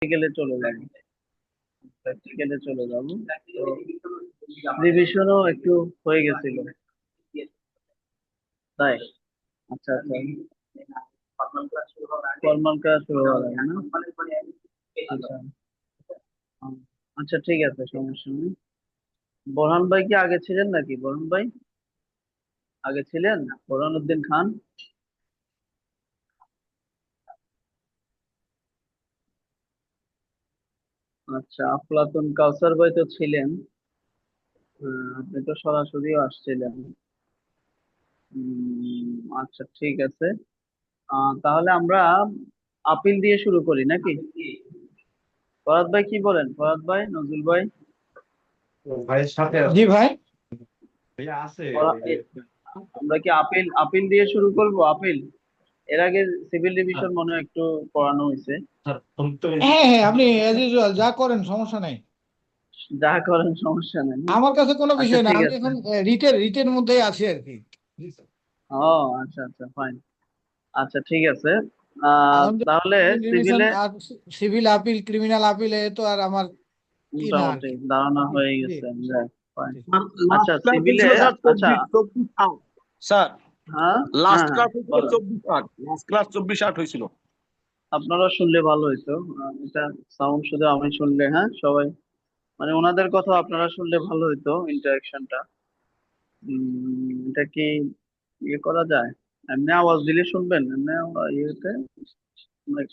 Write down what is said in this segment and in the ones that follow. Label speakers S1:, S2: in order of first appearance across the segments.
S1: প্র্যাকটিক্যালে চলে যাবো। প্র্যাকটিক্যালে চলে যাবো। তো রিভিশনও একটু হয়ে গেছিল, তাই? আচ্ছা আচ্ছা, ফর্মাল ক্লাস শুরু হওয়ার আগে না? আচ্ছা আচ্ছা, ঠিক আছে, সমস্যা নেই। বোরহান ভাই কি আগে ছিলেন নাকি? বোরহান ভাই আগে ছিলেন? বোরহান উদ্দিন খান। আচ্ছা, আফলাতুন কাউসার ভাই তো ছিলেন। আপনি তো সরাসরিও আসছিলেন। আচ্ছা, ঠিক আছে। তাহলে আমরা আপিল দিয়ে শুরু করি নাকি? ফরাদ ভাই কি বলেন? ফরাদ ভাই, নজরুল ভাই।
S2: ভাইয়ের সাথে
S3: জি ভাই।
S2: ভাইয়া আছে।
S1: আমরা কি আপিল আপিল দিয়ে শুরু করব? আপিল এর আগে সিভিল ডিভিশন মনে হয় একটু পড়ানো হয়েছে।
S3: হ্যাঁ হ্যাঁ, আপনি অ্যাজ ইউজুয়াল যা করেন সমস্যা নাই।
S1: যা করেন সমস্যা নেই না?
S3: আমার কাছে কোনো
S1: আচ্ছা,
S3: বিষয় না,
S1: ঠিক
S3: আমি
S1: আছে।
S3: এখন রিটের মধ্যেই আছি আর কি।
S1: ও, আচ্ছা আচ্ছা, ফাইন। আচ্ছা, ঠিক আছে।
S3: এখন যে
S1: তাহলে
S3: সিভিল ডিভিশন
S1: সিভিলে
S3: আর সিভিল আপিল, ক্রিমিনাল আপিল, এ তো আর আমার ই না আর
S1: মোটামুটি
S3: কি।
S1: ধারণা
S3: জি
S1: হয়ে
S3: জি
S1: গেছে। যাক, fine।
S4: লাস্ট
S1: আচ্ছা,
S4: ক্লাস
S1: সিভিলে।
S4: হয়েছিল স্যার
S1: আচ্ছা,
S4: 24 24 8 স্যার।
S1: হ্যাঁ হ্যাঁ
S4: লাস্ট
S1: হ্যাঁ,
S4: ক্লাস হয়েছিল
S1: বলেন।
S4: 24 8, লাস্ট ক্লাস 24 8 হয়েছিল।
S1: আপনারা শুনলে ভালো হইতো। এটা সাউন্ড শুধু আমি শুনলে, হ্যাঁ, সবাই মানে ওনাদের কথা আপনারা শুনলে ভালো হইতো, ইন্টারাকশনটা। এটা কি ইয়ে করা যায়? এমনি আওয়াজ দিলে শুনবেন? এমনি ইয়েতে মানে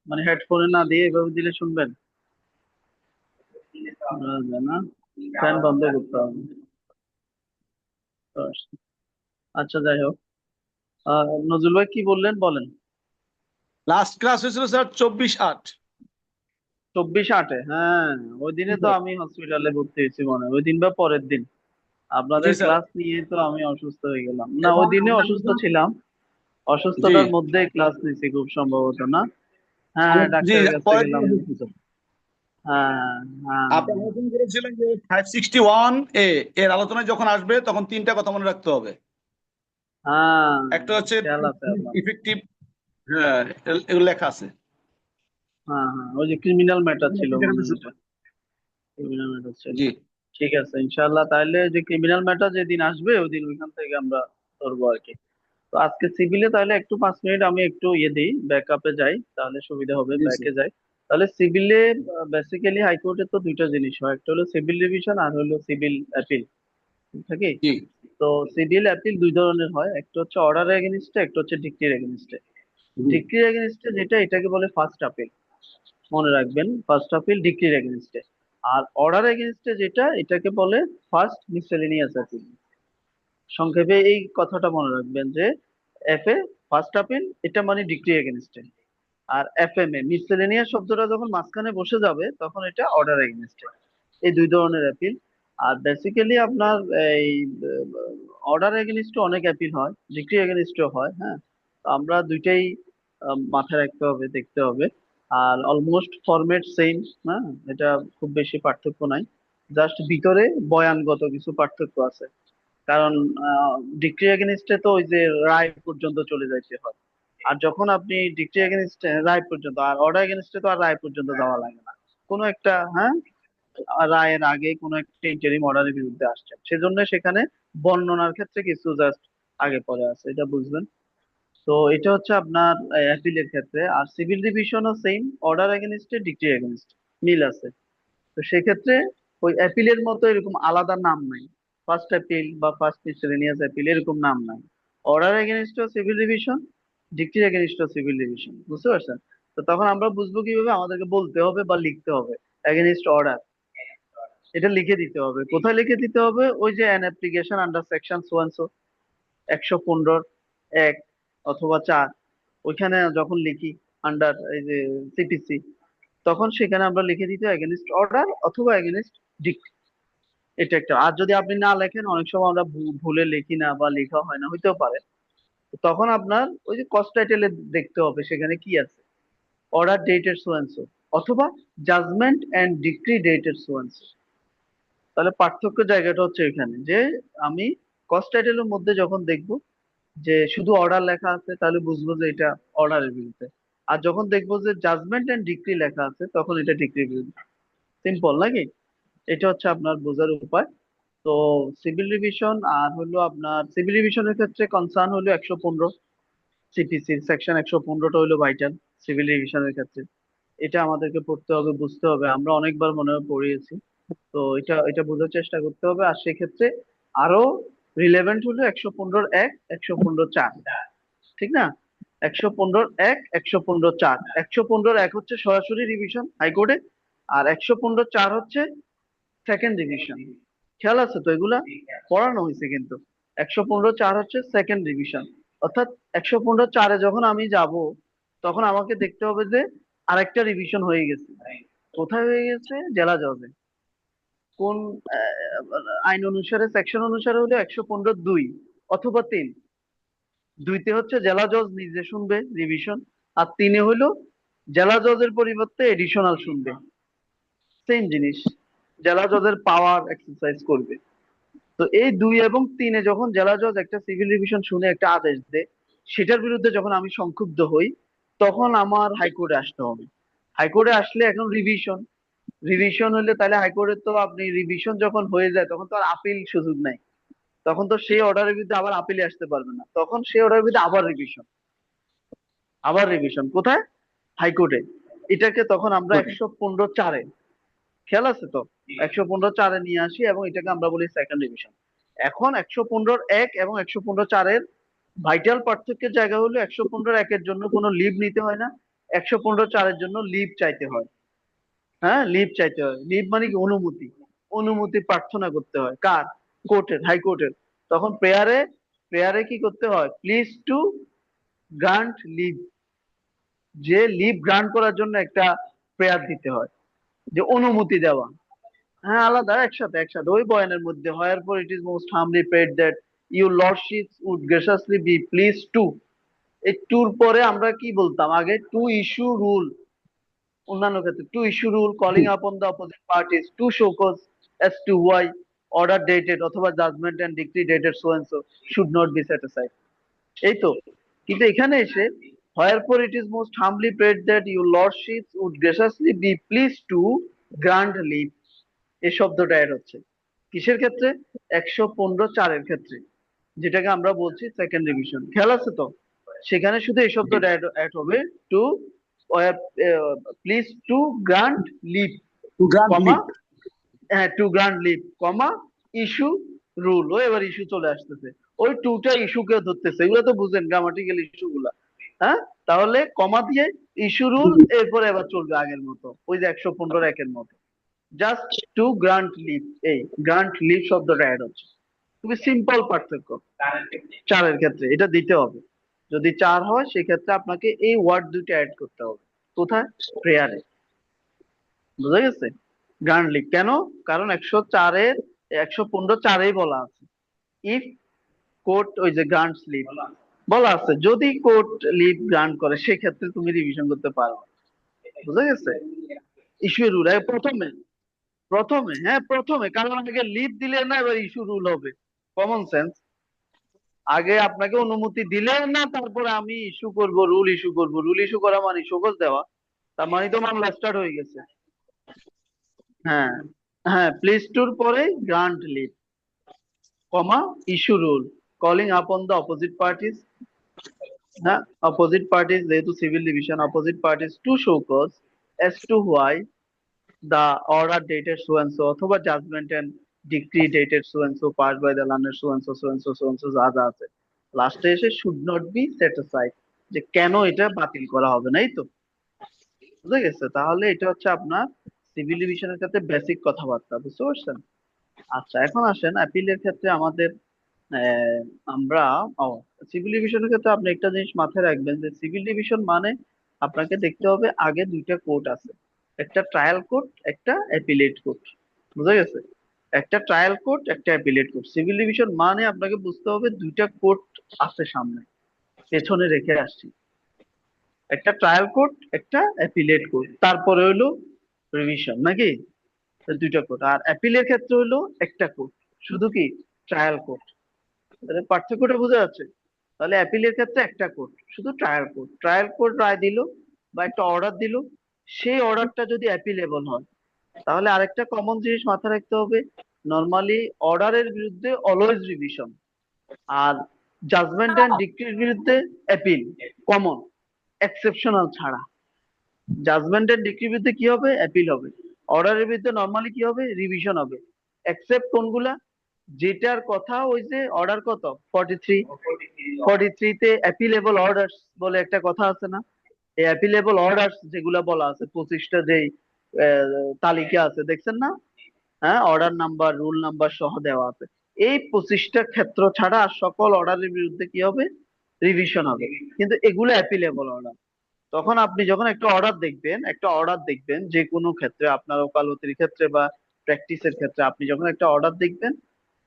S1: মানে হেডফোনে না দিয়ে এভাবে দিলে শুনবেন? যায় না। ফ্যান বন্ধ করতে হবে। আচ্ছা, যাই হোক। নজরুল ভাই কি বললেন, বলেন।
S4: লাস্ট ক্লাস হয়েছিল স্যার 24 8।
S1: 24/8, হ্যাঁ। ওই দিনে তো আমি হসপিটালে ভর্তি হয়েছি, মনে হয় ওই দিন বা পরের দিন।
S4: জি
S1: আপনাদের
S4: স্যার।
S1: ক্লাস নিয়ে তো আমি অসুস্থ হয়ে গেলাম, না ওই
S4: এবং
S1: দিনে
S4: আমরা
S1: অসুস্থ
S4: যখন
S1: ছিলাম।
S4: জি
S1: অসুস্থতার মধ্যেই ক্লাস নিয়েছি খুব সম্ভবত, না? হ্যাঁ হ্যাঁ,
S4: জি
S1: ডাক্তারের কাছে
S4: পরের দিন
S1: গেলাম।
S4: অসুস্থ ছিল।
S1: হ্যাঁ হ্যাঁ
S4: আপনি আলোচনা করেছিলেন যে 561 এ এর আলোচনায় যখন আসবে তখন তিনটা কথা মনে রাখতে হবে।
S1: হ্যাঁ,
S4: একটা হচ্ছে
S1: খেয়াল আছে আপনার।
S4: ইফেক্টিভ, হ্যাঁ এগুলো লেখা আছে।
S1: হ্যাঁ হ্যাঁ, ওই যে ক্রিমিনাল ম্যাটার ছিল মনে হয়, ওটা ক্রিমিনাল ম্যাটার ছিল।
S4: জি
S1: ঠিক আছে, ইনশাআল্লাহ। তাহলে যে ক্রিমিনাল ম্যাটার যেদিন আসবে ওই দিন ওইখান থেকে আমরা ধরবো আর কি। তো আজকে সিভিলে তাহলে একটু 5 মিনিট আমি একটু ইয়ে দিই, ব্যাকআপে যাই, তাহলে সুবিধা হবে,
S4: জি
S1: ব্যাকে
S4: স্যার।
S1: যাই। তাহলে সিভিলে বেসিক্যালি হাইকোর্টে তো দুইটা জিনিস হয়, একটা হলো সিভিল রিভিশন আর হলো সিভিল অ্যাপিল, ঠিক আছে?
S4: জি
S1: তো সিভিল অ্যাপিল দুই ধরনের হয়, একটা হচ্ছে অর্ডার এগেনস্টে, একটা হচ্ছে ডিক্রির এগেনস্টে।
S4: জি
S1: ডিক্রির এগেনস্টে যেটা, এটাকে বলে ফার্স্ট আপিল। মনে রাখবেন, ফার্স্ট আপিল ডিক্রির এগেনস্টে। আর অর্ডার এগেনস্টে যেটা, এটাকে বলে ফার্স্ট মিসেলেনিয়াস আপিল। সংক্ষেপে এই কথাটা মনে রাখবেন যে এফ এ ফার্স্ট আপিল, এটা মানে ডিক্রি এগেনস্টে। আর এফএমএ মিসেলেনিয়াস শব্দটা যখন মাঝখানে বসে যাবে তখন এটা অর্ডার এগেনস্টে। এই দুই ধরনের অ্যাপিল। আর বেসিক্যালি আপনার এই অর্ডার এগেনস্টে অনেক অ্যাপিল হয়, ডিক্রি এগেনস্টও হয়, হ্যাঁ। তো আমরা দুইটাই মাথায় রাখতে হবে, দেখতে হবে। আর অলমোস্ট ফরম্যাট সেম, হ্যাঁ। এটা খুব বেশি পার্থক্য নাই, জাস্ট ভিতরে বয়ানগত কিছু পার্থক্য আছে। কারণ ডিক্রি এগেনস্টে তো ওই যে রায় পর্যন্ত চলে যাইতে হয়। আর যখন আপনি ডিক্রি এগেনস্টে রায় পর্যন্ত, আর অর্ডার এগেনস্টে তো আর রায় পর্যন্ত যাওয়া লাগে না। কোনো একটা, হ্যাঁ, রায়ের আগে কোনো একটা ইন্টারিম অর্ডারের বিরুদ্ধে আসছে, সেজন্য সেখানে বর্ণনার ক্ষেত্রে কিছু জাস্ট আগে পরে আছে, এটা বুঝবেন। তো এটা হচ্ছে আপনার অ্যাপিলের ক্ষেত্রে। আর সিভিল ডিভিশনও সেম, অর্ডার এগেনস্টে ডিক্রি এগেনস্টে মিল আছে। তো সেক্ষেত্রে ওই অ্যাপিলের মতো এরকম আলাদা নাম নাই। ফার্স্ট অ্যাপিল বা ফার্স্ট মিসেলেনিয়াস অ্যাপিল এরকম নাম নাই। Order against civil division, decree against civil division, বুঝতে পারছেন? তো তখন আমরা বুঝবো কিভাবে, আমাদেরকে বলতে হবে বা লিখতে হবে এগেনস্ট অর্ডার। এটা লিখে দিতে হবে। কোথায় লিখে দিতে হবে? ওই যে an application under section so and so 115 1 অথবা 4, ওইখানে যখন লিখি আন্ডার এই যে সিপিসি, তখন সেখানে আমরা লিখে দিতে এগেনস্ট অর্ডার অথবা এগেনস্ট ডিক্রি। এটা একটা। আর যদি আপনি না লেখেন, অনেক সময় আমরা ভুলে লিখি না বা লেখা হয় না, হইতেও পারে। তো তখন আপনার ওই যে কস্ট টাইটেলে দেখতে হবে সেখানে কি আছে, order dated so and so অথবা judgment and decree dated so and so. তাহলে পার্থক্য জায়গাটা হচ্ছে এখানে যে আমি কস্ট টাইটেলের মধ্যে যখন দেখব যে শুধু অর্ডার লেখা আছে, তাহলে বুঝবো যে এটা অর্ডারের বিরুদ্ধে। আর যখন দেখবো যে জাজমেন্ট এন্ড ডিক্রি লেখা আছে তখন এটা ডিক্রি বুঝবো। সিম্পল নাকি? এটা হচ্ছে আপনার বোঝার উপায়। তো সিভিল রিভিশন আর হলো আপনার সিভিল রিভিশনের ক্ষেত্রে কনসার্ন হলো 115 সিপিসি সেকশন 115টা হলো ভাইটাল সিভিল রিভিশনের ক্ষেত্রে। এটা আমাদেরকে পড়তে হবে, বুঝতে হবে, আমরা অনেকবার মনে হয় পড়িয়েছি। তো এটা এটা বোঝার চেষ্টা করতে হবে। আর সেক্ষেত্রে আরো রিলেভেন্ট হলো 115 115 ঠিক না? 115 115 115 হচ্ছে সরাসরি রিভিশন হাইকোর্টে, আর 115 হচ্ছে সেকেন্ড রিভিশন। খেয়াল আছে তো? এগুলা পড়ানো হয়েছে কিন্তু। 115 হচ্ছে সেকেন্ড রিভিশন। অর্থাৎ 115 যখন আমি যাব তখন আমাকে দেখতে হবে যে আরেকটা রিভিশন হয়ে গেছে। কোথায় হয়ে গেছে? জেলা জজে। কোন আইন অনুসারে, সেকশন অনুসারে হলো 115 অথবা 3। 2তে হচ্ছে জেলা জজ নিজে শুনবে রিভিশন, আর 3-এ হলো জেলা জজের পরিবর্তে এডিশনাল শুনবে। সেম জিনিস, জেলা জজের পাওয়ার এক্সারসাইজ করবে। তো এই 2 এবং 3-এ যখন জেলা জজ একটা সিভিল রিভিশন শুনে একটা আদেশ দেয়, সেটার বিরুদ্ধে যখন আমি সংক্ষুব্ধ হই, তখন আমার হাইকোর্টে আসতে হবে। হাইকোর্টে আসলে এখন রিভিশন, রিভিশন হলে তাহলে হাইকোর্টে তো আপনি রিভিশন যখন হয়ে যায় তখন তো আর আপিল সুযোগ নাই। তখন তো সেই অর্ডারের বিরুদ্ধে আবার আপিলে আসতে পারবে না, তখন সেই অর্ডারের বিরুদ্ধে আবার রিভিশন। আবার রিভিশন কোথায়? হাইকোর্টে। এটাকে তখন আমরা 115 খেয়াল আছে তো? 115 নিয়ে আসি এবং এটাকে আমরা বলি সেকেন্ড রিভিশন। এখন 115 এবং 115 ভাইটাল পার্থক্যের জায়গা হলো 115 জন্য কোনো লিভ নিতে হয় না, 115 জন্য লিভ চাইতে হয়। হ্যাঁ, লিভ চাইতে হয়। লিভ মানে কি? অনুমতি। অনুমতি প্রার্থনা করতে হয় কার? কোর্টের, হাইকোর্টের। তখন প্রেয়ারে, প্রেয়ারে কি করতে হয়? Please to grant leave. যে লিভ গ্রান্ট করার জন্য একটা প্রেয়ার দিতে হয়, যে অনুমতি দেওয়া। হ্যাঁ, আলাদা, একসাথে একসাথে ওই বয়ানের মধ্যে হয়। এরপর it is most humbly prayed that you lordship would graciously be please to. এই টুর পরে আমরা কি বলতাম আগে? To issue rule. অন্যান্য ক্ষেত্রে to issue rule calling upon the opposite parties to show cause as to why order dated অথবা judgment and decree dated so and so should not be set aside। এই তো। কিন্তু এখানে এসে wherefore it is most humbly prayed that your lordships would graciously be pleased to grant leave, এই শব্দটা add হচ্ছে কিসের ক্ষেত্রে? 115 ক্ষেত্রে, যেটাকে আমরা বলছি সেকেন্ড রিভিশন। খেয়াল আছে তো? সেখানে শুধু এই শব্দটা অ্যাড হবে, to please to grant leave,
S4: to grant
S1: comma,
S4: leave.
S1: হ্যাঁ to grant leave, comma, issue rule. ও এবার ইস্যু চলে আসতেছে, ওই টুটা ইস্যুকে ধরতেছে। এগুলো তো বুঝেন গ্রামাটিক্যাল ইস্যু গুলা। হ্যাঁ, তাহলে কমা দিয়ে ইস্যু রুল, এরপরে এবার চলবে আগের মতো, ওই যে 115 মতো। জাস্ট টু গ্রান্ট লিভ, এই গ্রান্ট লিভ শব্দটা অ্যাড হচ্ছে। খুবই সিম্পল পার্থক্য। 4-এর ক্ষেত্রে এটা দিতে হবে। যদি 4 হয় সেক্ষেত্রে আপনাকে এই ওয়ার্ড দুইটা অ্যাড করতে হবে। কোথায়? প্রেয়ারে। বুঝা গেছে? গ্রান্ট লিভ কেন? কারণ 104-এর 115 বলা আছে ইফ কোর্ট, ওই যে গ্রান্টস লিভ বলা আছে, যদি কোর্ট লিভ গ্রান্ট করে সেক্ষেত্রে তুমি রিভিশন করতে পারো। বুঝা গেছে? ইস্যু রুল প্রথমে, প্রথমে, হ্যাঁ প্রথমে, কারণ আগে লিভ দিলে না এবার ইস্যু রুল হবে। Common sense. আগে আপনাকে অনুমতি দিলে না, তারপরে আমি ইস্যু করব, রুল ইস্যু করব। রুল ইস্যু করা মানে শোকজ দেওয়া, তার মানে তো মামলা স্টার্ট হয়ে গেছে। হ্যাঁ, হ্যাঁ, প্লিজ টুর পরে grant leave, comma, issue rule calling upon the opposite parties. হ্যাঁ, অপোজিট পার্টিস যেহেতু civil division, opposite parties to show cause as to why the order dated so and so অথবা judgment and decree dated so and so passed by the learner so and so so and so so and so যা যা আছে লাস্টে এসে should not be set aside, যে কেন এটা বাতিল করা হবে না। এই তো বুঝে গেছে? তাহলে এটা হচ্ছে আপনার সিভিল ডিভিশনের ক্ষেত্রে বেসিক কথাবার্তা। বুঝতে পারছেন? আচ্ছা, এখন আসেন অ্যাপিলের ক্ষেত্রে আমাদের। আহ, আমরা সিভিল ডিভিশনের ক্ষেত্রে আপনি একটা জিনিস মাথায় রাখবেন যে সিভিল ডিভিশন মানে আপনাকে দেখতে হবে আগে দুইটা কোর্ট আছে, একটা ট্রায়াল কোর্ট, একটা অ্যাপিলেট কোর্ট। বুঝা গেছে? একটা ট্রায়াল কোর্ট, একটা অ্যাপিলেট কোর্ট। সিভিল ডিভিশন মানে আপনাকে বুঝতে হবে দুইটা কোর্ট আছে সামনে, পেছনে রেখে আসছি। একটা ট্রায়াল কোর্ট, একটা অ্যাপিলেট কোর্ট, তারপরে হলো রিভিশন নাকি? তো দুইটা কোর্ট। আর অ্যাপিলের ক্ষেত্রে হলো একটা কোর্ট, শুধু কি? Trial court. তাহলে পার্থক্যটা বোঝা যাচ্ছে? তাহলে অ্যাপিলের ক্ষেত্রে একটা কোর্ট, শুধু ট্রায়াল কোর্ট। ট্রায়াল কোর্ট রায় দিল, বা একটা অর্ডার দিল, সেই অর্ডারটা যদি অ্যাপিলেবল হয়, তাহলে আরেকটা কমন জিনিস মাথায় রাখতে হবে, নর্মালি অর্ডারের বিরুদ্ধে অলওয়েজ রিভিশন, আর জাজমেন্ট এন্ড ডিক্রির বিরুদ্ধে অ্যাপিল কমন, এক্সেপশনাল ছাড়া। জাজমেন্ট এন্ড ডিক্রির বিরুদ্ধে কি হবে? অ্যাপিল হবে। অর্ডারের বিরুদ্ধে নর্মালি কি হবে? রিভিশন হবে। এক্সেপ্ট কোনগুলা? যেটার কথা ওই যে অর্ডার কত 43, 43 তে অ্যাপিলেবল অর্ডারস বলে একটা কথা আছে না? এই অ্যাপিলেবল অর্ডারস যেগুলা বলা আছে 25টা যেই তালিকা আছে দেখছেন না? হ্যাঁ, অর্ডার নাম্বার, রুল নাম্বার সহ দেওয়া আছে। এই 25টা ক্ষেত্র ছাড়া আর সকল অর্ডারের বিরুদ্ধে কি হবে? রিভিশন হবে। কিন্তু এগুলো অ্যাপিলেবল অর্ডার। তখন আপনি যখন একটা অর্ডার দেখবেন, একটা অর্ডার দেখবেন যে কোনো ক্ষেত্রে, আপনার ওকালতির ক্ষেত্রে বা প্র্যাকটিসের ক্ষেত্রে, আপনি যখন একটা অর্ডার দেখবেন,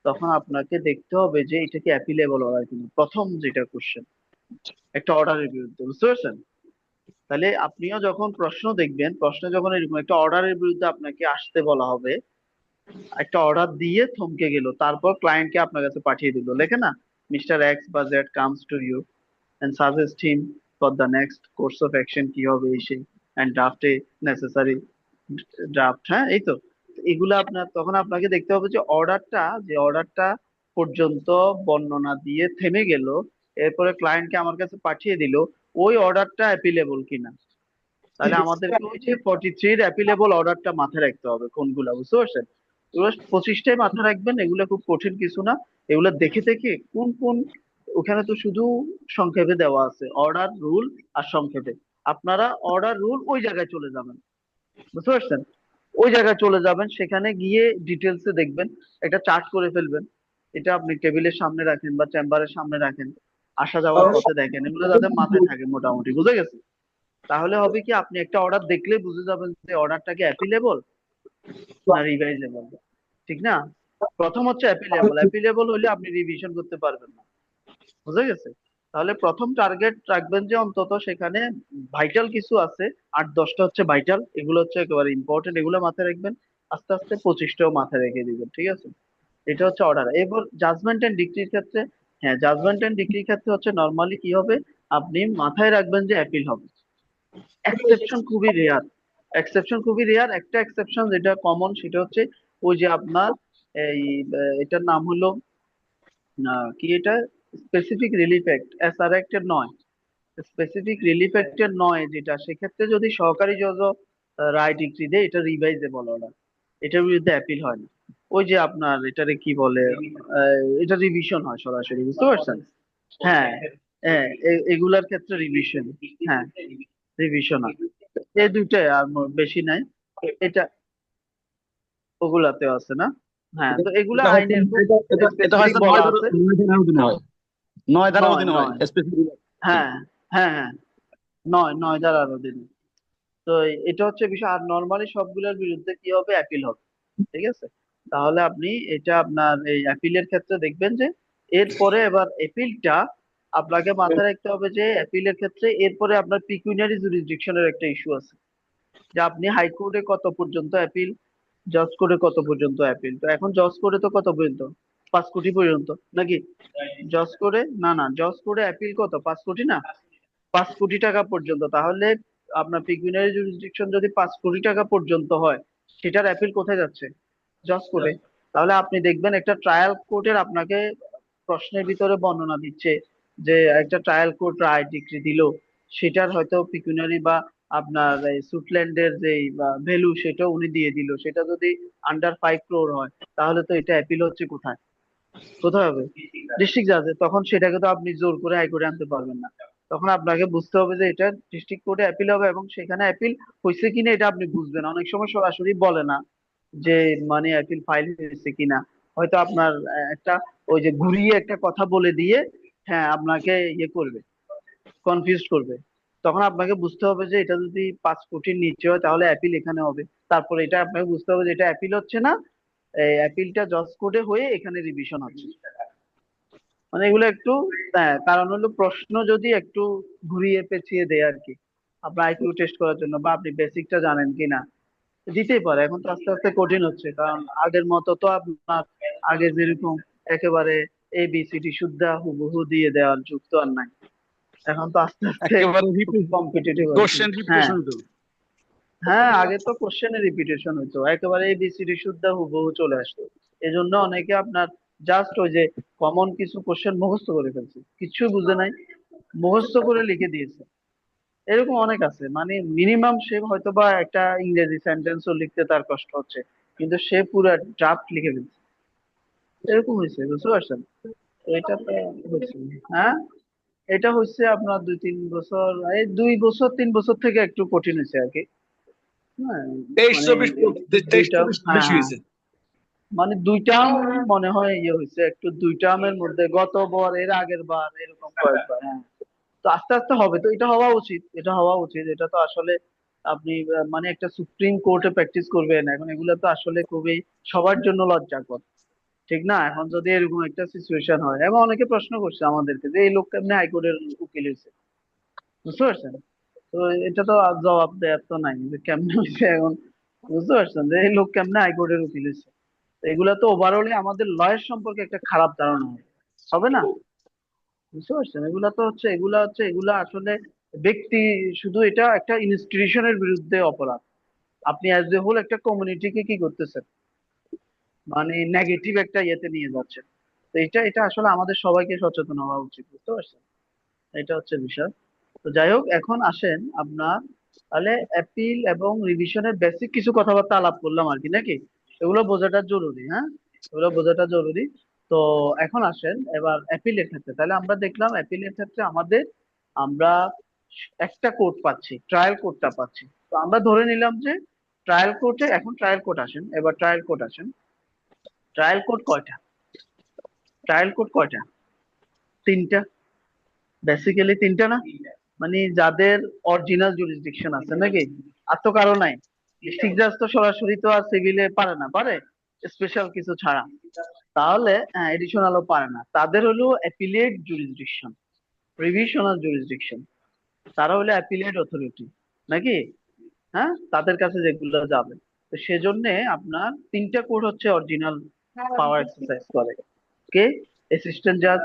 S1: তখন আপনাকে দেখতে হবে যে এটা কি অ্যাপিলেবল অর্ডার কিনা, প্রথম যেটা কোশ্চেন একটা অর্ডারের বিরুদ্ধে, বুঝতে পারছেন? তাহলে আপনিও যখন প্রশ্ন দেখবেন, প্রশ্নে যখন এরকম একটা অর্ডারের বিরুদ্ধে আপনাকে আসতে বলা হবে, একটা অর্ডার দিয়ে থমকে গেল, তারপর ক্লায়েন্টকে আপনার কাছে পাঠিয়ে দিল, লেখে না, মিস্টার এক্স বা Z comes to you and suggest him for the next course of action কি হবে এই সেই, and draft a necessary draft, হ্যাঁ এই তো। এগুলো আপনার তখন আপনাকে দেখতে হবে যে অর্ডারটা, যে অর্ডারটা পর্যন্ত বর্ণনা দিয়ে থেমে গেল, এরপরে ক্লায়েন্টকে আমার কাছে পাঠিয়ে দিল, ওই অর্ডারটা অ্যাপিলেবল কিনা। তাহলে আমাদেরকে ওই যে 43 অ্যাপিলেবল অর্ডারটা মাথায় রাখতে হবে কোনগুলা, বুঝতে পারছেন? এগুলো 25টাই মাথায় রাখবেন, এগুলো খুব কঠিন কিছু না। এগুলো দেখে দেখে কোন কোন, ওখানে তো শুধু সংক্ষেপে দেওয়া আছে অর্ডার, রুল আর সংক্ষেপে। আপনারা অর্ডার, রুল ওই জায়গায় চলে যাবেন, বুঝতে পারছেন? ওই জায়গায় চলে যাবেন, সেখানে গিয়ে ডিটেলসে দেখবেন, একটা চার্ট করে ফেলবেন। এটা আপনি টেবিলের সামনে রাখেন বা চেম্বারের সামনে রাখেন, আসা যাওয়ার পথে দেখেন, এগুলো যাতে মাথায় থাকে মোটামুটি, বুঝে গেছে? তাহলে হবে কি, আপনি একটা অর্ডার দেখলেই বুঝে যাবেন যে অর্ডারটা কি অ্যাপিলেবল না রিভাইজেবল, ঠিক না? প্রথম হচ্ছে অ্যাপিলেবল, অ্যাপিলেবল হলে আপনি রিভিশন করতে পারবেন না, বুঝে গেছে? তাহলে প্রথম টার্গেট রাখবেন যে অন্তত সেখানে ভাইটাল কিছু আছে, 8-10টা হচ্ছে ভাইটাল, এগুলো হচ্ছে একেবারে ইম্পর্টেন্ট, এগুলো মাথায় রাখবেন। আস্তে আস্তে 25টাও মাথায় রেখে দিবেন, ঠিক আছে? এটা হচ্ছে অর্ডার। এবার জাজমেন্ট এন্ড ডিক্রির ক্ষেত্রে, হ্যাঁ জাজমেন্ট এন্ড ডিক্রির ক্ষেত্রে হচ্ছে নর্মালি কি হবে, আপনি মাথায় রাখবেন যে অ্যাপিল হবে। এক্সেপশন খুবই রেয়ার, এক্সেপশন খুবই রেয়ার। একটা এক্সেপশন যেটা কমন সেটা হচ্ছে ওই যে আপনার এই এটার নাম হলো কি এটা, specific relief act, SR act এর নয়, স্পেসিফিক রিলিফ অ্যাক্ট এর নয় যেটা, সেক্ষেত্রে যদি সহকারী জজ রায় ডিক্রি দেয়, এটা রিভাইজেবল অর্ডার, এটার বিরুদ্ধে অ্যাপিল হয় না। ওই যে আপনার এটারে কি বলে, এটা রিভিশন হয় সরাসরি, বুঝতে পারছেন? হ্যাঁ, হ্যাঁ এগুলার ক্ষেত্রে রিভিশন, হ্যাঁ রিভিশন হয়। এই দুইটাই, আর বেশি নাই। এটা ওগুলাতেও আছে না? হ্যাঁ, তো এগুলা
S4: এটা হচ্ছে
S1: আইনের খুব
S4: এটা
S1: স্পেসিফিক
S4: হচ্ছে
S1: বলা আছে।
S4: 9 ধারার অধীনে হয়, 9 ধারার
S1: নয়
S4: অধীনে হয়
S1: নয়
S4: স্পেসিফিক।
S1: হ্যাঁ, হ্যাঁ হ্যাঁ, নয় ধারার অধীনে। তো এটা হচ্ছে বিষয়। আর নর্মালি সবগুলোর বিরুদ্ধে কি হবে? অ্যাপিল হবে, ঠিক আছে? তাহলে আপনি এটা আপনার এই অ্যাপিলের ক্ষেত্রে দেখবেন যে এরপরে এবার অ্যাপিলটা আপনাকে মাথায় রাখতে হবে যে অ্যাপিলের ক্ষেত্রে এরপরে আপনার পিকুইনারি জুরিসডিকশনের একটা ইস্যু আছে, যে আপনি হাইকোর্টে কত পর্যন্ত অ্যাপিল, জজ কোর্টে কত পর্যন্ত অ্যাপিল। তো এখন জজ কোর্টে তো কত পর্যন্ত? 5 কোটি পর্যন্ত নাকি? জজ কোর্টে না, না জজ কোর্টে অ্যাপিল কত, 5 কোটি না, 5 কোটি টাকা পর্যন্ত। তাহলে আপনার পিকুইনারি জুরিসডিকশন যদি 5 কোটি টাকা পর্যন্ত হয়, সেটার অ্যাপিল কোথায় যাচ্ছে? জজ কোর্টে। তাহলে আপনি দেখবেন একটা ট্রায়াল কোর্টের আপনাকে প্রশ্নের ভিতরে বর্ণনা দিচ্ছে যে একটা ট্রায়াল কোর্ট রায় ডিক্রি দিল, সেটার হয়তো পিকুইনারি বা আপনার সুটল্যান্ডের যে ভ্যালু সেটা উনি দিয়ে দিল, সেটা যদি আন্ডার 5 crore হয়, তাহলে তো এটা অ্যাপিল হচ্ছে কোথায়? কোথায় হবে? ডিস্ট্রিক্ট জাজে। তখন সেটাকে তো আপনি জোর করে হাইকোর্টে আনতে পারবেন না। তখন আপনাকে বুঝতে হবে যে এটা ডিস্ট্রিক্ট কোর্টে অ্যাপিল হবে, এবং সেখানে অ্যাপিল হয়েছে কিনা এটা আপনি বুঝবেন। অনেক সময় সরাসরি বলে না যে মানে অ্যাপিল ফাইল হয়েছে কিনা, হয়তো আপনার একটা ওই যে ঘুরিয়ে একটা কথা বলে দিয়ে, হ্যাঁ আপনাকে ইয়ে করবে, কনফিউজ করবে। তখন আপনাকে বুঝতে হবে যে এটা যদি 5 কোটির নিচে হয় তাহলে অ্যাপিল এখানে হবে। তারপরে এটা আপনাকে বুঝতে হবে যে এটা অ্যাপিল হচ্ছে না, এই অ্যাপিলটা জজ কোর্টে হয়ে এখানে রিভিশন হচ্ছে। মানে এগুলো একটু, হ্যাঁ কারণ হলো প্রশ্ন যদি একটু ঘুরিয়ে পেঁচিয়ে দেয় আর কি, আপনার আইকিউ টেস্ট করার জন্য, বা আপনি বেসিকটা জানেন কিনা, দিতেই পারে। এখন তো আস্তে আস্তে কঠিন হচ্ছে, কারণ আগের মতো তো আপনার আগে যেরকম একেবারে ABCD শুদ্ধা হুবহু দিয়ে দেওয়ার যুগ তো আর নাই। এখন তো আস্তে আস্তে
S4: একেবারে
S1: কম্পিটিটিভ আর কি।
S4: কোশ্চেন
S1: হ্যাঁ
S4: রিপিটেশন তো।
S1: হ্যাঁ, আগে তো কোশ্চেনের রিপিটেশন হইতো, একেবারে এবিসিডি শুদ্ধ হুবহু চলে আসতো। এই জন্য অনেকে আপনার জাস্ট ওই যে কমন কিছু কোশ্চেন মুখস্থ করে ফেলছে, কিছু বুঝে নাই, মুখস্থ করে লিখে দিয়েছে। এরকম অনেক আছে, মানে মিনিমাম সে হয়তো বা একটা ইংরেজি সেন্টেন্সও লিখতে তার কষ্ট হচ্ছে, কিন্তু সে পুরো ড্রাফট লিখে ফেলছে। এরকম হয়েছে, বুঝতে পারছেন? তো এটা তো হয়েছে। হ্যাঁ, এটা হচ্ছে আপনার 2-3 বছর, এই 2 বছর 3 বছর থেকে একটু কঠিন হয়েছে আর কি। হ্যাঁ,
S4: 23
S1: মানে
S4: 24 23
S1: দুইটা,
S4: 24
S1: হ্যাঁ
S4: বেশি
S1: হ্যাঁ,
S4: হয়েছে।
S1: মানে 2 টার্ম মনে হয় ইয়ে হয়েছে একটু, 2 টার্মের মধ্যে গতবার এর আগের বার এরকম কয়েকবার। হ্যাঁ, তো আস্তে আস্তে হবে, তো এটা হওয়া উচিত, এটা হওয়া উচিত। এটা তো আসলে আপনি মানে একটা সুপ্রিম কোর্টে প্র্যাকটিস করবেন এখন, এগুলো তো আসলে খুবই সবার জন্য লজ্জাকর, ঠিক না? এখন যদি এরকম একটা সিচুয়েশন হয়, এবং অনেকে প্রশ্ন করছে আমাদেরকে যে এই লোক কেমনে হাইকোর্টের উকিল হয়েছে, বুঝতে পারছেন? তো এটা তো আর জবাব দেওয়ার তো নাই যে কেমনে হয়েছে এখন, বুঝতে পারছেন যে এই লোক কেমনে হাইকোর্টের উকিল হয়েছে। তো এগুলা তো ওভারঅলি আমাদের লয়ের সম্পর্কে একটা খারাপ ধারণা হবে, হবে না? বুঝতে পারছেন? এগুলা আসলে ব্যক্তি, শুধু এটা একটা ইনস্টিটিউশনের বিরুদ্ধে অপরাধ। আপনি অ্যাজ এ হোল একটা কমিউনিটিকে কি করতেছেন, মানে নেগেটিভ একটা ইয়েতে নিয়ে যাচ্ছেন। তো এটা আসলে আমাদের সবাইকে সচেতন হওয়া উচিত, বুঝতে পারছেন? এটা হচ্ছে বিষয়। তো যাই হোক, এখন আসেন আপনার, তাহলে অ্যাপিল এবং রিভিশনের বেসিক কিছু কথাবার্তা আলাপ করলাম আর কি, নাকি? এগুলো বোঝাটা জরুরি, হ্যাঁ, এগুলো বোঝাটা জরুরি। তো এখন আসেন এবার অ্যাপিলের ক্ষেত্রে, তাহলে আমরা দেখলাম অ্যাপিলের ক্ষেত্রে আমরা একটা কোর্ট পাচ্ছি, ট্রায়াল কোর্টটা পাচ্ছি। তো আমরা ধরে নিলাম যে ট্রায়াল কোর্টে, এখন ট্রায়াল কোর্ট আসেন, এবার ট্রায়াল কোর্ট আসেন। ট্রায়াল কোর্ট কয়টা? ট্রায়াল কোর্ট কয়টা? তিনটা। বেসিক্যালি তিনটা না? মানে যাদের অরিজিনাল জুরিসডিকশন আছে, নাকি? আর তো কারো নাই। ডিস্ট্রিক্ট জাজ তো সরাসরি তো আর সিভিলে পারে না, পারে স্পেশাল কিছু ছাড়া। তাহলে এডিশনালও পারে না, তাদের হলো অ্যাপিলেট জুরিসডিকশন, রিভিশনাল জুরিসডিকশন। তারা হলো অ্যাপিলেট অথরিটি, নাকি? হ্যাঁ, তাদের কাছে যেগুলো যাবে। তো সেজন্য আপনার তিনটা কোড হচ্ছে অরিজিনাল পাওয়ার এক্সারসাইজ করে। কে? অ্যাসিস্ট্যান্ট জাজ,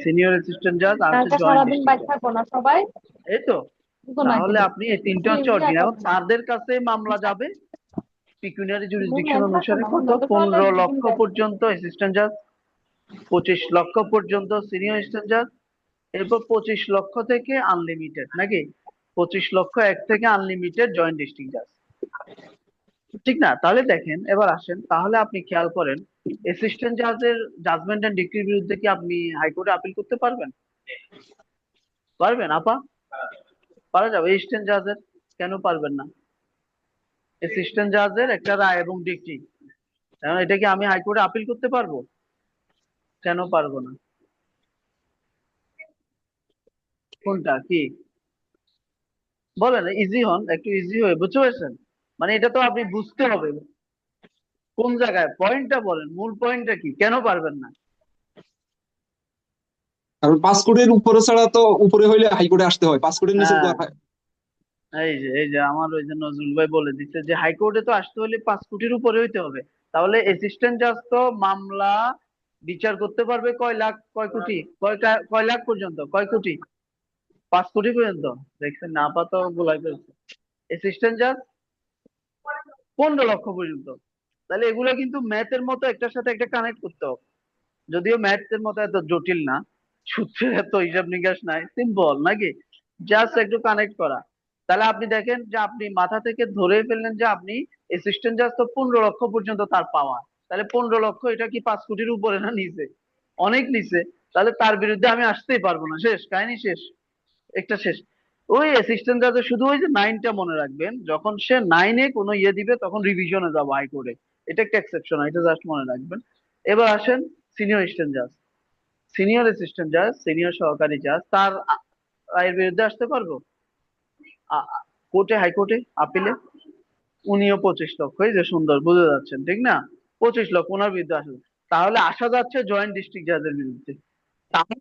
S1: সিনিয়র অ্যাসিস্ট্যান্ট জাজ, আর হচ্ছে
S5: কালকে
S1: জয়েন্ট
S5: সারাদিন
S1: ডিস্ট্রিক্ট
S5: বাইরে
S1: জাজ।
S5: থাকবো না সবাই,
S1: এই তো।
S5: দুটো নাইট
S1: তাহলে
S5: দিবে।
S1: আপনি এই তিনটা হচ্ছে
S5: এমনি
S1: অরিজিনাল,
S5: একা না,
S1: তাদের কাছে মামলা যাবে পিকুনিয়ারি জুরিসডিকশন
S5: মুভমেন্ট থাকবো
S1: অনুসারে
S5: না,
S1: কত,
S5: মুভমেন্ট তো সবাই
S1: 15 লক্ষ
S5: দুদিন ব্যাক।
S1: পর্যন্ত অ্যাসিস্ট্যান্ট জাজ, 25 লক্ষ পর্যন্ত সিনিয়র অ্যাসিস্ট্যান্ট জাজ, এরপর 25 লক্ষ থেকে আনলিমিটেড, নাকি? 25 লক্ষ এক থেকে আনলিমিটেড জয়েন্ট ডিস্ট্রিক্ট জাজ, ঠিক না? তাহলে দেখেন, এবার আসেন, তাহলে আপনি খেয়াল করেন, অ্যাসিস্ট্যান্ট জাজের জাজমেন্ট এন্ড ডিক্রির বিরুদ্ধে কি আপনি হাইকোর্টে আপিল করতে পারবেন? পারবেন আপা? পারা যাবে। অ্যাসিস্ট্যান্ট জাজের কেন পারবেন না? অ্যাসিস্ট্যান্ট জাজের একটা রায় এবং ডিক্রি, এখন এটা কি আমি হাইকোর্টে আপিল করতে পারবো? কেন পারবো না? কোনটা কি বলেন, ইজি হন, একটু ইজি হয়ে, বুঝতে পারছেন? মানে এটা তো আপনি বুঝতে হবে কোন জায়গায়, পয়েন্টটা বলেন, মূল পয়েন্টটা কি, কেন পারবেন না?
S6: কারণ 5 কোটির উপরে ছাড়া তো, উপরে হইলে হাইকোর্টে আসতে হয়, 5 কোটির নিচে তো
S1: হ্যাঁ,
S6: আর
S1: এই যে আমার ওই যে নজরুল ভাই বলে দিচ্ছে যে হাইকোর্টে তো আসতে হলে 5 কোটির উপরে হইতে হবে। তাহলে অ্যাসিস্ট্যান্ট জাজ তো মামলা বিচার করতে পারবে কয় লাখ, কয় কোটি, কয় লাখ পর্যন্ত, কয় কোটি? 5 কোটি পর্যন্ত। দেখছেন না, আপাতত গোলাই ফেলছে। অ্যাসিস্ট্যান্ট জাজ 15 লক্ষ পর্যন্ত। তাহলে এগুলো কিন্তু ম্যাথের মতো একটার সাথে একটা কানেক্ট করতে হবে, যদিও ম্যাথের মতো এত জটিল না, সূত্রের এত হিসাব নিকাশ নাই, সিম্পল, নাকি? জাস্ট একটু কানেক্ট করা। তাহলে আপনি দেখেন যে আপনি মাথা থেকে ধরে ফেললেন যে আপনি অ্যাসিস্ট্যান্ট জাজ তো 15 লক্ষ পর্যন্ত তার পাওয়া। তাহলে 15 লক্ষ এটা কি 5 কোটির উপরে না নিচে? অনেক নিচে। তাহলে তার বিরুদ্ধে আমি আসতেই পারবো না, শেষ কাহিনী, শেষ, একটা শেষ। ওই অ্যাসিস্ট্যান্ট জাজের শুধু ওই যে 9টা মনে রাখবেন, যখন সে 9-এ কোনো ইয়ে দিবে তখন রিভিশনে যাবো হাইকোর্টে। এটা একটা এক্সেপশন, এটা জাস্ট মনে রাখবেন। এবার আসেন সিনিয়র অ্যাসিস্ট্যান্ট জাজ, সিনিয়র অ্যাসিস্ট্যান্ট জাজ, সিনিয়র সহকারী জাজ, তার রায়ের বিরুদ্ধে আসতে পারবো কোর্টে, হাইকোর্টে, আপিলে? উনিও 25 লক্ষ, এই যে সুন্দর বুঝে যাচ্ছেন, ঠিক না? 25 লক্ষ ওনার বিরুদ্ধে আসবে। তাহলে আসা যাচ্ছে জয়েন্ট ডিস্ট্রিক্ট জাজের বিরুদ্ধে। তাহলে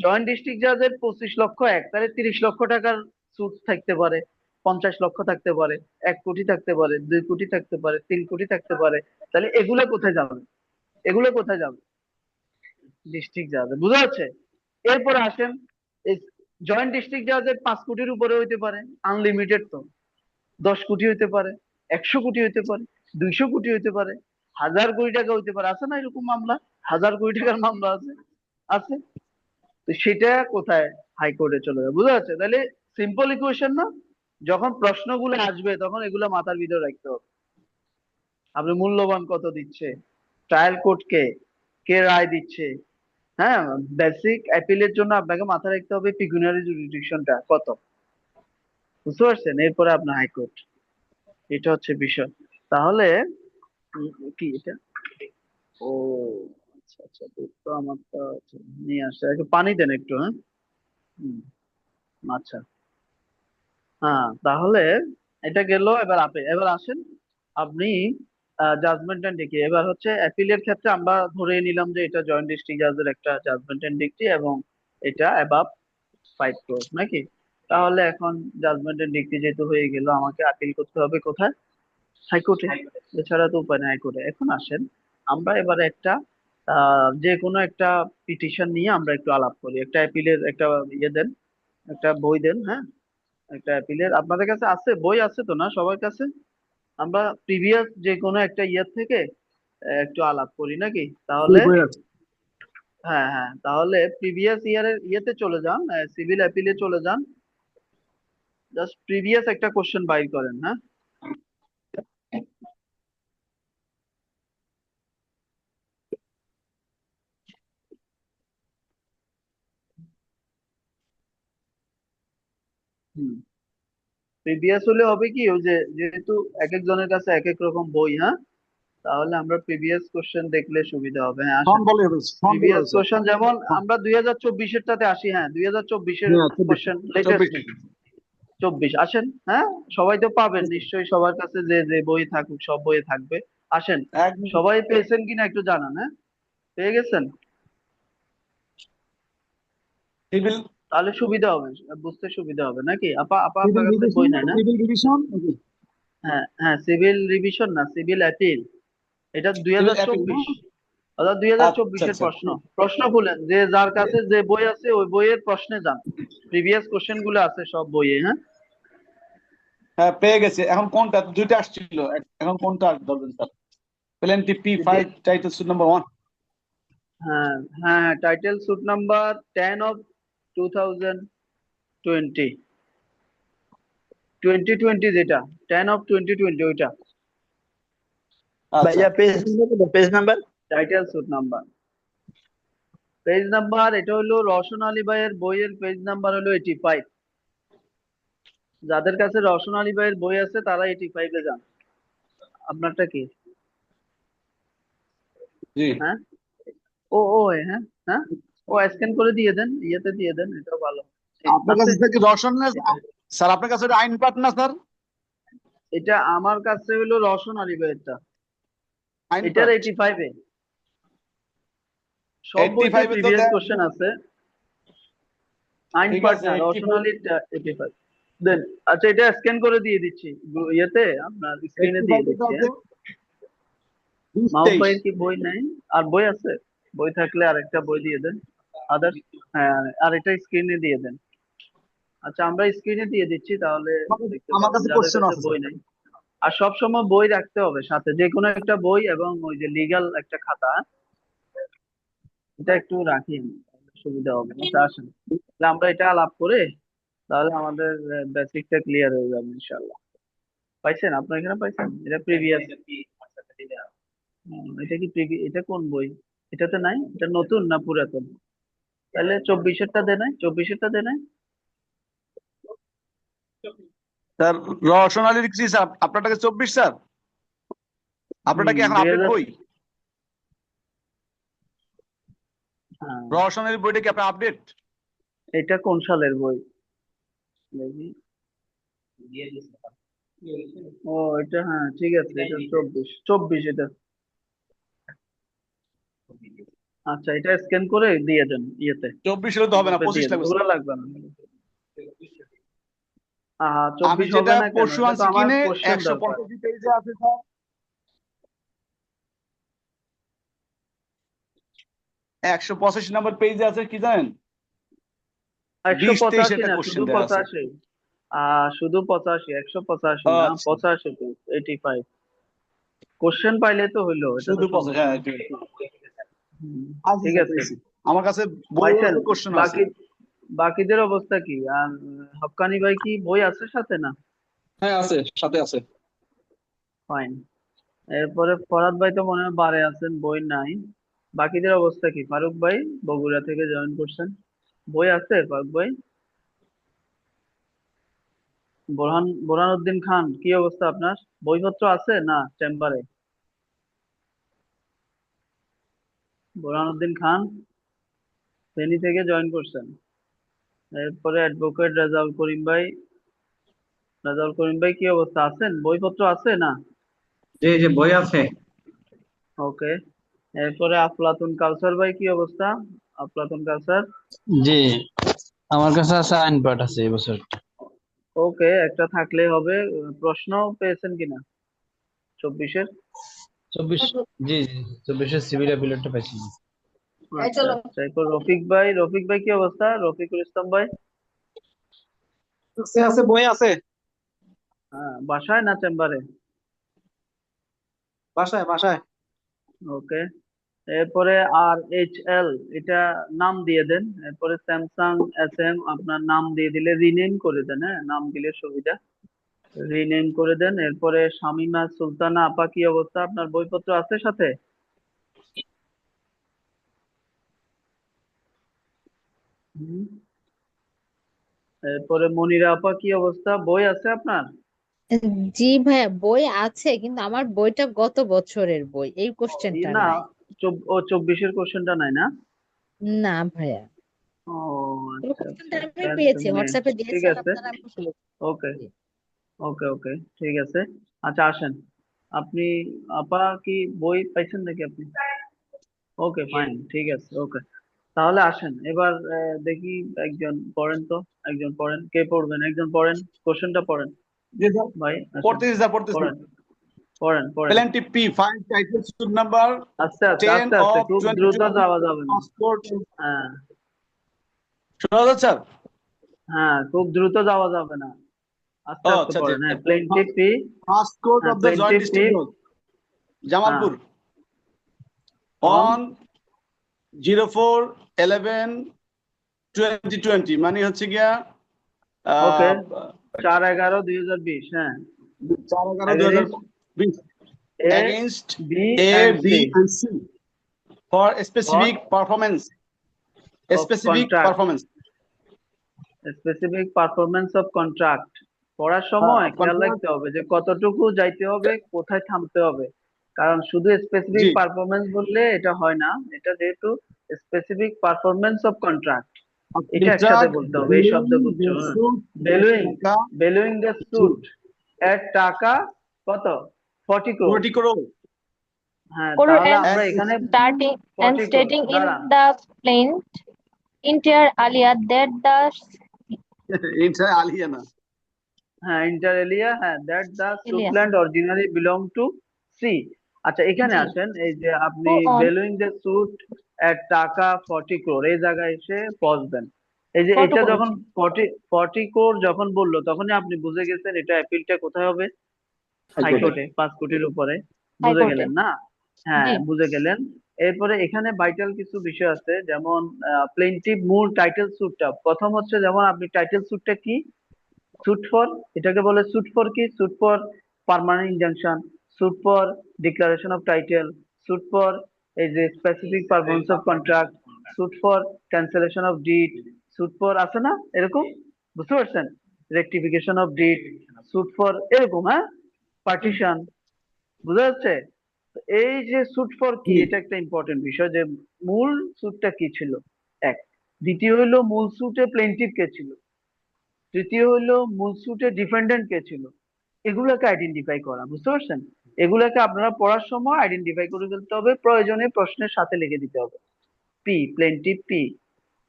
S1: জয়েন্ট ডিস্ট্রিক্ট জাজের 25 লক্ষ এক, তাহলে 30 লক্ষ টাকার সুট থাকতে পারে, 50 লক্ষ থাকতে পারে, 1 কোটি থাকতে পারে, 2 কোটি থাকতে পারে, 3 কোটি থাকতে পারে। তাহলে এগুলো কোথায় যাবে? এগুলো কোথায় যাবে? ডিস্ট্রিক্ট জাজে, বুঝা যাচ্ছে? এরপরে আসেন জয়েন্ট ডিস্ট্রিক্ট জাজে 5 কোটির উপরে হইতে পারে, আনলিমিটেড তো। 10 কোটি হইতে পারে, 100 কোটি হইতে পারে, 200 কোটি হইতে পারে, 1000 কোটি টাকা হইতে পারে। আছে না এরকম মামলা? 1000 কোটি টাকার মামলা আছে, আছে। তো সেটা কোথায়? হাইকোর্টে চলে যাবে। বুঝা যাচ্ছে? তাহলে সিম্পল ইকুয়েশন না? যখন প্রশ্নগুলো আসবে তখন এগুলো মাথার ভিতরে রাখতে হবে। আপনি মূল্যবান কত দিচ্ছে, ট্রায়াল কোর্ট কে, কে রায় দিচ্ছে, হ্যাঁ, বেসিক অ্যাপিলের জন্য আপনাকে মাথায় রাখতে হবে পিকুনিয়ারি জুরিসডিকশনটা কত। বুঝতে পারছেন? এরপরে আপনার হাইকোর্ট, এটা হচ্ছে বিষয়। তাহলে কি এটা? ও আচ্ছা আচ্ছা, দুধ তো আমার তো আচ্ছা, নিয়ে আসছে, একটু পানি দেন একটু, হ্যাঁ। হুম, আচ্ছা। হ্যাঁ, তাহলে এটা গেল। এবার এবার আসেন আপনি জাজমেন্ট এন্ড ডিক্রি। এবার হচ্ছে অ্যাপিলের ক্ষেত্রে আমরা ধরে নিলাম যে এটা জয়েন্ট ডিস্ট্রিক্ট জাজের একটা জাজমেন্ট এন্ড ডিক্রি এবং এটা অ্যাবাভ 5 ক্রোর নাকি? তাহলে এখন জাজমেন্ট এন্ড ডিক্রি যেহেতু হয়ে গেল, আমাকে আপিল করতে হবে কোথায়? হাইকোর্টে। এছাড়া তো উপায় নেই, হাইকোর্টে। এখন আসেন আমরা এবারে একটা যে কোনো একটা পিটিশন নিয়ে আমরা একটু আলাপ করি। একটা অ্যাপিলের একটা ইয়ে দেন, একটা বই দেন, হ্যাঁ। একটা অ্যাপিলের আপনাদের কাছে আছে, বই আছে তো না সবার কাছে? আমরা প্রিভিয়াস যে কোনো একটা ইয়ার থেকে একটু আলাপ করি নাকি তাহলে?
S6: বই আছে।
S1: হ্যাঁ হ্যাঁ, তাহলে প্রিভিয়াস ইয়ারের ইয়েতে চলে যান, সিভিল অ্যাপিলে চলে যান। জাস্ট প্রিভিয়াস একটা কোশ্চেন বাইর করেন, হ্যাঁ। হুম, প্রিভিয়াস হলে হবে কি, ওই যে যেহেতু এক একজনের কাছে এক এক রকম বই, হ্যাঁ, তাহলে আমরা প্রিভিয়াস কোশ্চেন দেখলে সুবিধা হবে। হ্যাঁ
S6: ফর্ম
S1: আসেন,
S6: বলে হবে, ফর্ম বলে
S1: প্রিভিয়াস
S6: হবে স্যার।
S1: কোশ্চেন যেমন আমরা 2024-এর টাতে আসি। হ্যাঁ, 2024-এর
S6: হ্যাঁ, 24
S1: কোশ্চেন লেটেস্ট
S6: 24
S1: 24 আসেন। হ্যাঁ, সবাই তো পাবেন নিশ্চয়ই, সবার কাছে যে যে বই থাকুক সব বই থাকবে। আসেন,
S4: একদম।
S1: সবাই পেয়েছেন কিনা একটু জানান, হ্যাঁ। পেয়ে গেছেন?
S4: সিভিল
S1: তাহলে সুবিধা হবে, বুঝতে সুবিধা হবে নাকি? আপা আপা
S6: সিভিল
S1: আপনার কাছে
S6: রিভিশন,
S1: বই নাই না?
S6: সিভিল রিভিশন,
S1: হ্যাঁ হ্যাঁ, সিভিল রিভিশন না, সিভিল অ্যাপিল। এটা
S4: সিভিল অ্যাপিল না?
S1: 2024, অর্থাৎ 2024-এর
S4: আচ্ছা
S1: প্রশ্ন। প্রশ্ন খুলেন, যে যার কাছে যে বই আছে ওই বইয়ের প্রশ্নে যান। প্রিভিয়াস কোশ্চেন গুলো আছে সব বইয়ে, হ্যাঁ।
S4: হ্যাঁ পেয়ে গেছে। এখন কোনটা? দুইটা আসছিল, এখন কোনটা ধরবেন স্যার? প্লেনটি P5 টাইটেল সুট নাম্বার 1।
S1: হ্যাঁ হ্যাঁ, টাইটেল সুট নাম্বার 10 অফ 2020, 2020 যেটা 10 অফ 2020 ওইটা।
S4: আচ্ছা
S5: ভাইয়া page number, page number.
S1: Title suit number, page number, এটা হলো রওশন আলী ভাইয়ের বইয়ের পেজ নাম্বার হলো 85। যাদের কাছে রওশন আলী ভাইয়ের বই আছে তারা 85-এ যান। আপনারটা কি?
S4: জি।
S1: হ্যাঁ, ও ও হ্যাঁ হ্যাঁ, ও স্ক্যান করে দিয়ে দেন, ইয়েতে দিয়ে দেন, এটাও ভালো।
S4: আপনার
S1: আছে
S4: কাছে থেকে রওশন স্যার, আপনার কাছে ওটা আইন পাঠ না স্যার?
S1: এটা আমার কাছে হলো রওশন আলী ভাইয়েরটা,
S4: আইন
S1: এটার
S4: পাঠ
S1: 85-এ সব বইতে
S4: 85 এ তো
S1: প্রিভিয়াস
S4: দেন।
S1: কোশ্চেন আছে। আইন
S4: ঠিক
S1: পার্ট
S4: আছে
S1: না, রওশন
S4: 85,
S1: আলীর 85 দেন। আচ্ছা, এটা স্ক্যান করে দিয়ে দিচ্ছি ইয়েতে, আপনার স্ক্রিনে দিয়ে
S4: 85
S1: দিচ্ছি,
S4: আছে
S1: হ্যাঁ।
S4: 20
S1: মাহবুব
S4: 23।
S1: ভাইয়ের কি বই নাই? আর বই আছে? বই থাকলে আরেকটা বই দিয়ে দেন, আদার্স। হ্যাঁ, আর এটা স্ক্রিনে দিয়ে দেন। আচ্ছা, আমরা স্ক্রিনে দিয়ে দিচ্ছি, তাহলে দেখতে
S4: আমার
S1: পাবেন
S4: কাছে
S1: যাদের
S4: কোশ্চেন
S1: কাছে
S4: আছে
S1: বই
S4: স্যার।
S1: নাই। আর সব সময় বই রাখতে হবে সাথে, যে কোনো একটা বই এবং ওই যে লিগ্যাল একটা খাতা, এটা একটু রাখি আমি, তাহলে সুবিধা হবে। আচ্ছা আসেন, তাহলে আমরা এটা আলাপ করে তাহলে আমাদের বেসিকটা ক্লিয়ার হয়ে যাবে ইনশাল্লাহ। পাইছেন? আপনার এখানে পাইছেন? এটা প্রিভিয়াস। এটা কি এটা কোন বই? এটাতে নাই? এটা নতুন না পুরাতন? তাহলে 24-এরটা দেয় নাই? 24-এরটা দেয় নাই?
S4: স্যার রওশন আলীর কি স্যার আপনারটা কি 24 স্যার? আপনারটা কি এখন
S1: দুই
S4: আপডেট
S1: হাজার
S4: বই?
S1: হ্যাঁ,
S4: রওশন আলীর বইটা কি আপনার আপডেট?
S1: এটা কোন সালের বই দেখি। ও এটা, হ্যাঁ ঠিক আছে, এটা 24 এটা। আচ্ছা, এটা স্ক্যান করে দিয়ে দেন ইয়েতে,
S4: 24 হলে তো হবে না,
S1: গ্রুপে
S4: 25
S1: দিয়ে দেন,
S4: লাগবে
S1: ওগুলো
S4: স্যার।
S1: লাগবে না।
S4: আমি
S1: 24 হবে
S4: যেটা
S1: না কেন?
S4: পরশু
S1: এটা তো
S4: আনছি
S1: আমার
S4: কিনে
S1: কোশ্চেন দরকার।
S4: 185 পেজে আছে স্যার। 185 নাম্বার পেজে আছে কি জানেন?
S1: একশো
S4: 20-23
S1: পঁচাশি
S4: একটা
S1: না,
S4: কোশ্চেন
S1: শুধু
S4: দেওয়া আছে।
S1: 85। শুধু 85, 185 না,
S4: আচ্ছা,
S1: 85 85। কোশ্চেন পাইলে তো হইলো, এটা তো
S4: শুধু 85,
S1: সমস্যা
S4: হ্যাঁ
S1: না।
S4: এটাই।
S1: হুম,
S4: আচ্ছা
S1: ঠিক
S4: স্যার,
S1: আছে,
S4: পেয়েছি। আমার কাছে
S1: পাইছেন।
S4: বহু কোশ্চেন আছে।
S1: বাকি বাকিদের অবস্থা কি? আর হক্কানি ভাই কি বই আছে সাথে না?
S6: হ্যাঁ আছে, সাথে আছে।
S1: ফাইন। এরপরে ফরহাদ ভাই তো মনে হয় বারে আছেন, বই নাই। বাকিদের অবস্থা কি? ফারুক ভাই বগুড়া থেকে জয়েন করছেন, বই আছে ফারুক ভাই? বোরহানউদ্দিন খান, কি অবস্থা আপনার? বইপত্র আছে না চেম্বারে? বোরহানউদ্দিন খান ফেনী থেকে জয়েন করছেন। এরপরে অ্যাডভোকেট রেজাউল করিম ভাই কি অবস্থা, আছেন? বইপত্র আছে না?
S5: জি জি বই আছে।
S1: ওকে। এরপরে আফলাতুন কাউসার ভাই কি অবস্থা? আফলাতুন কাউসার।
S7: জি, আমার কাছে আছে, আইন পাঠ আছে এবছর।
S1: ওকে, একটা থাকলেই হবে। প্রশ্ন পেয়েছেন কিনা 24-এর?
S7: 24, জি জি, 24-এর সিভিল অ্যাপিলেটটা পাইছি।
S1: আচ্ছা আচ্ছা। এরপর রফিক ভাই কি অবস্থা? রফিকুল ইসলাম ভাই।
S6: আছে আছে, বই আছে।
S1: হ্যাঁ, বাসায় না চেম্বারে?
S6: বাসায় বাসায়।
S1: ওকে। এরপরে RHL, এটা নাম দিয়ে দেন। এরপরে স্যামসাং SM আপনার নাম দিয়ে দিলে রিনেম করে দেন, হ্যাঁ নাম দিলে সুবিধা, রিনেম করে দেন। এরপরে শামিমা সুলতানা আপা কি অবস্থা, আপনার বইপত্র আছে সাথে? হুম। এরপরে মনিরা আপা কি অবস্থা, বই আছে আপনার?
S8: জি ভাইয়া, বই আছে কিন্তু আমার বইটা গত বছরের বই, এই কোশ্চেনটা
S1: না,
S8: নাই।
S1: 24-এর কোশ্চেনটা নাই না?
S8: না ভাইয়া,
S1: ও
S8: ওই
S1: আচ্ছা
S8: কোশ্চেনটা
S1: আচ্ছা,
S8: আমি
S1: that's
S8: পেয়েছি,
S1: me.
S8: হোয়াটসঅ্যাপে
S1: ঠিক
S8: দিয়েছেন
S1: আছে,
S8: আপনারা, আমি পেয়েছি।
S1: ওকে ওকে ওকে, ঠিক আছে। আচ্ছা আসেন, আপনি আপা কি বই পাইছেন নাকি আপনি? ওকে ফাইন, ঠিক আছে, ওকে। তাহলে আসেন এবার, দেখি একজন পড়েন তো, একজন পড়েন, কে পড়বেন? একজন পড়েন, কোশ্চেনটা পড়েন
S4: জি স্যার,
S1: ভাই, আসেন,
S4: পড়তেছি স্যার, পড়তেছি।
S1: পড়েন পড়েন পড়েন।
S4: Plain T P find title suit number
S1: আস্তে আস্তে
S4: 10
S1: আস্তে আস্তে,
S4: of
S1: খুব দ্রুত
S4: 2020
S1: যাওয়া যাবে না।
S4: পাসপোর্ট।
S1: হ্যাঁ
S4: শোনা যাচ্ছে স্যার?
S1: হ্যাঁ, খুব দ্রুত যাওয়া যাবে না, আস্তে
S4: ও
S1: আস্তে
S4: আচ্ছা, জি।
S1: পড়েন। হ্যাঁ, প্লেনটি পি।
S4: ফার্স্ট কোর্ট
S1: হ্যাঁ,
S4: অফ দ্য
S1: প্লেনটি
S4: জয়েন্ট
S1: পি।
S4: ডিস্ট্রিক্ট জজ
S1: হ্যাঁ,
S4: জামালপুর
S1: অন।
S4: অন 04/11/2020, মানে হচ্ছে গিয়া
S1: ওকে,
S4: আহ
S1: 4/11/2020, হ্যাঁ।
S4: 4/11/2020
S1: against A,
S4: against
S1: B
S4: A,
S1: and
S4: B
S1: C
S4: and C for
S1: for
S4: specific performance.
S1: Of
S4: Specific
S1: contract,
S4: performance.
S1: Specific performance of contract. পড়ার সময় খেয়াল
S4: Contract.
S1: রাখতে হবে যে কতটুকু যাইতে হবে, কোথায় থামতে হবে। কারণ শুধু স্পেসিফিক
S4: জি।
S1: পারফরমেন্স বললে এটা হয় না, এটা যেহেতু স্পেসিফিক পারফরমেন্স অফ কন্ট্রাক্ট, এটা একসাথে
S4: Contract
S1: বলতে হবে এই
S4: valuing
S1: শব্দগুচ্ছ।
S4: the suit
S1: ভ্যালুইং,
S4: টাকা
S1: ভ্যালুইং দ্য সুট এর টাকা কত? 40 crore।
S4: 40 crore
S1: হ্যাঁ,
S9: Or
S1: তাহলে
S9: and
S1: আমরা
S4: and
S1: এখানে
S9: starting and
S1: 40 crore
S9: stating in
S1: দাঁড়ান।
S9: the plaint inter alia that the
S4: এটা আলিয়ানা।
S1: হ্যাঁ, ইন্টার এলিয়া, হ্যাঁ, that the
S9: alia
S1: suit land originally belong to C. আচ্ছা এখানে
S9: জি
S1: আসেন, এই যে আপনি
S9: go on
S1: valuing the suit এর টাকা 40 crore, এই জায়গায় এসে পৌঁছবেন। এই যে এটা
S9: protocol
S1: যখন 40 crore যখন বললো, তখনই আপনি বুঝে গেছেন এটা অ্যাপিলটা কোথায় হবে? হাইকোর্টে, 5 কোটির উপরে।
S9: high
S1: বুঝে
S9: court
S1: গেলেন না? হ্যাঁ,
S9: জি
S1: বুঝে গেলেন। এরপরে এখানে ভাইটাল কিছু বিষয় আছে, যেমন প্লেনটিভ মূল টাইটেল স্যুটটা প্রথম হচ্ছে, যেমন আপনি টাইটেল স্যুটটা কি? স্যুট ফর, এটাকে বলে স্যুট ফর কি? Suit for permanent injunction, suit for declaration of title, suit for এই যে specific performance of contract, suit for cancellation of deed, suit for আছে না এরকম, বুঝতে পারছেন? Rectification of deed, suit for এরকম, হ্যাঁ, পার্টিশন, বুঝা যাচ্ছে? তো এই যে স্যুট ফর কি, এটা একটা ইম্পর্টেন্ট বিষয়, যে মূল স্যুটটা কি ছিল, এক। দ্বিতীয় হইলো মূল স্যুটে প্লেনটিভ কে ছিল। তৃতীয় হইলো মূল স্যুটে ডিফেন্ডেন্ট কে ছিল। এগুলোকে আইডেন্টিফাই করা, বুঝতে পারছেন? এগুলোকে আপনারা পড়ার সময় আইডেন্টিফাই করে ফেলতে হবে, প্রয়োজনে প্রশ্নের সাথে লিখে দিতে হবে। P, প্লেনটিভ P,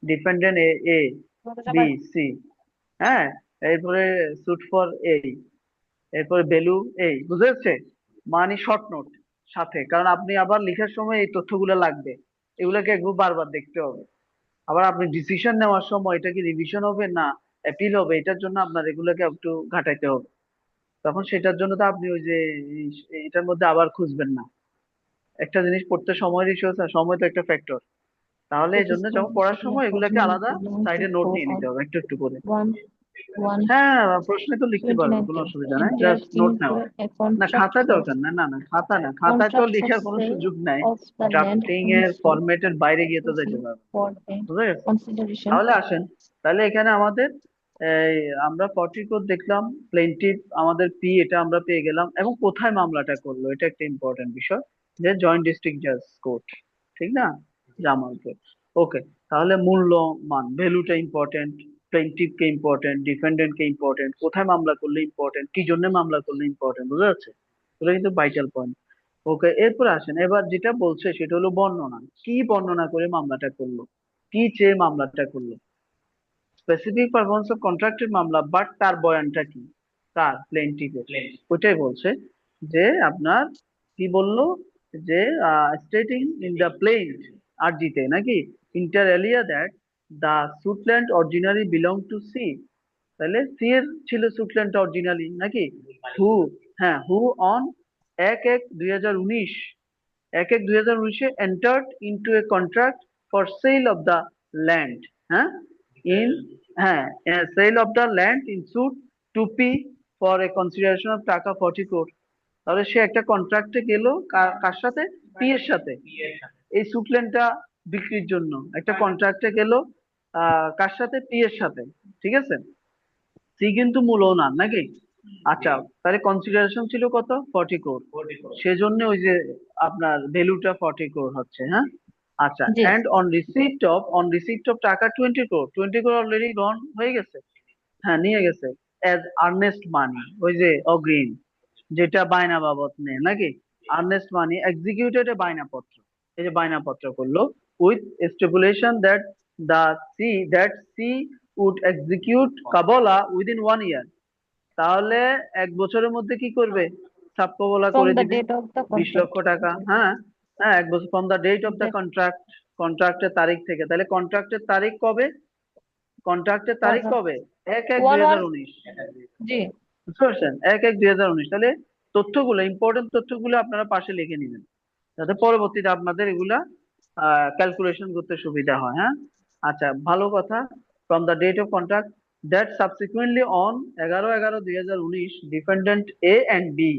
S1: defendant A, A B C, হ্যাঁ। এরপরে স্যুট ফর এ, এরপরে ভ্যালু এই, বুঝতে পারছে? মানে শর্ট নোট সাথে, কারণ আপনি আবার লেখার সময় এই তথ্যগুলো লাগবে, এগুলোকে একবার বারবার দেখতে হবে। আবার আপনি ডিসিশন নেওয়ার সময় এটা কি রিভিশন হবে না অ্যাপিল হবে, এটার জন্য আপনার এগুলোকে একটু ঘাটাইতে হবে। তখন সেটার জন্য তো আপনি ওই যে এটার মধ্যে আবার খুঁজবেন না। একটা জিনিস পড়তে সময়ের ইস্যু আছে, সময় তো একটা ফ্যাক্টর। তাহলে এই জন্য যখন পড়ার সময় এগুলোকে আলাদা সাইডে নোট নিয়ে নিতে হবে একটু একটু করে। হ্যাঁ, প্রশ্নে তো লিখতে পারবো, কোনো অসুবিধা নাই, জাস্ট নোট নেওয়া। না খাতায় দরকার না, না না খাতা না, খাতায় তো লেখার কোনো সুযোগ নাই। ড্রাফটিং এর ফরম্যাটের বাইরে গিয়ে তো যেতে পারবো, বুঝতে গেছেন? তাহলে আসেন, তাহলে এখানে আমাদের এই আমরা 40 কোড দেখলাম, প্লেনটিভ আমাদের পি এটা আমরা পেয়ে গেলাম, এবং কোথায় মামলাটা করলো এটা একটা ইম্পর্টেন্ট বিষয়, যে জয়েন্ট ডিস্ট্রিক্ট জাজ কোর্ট, ঠিক না, জামালপুর। ওকে, তাহলে মূল্য মান ভ্যালুটা ইম্পর্টেন্ট, প্লেনটিভ কে ইম্পর্টেন্ট, ডিফেন্ডেন্ট কে ইম্পর্টেন্ট, কোথায় মামলা করলে ইম্পর্টেন্ট, কি জন্য মামলা করলে ইম্পর্টেন্ট, বুঝা যাচ্ছে? এগুলো কিন্তু ভাইটাল পয়েন্ট। ওকে, এরপর আসেন, এবার যেটা বলছে সেটা হলো বর্ণনা, কি বর্ণনা করে মামলাটা করলো, কি চেয়ে মামলাটা করলো। স্পেসিফিক পারফরমেন্স অফ কন্ট্রাক্টের মামলা, বাট তার বয়ানটা কি, কার, প্লেনটিফের, ওইটাই বলছে যে আপনার কি বললো, যে স্টেটিং ইন দ্য প্লেন্ট আরজিতে নাকি, inter alia that the suit land originally belong to C, তাহলে সি এর ছিল সুটল্যান্ড অরিজিনালি নাকি, হু, হ্যাঁ who on 1/1/2019, 1/1/2019 entered into a contract for sale of the land, হ্যাঁ, in, হ্যাঁ, sale of the land in suit to P for a consideration of টাকা 40 crore। তাহলে সে একটা কন্ট্রাক্টে গেল, কার সাথে, পি এর সাথে, এই সুটল্যান্ডটা বিক্রির জন্য একটা কন্ট্রাক্টে গেল, কার সাথে, পি এর সাথে, ঠিক আছে। সি কিন্তু মূল ওনার নাকি। আচ্ছা, তাহলে কনসিডারেশন ছিল কত, 40 কোর, সেজন্য ওই যে আপনার ভ্যালুটা 40 কোর হচ্ছে, হ্যাঁ। আচ্ছা,
S8: জি
S1: এন্ড অন রিসিপ্ট অফ টাকা 20 কোর অলরেডি গন হয়ে গেছে, হ্যাঁ নিয়ে গেছে, অ্যাজ আর্নেস্ট মানি, ওই যে অগ্রিম, যেটা বায়না বাবদ নেয় নাকি, আর্নেস্ট মানি এক্সিকিউটেড এ বায়না পত্র, এই যে বায়না পত্র করলো, with stipulation that C would execute কাবলা উইদিন 1 ইয়ার, তাহলে 1 বছরের মধ্যে কি করবে, সাবকবলা
S9: from
S1: করে
S9: the
S1: দিবে
S9: date of the
S1: 20 লক্ষ
S9: contract.
S1: টাকা, হ্যাঁ। হ্যাঁ, 1 বছর from the date of the
S9: That-
S1: contract, কন্ট্রাক্টের তারিখ থেকে, তাহলে কন্ট্রাক্টের তারিখ কবে, কন্ট্রাক্টের তারিখ কবে, 1/1/2019,
S9: জি
S1: বুঝতে পারছেন, 1/1/2019। তাহলে তথ্যগুলো, ইম্পর্টেন্ট তথ্যগুলো আপনারা পাশে লিখে নেবেন, যাতে পরবর্তীতে আপনাদের এগুলা ক্যালকুলেশন করতে সুবিধা হয়, হ্যাঁ। আচ্ছা, ভালো কথা, from the date of contract that subsequently on 11/11/2019 defendant A and B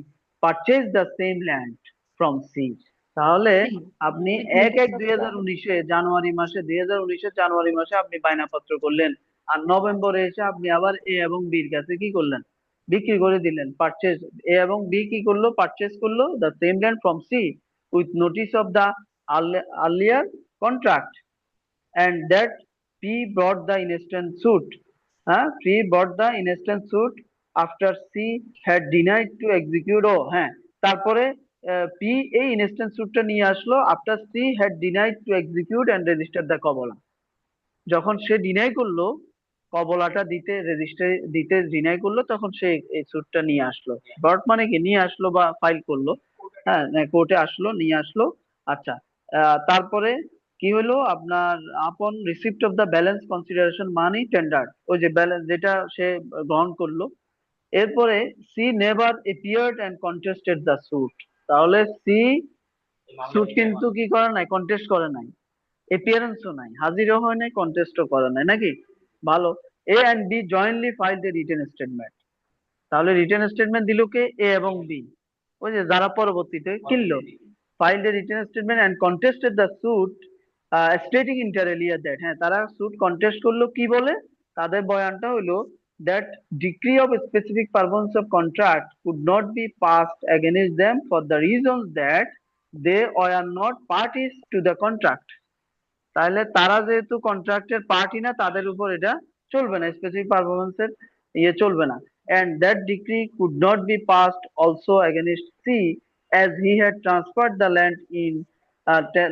S1: purchase the same land from C, তাহলে আপনি 1/1/2019 জানুয়ারি মাসে, 2019 জানুয়ারি মাসে আপনি বায়নাপত্র করলেন, আর নভেম্বরে এসে আপনি আবার এ এবং বির কাছে কি করলেন, বিক্রি করে দিলেন, পারচেজ, এ এবং বি কি করলো, পারচেজ করলো the same land from C with notice of the earlier contract, and that P brought the instant suit. P brought the instant suit after C had denied to execute. হ্যাঁ, তারপরে P এই instant suitটা নিয়ে আসলো after C had denied to execute and register the কবলা, যখন সে deny করলো কবলাটা দিতে, registry দিতে deny করলো, তখন সে এই সুটটা নিয়ে আসলো, ব্রট মানে কি নিয়ে আসলো বা ফাইল করলো, হ্যাঁ, কোর্টে আসলো, নিয়ে আসলো। আচ্ছা, তারপরে কি হলো আপনার, upon receipt of the balance consideration money tender, ওই যে ব্যালেন্স যেটা সে গ্রহণ করলো, এরপরে C never appeared and contested the suit, তাহলে সি সুট কিন্তু কি করে নাই, কন্টেস্ট করে নাই, এপিয়ারেন্সও নাই, হাজিরও হয় নাই, কন্টেস্টও করে নাই নাকি, ভালো। A and B jointly file the written statement, তাহলে রিটেন স্টেটমেন্ট দিল কে, এ এবং বি, ওই যে যারা পরবর্তীতে কিনলো, file the written statement and contested the suit stating inter alia that, হ্যাঁ তারা সুট কন্টেস্ট করলো, কি বলে, তাদের বয়ানটা হলো that decree of specific performance of contract could not be passed against them for the reasons that they were not parties to the contract, তাহলে তারা যেহেতু কন্ট্রাক্টের পার্টি না, তাদের উপর এটা চলবে না, স্পেসিফিক পারফরমেন্সের ইয়ে চলবে না, and that decree could not be passed also against C as he had transferred the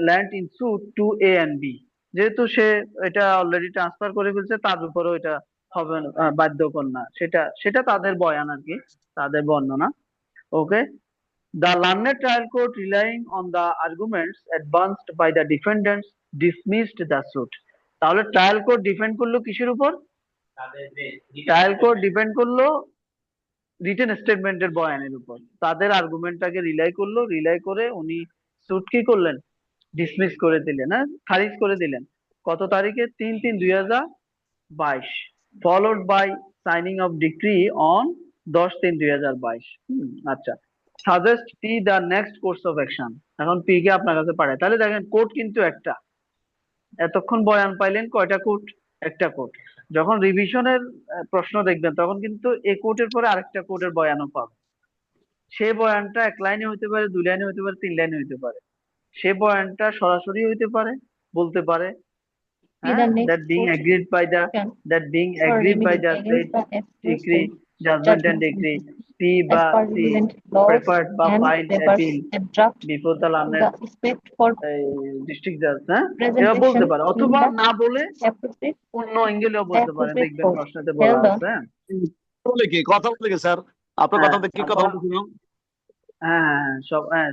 S1: land in suit to A and B, যেহেতু সে এটা অলরেডি ট্রান্সফার করে ফেলছে, তার উপরও এটা হবে না, বাধ্যকর না, সেটা সেটা তাদের বয়ান আর কি, তাদের বর্ণনা। ওকে, the learned trial court, relying on the arguments advanced by the defendants, dismissed the suit. তাহলে ট্রায়াল কোর্ট ডিপেন্ড করলো কিসের উপর? ট্রায়াল কোর্ট ডিপেন্ড করলো রিটেন স্টেটমেন্টের বয়ানের উপর। তাদের আর্গুমেন্টটাকে রিলাই করে উনি সুট কি করলেন? ডিসমিস করে দিলেন, হ্যাঁ, খারিজ করে দিলেন। কত তারিখে? 3/3/2022, followed by signing off decree on 10/3/2022। আচ্ছা, suggest P the next course of action. এখন পি কে আপনার কাছে পাঠায়। তাহলে দেখেন কোর্ট কিন্তু একটা, এতক্ষণ বয়ান পাইলেন কয়টা কোর্ট? একটা কোর্ট। যখন রিভিশনের প্রশ্ন দেখবেন তখন কিন্তু এ কোর্টের পরে আরেকটা কোর্টের বয়ানও পাবেন। সে বয়ানটা 1 লাইনে হইতে পারে, 2 লাইনে হইতে পারে, 3 লাইনে হইতে পারে। সে বয়ানটা সরাসরি হইতে পারে, বলতে পারে,
S9: Be
S1: হ্যাঁ,
S9: the next
S1: that being
S9: course
S1: agreed by the
S9: action
S1: that being
S9: for
S1: agreed by
S9: remedy
S1: the
S9: against
S1: state
S9: the
S1: decree,
S9: aforesaid
S1: judgment and
S9: judgment
S1: decree, P
S9: as
S1: বা
S9: per
S1: C
S9: relevant laws
S1: preferred বা
S9: and
S1: filed
S9: papers
S1: appeal
S9: and draft
S1: before the
S9: to
S1: learned
S9: the effect for
S1: district জাজ, হ্যাঁ, এরা
S9: presentation
S1: বলতে পারে,
S9: in
S1: অথবা
S9: the
S1: না বলে
S9: appropriate
S1: অন্য অ্যাঙ্গেলেও বলতে পারে।
S9: appropriate
S1: দেখবেন
S9: court
S1: প্রশ্নতে বলা
S9: held on
S1: আছে, হ্যাঁ।
S4: বলে কি কথা বলে কি স্যার? আপনার
S1: হ্যাঁ,
S4: কথাতে কি কথা
S1: আপনারা,
S4: বলতেছিল?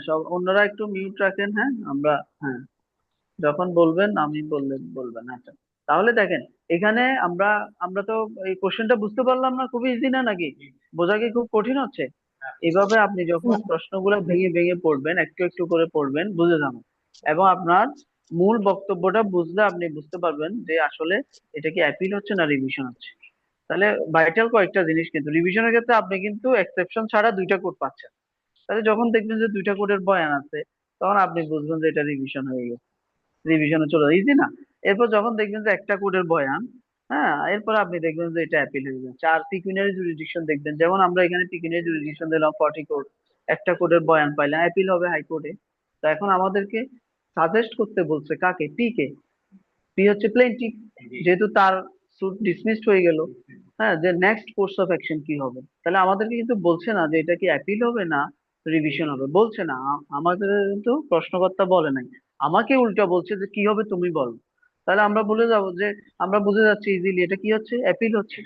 S1: সব অন্যরা একটু মিউট রাখেন, হ্যাঁ, আমরা, হ্যাঁ, যখন বলবেন আমি বললে বলবেন। আচ্ছা, তাহলে দেখেন এখানে আমরা আমরা তো এই কোশ্চেনটা বুঝতে পারলাম না? খুবই ইজি না নাকি? বোঝা কি খুব কঠিন হচ্ছে? এভাবে আপনি যখন প্রশ্নগুলো ভেঙে ভেঙে পড়বেন, একটু একটু করে পড়বেন, বুঝে যাবেন, এবং আপনার মূল বক্তব্যটা বুঝলে আপনি বুঝতে পারবেন যে আসলে এটা কি অ্যাপিল হচ্ছে না রিভিশন হচ্ছে। তাহলে ভাইটাল কয়েকটা জিনিস, কিন্তু রিভিশনের ক্ষেত্রে আপনি কিন্তু এক্সেপশন ছাড়া 2টা কোড পাচ্ছেন। তাহলে যখন দেখবেন যে 2টা কোডের বয়ান আছে, তখন আপনি বুঝবেন যে এটা রিভিশন হয়ে গেছে, রিভিশনে চলে যায়, ইজি না? এরপর যখন দেখবেন যে একটা কোডের বয়ান, হ্যাঁ, এরপর আপনি দেখবেন যে এটা অ্যাপিল হয়ে যাচ্ছে। আর পিকুনিয়ারি জুরিডিকশন দেখবেন, যেমন আমরা এখানে পিকুনিয়ারি জুরিডিকশন দিলাম 40 কোড, একটা কোডের বয়ান পাইলাম, অ্যাপিল হবে হাইকোর্টে। তো এখন আমাদেরকে সাজেস্ট করতে বলছে কাকে? P K. পি হচ্ছে প্লেনটিফ, যেহেতু তার সুট ডিসমিসড হয়ে গেল, হ্যাঁ, যে নেক্সট কোর্স অফ অ্যাকশন কি হবে। তাহলে আমাদেরকে কিন্তু বলছে না যে এটা কি অ্যাপিল হবে না রিভিশন হবে, বলছে না। আমাদের কিন্তু প্রশ্নকর্তা বলে নাই, আমাকে উল্টা বলছে যে কি হবে তুমি বলো। তাহলে আমরা বলে যাব যে, আমরা বুঝে যাচ্ছি ইজিলি এটা কি হচ্ছে? অ্যাপিল হচ্ছে।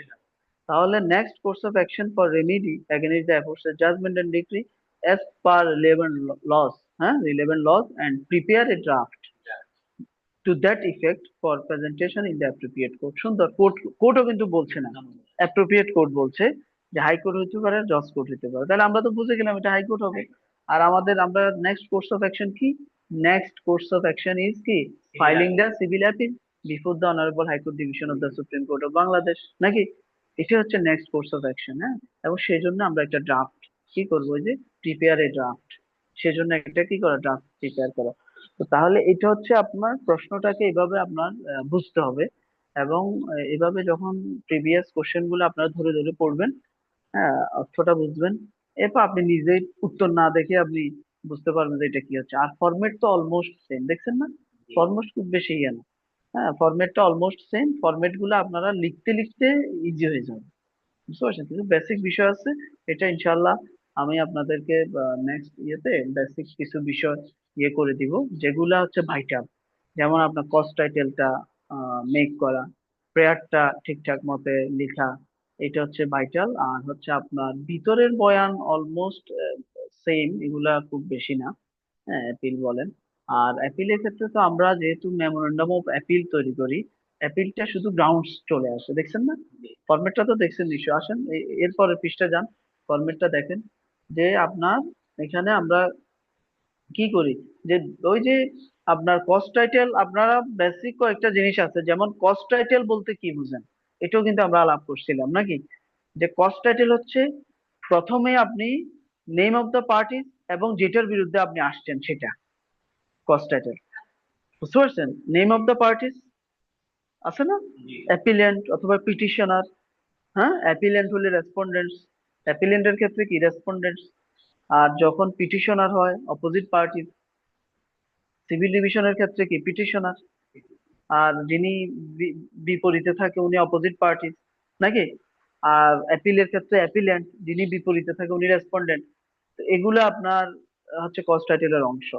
S1: তাহলে next course of action for remedy against the aforesaid judgment and decree as per relevant laws, হ্যাঁ, relevant laws, and prepare a draft to that effect for presentation in the appropriate court. সুন্দর। কোর্টও কিন্তু বলছে না, appropriate court বলছে, যে high court হতে পারে, জজ কোর্ট হতে পারে। তাহলে আমরা তো বুঝে গেলাম এটা হাইকোর্ট হবে। আর আমরা নেক্সট কোর্স অফ অ্যাকশন কি? Next course of action is কি? Filing the civil appeal before the honourable High Court Division of the Supreme Court of Bangladesh, নাকি? এটা হচ্ছে নেক্সট কোর্স অফ অ্যাকশন, হ্যাঁ। এবং সেই জন্য আমরা একটা ড্রাফট কি করবো, যে প্রিপেয়ার এ ড্রাফট, সেজন্য একটা কি করা, ড্রাফট প্রিপেয়ার করা। তো তাহলে এটা হচ্ছে আপনার প্রশ্নটাকে এভাবে আপনার বুঝতে হবে, এবং এভাবে যখন প্রিভিয়াস কোশ্চেন গুলো আপনারা ধরে ধরে পড়বেন, হ্যাঁ, অর্থটা বুঝবেন, এরপর আপনি নিজেই উত্তর না দেখে আপনি বুঝতে পারবেন যে এটা কি হচ্ছে। আর ফরম্যাট তো অলমোস্ট সেম, দেখছেন না? ফরম্যাট খুব বেশি ইয়ে না, হ্যাঁ, ফরম্যাটটা অলমোস্ট সেম। ফরম্যাট গুলো আপনারা লিখতে লিখতে ইজি হয়ে যাবে, বুঝতে পারছেন? কিছু বেসিক বিষয় আছে, এটা ইনশাল্লাহ আমি আপনাদেরকে নেক্সট ইয়েতে বেসিক কিছু বিষয় ইয়ে করে দিব, যেগুলা হচ্ছে ভাইটাল। যেমন আপনার কস্ট টাইটেলটা মেক করা, প্রেয়ারটা ঠিকঠাক মতে লেখা, এটা হচ্ছে ভাইটাল। আর হচ্ছে আপনার ভিতরের বয়ান অলমোস্ট সেম, এগুলা খুব বেশি না, হ্যাঁ, অ্যাপিল বলেন। আর অ্যাপিলের ক্ষেত্রে তো আমরা যেহেতু মেমোরেন্ডাম অফ অ্যাপিল তৈরি করি, অ্যাপিলটা শুধু গ্রাউন্ডস চলে আসে, দেখছেন না? ফরম্যাটটা তো দেখছেন নিশ্চয়। আসেন এরপরে পৃষ্ঠা যান, ফরম্যাটটা দেখেন, যে আপনার এখানে আমরা কি করি, যে ওই যে আপনার কস্ট টাইটেল, আপনারা বেসিক কয়েকটা জিনিস আছে, যেমন কস্ট টাইটেল বলতে কি বুঝেন, এটাও কিন্তু আমরা আলাপ করছিলাম নাকি? যে কস্ট টাইটেল হচ্ছে প্রথমে আপনি নেম অফ দ্য পার্টি এবং যেটার বিরুদ্ধে আপনি আসছেন সেটা কস্ট টাইটেল, বুঝতে পারছেন? নেম অফ দ্য পার্টিস আছে না? অ্যাপিলেন্ট অথবা পিটিশনার, হ্যাঁ, অ্যাপিলেন্ট হলে রেসপন্ডেন্টস, অ্যাপিলেন্টের ক্ষেত্রে কি রেসপন্ডেন্টস। আর যখন পিটিশনার হয় অপোজিট পার্টি, সিভিল ডিভিশনের ক্ষেত্রে কি পিটিশনার, আর যিনি বিপরীতে থাকে উনি অপোজিট পার্টি, নাকি? আর অ্যাপিলের ক্ষেত্রে অ্যাপিলেন্ট, যিনি বিপরীতে থাকে উনি রেসপন্ডেন্ট। এগুলো আপনার হচ্ছে কস্ট টাইটেলের অংশ।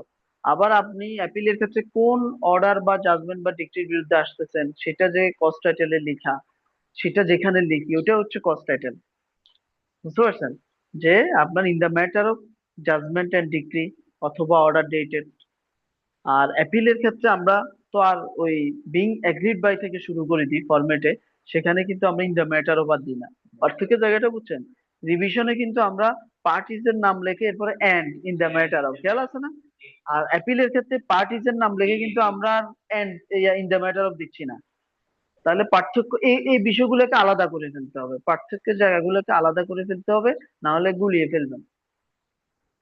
S1: আবার আপনি অ্যাপিলের ক্ষেত্রে কোন অর্ডার বা জাজমেন্ট বা ডিক্রির বিরুদ্ধে আসতেছেন সেটা যে কস্ট টাইটেলে লেখা, সেটা যেখানে লিখি ওটা হচ্ছে কস্ট টাইটেল, বুঝতে পারছেন? যে আপনার in the matter of judgment and decree অথবা অর্ডার ডেটেড। আর অ্যাপিলের ক্ষেত্রে আমরা তো আর ওই বিং এগ্রিড বাই থেকে শুরু করে দিই ফরম্যাটে, সেখানে কিন্তু আমরা ইন দ্য ম্যাটার অফ আর দিই না। পার্থক্যের জায়গাটা বুঝছেন? রিভিশনে কিন্তু আমরা পার্টিজ এর নাম লিখে এরপরে and in the matter of, খেয়াল আছে না? আর অ্যাপিলের ক্ষেত্রে পার্টিজ এর নাম লিখে কিন্তু আমরা and in the matter of দিচ্ছি না। তাহলে পার্থক্য এই এই বিষয়গুলোকে আলাদা করে ফেলতে হবে, পার্থক্যের জায়গাগুলোকে আলাদা করে ফেলতে হবে, না হলে গুলিয়ে ফেলবেন।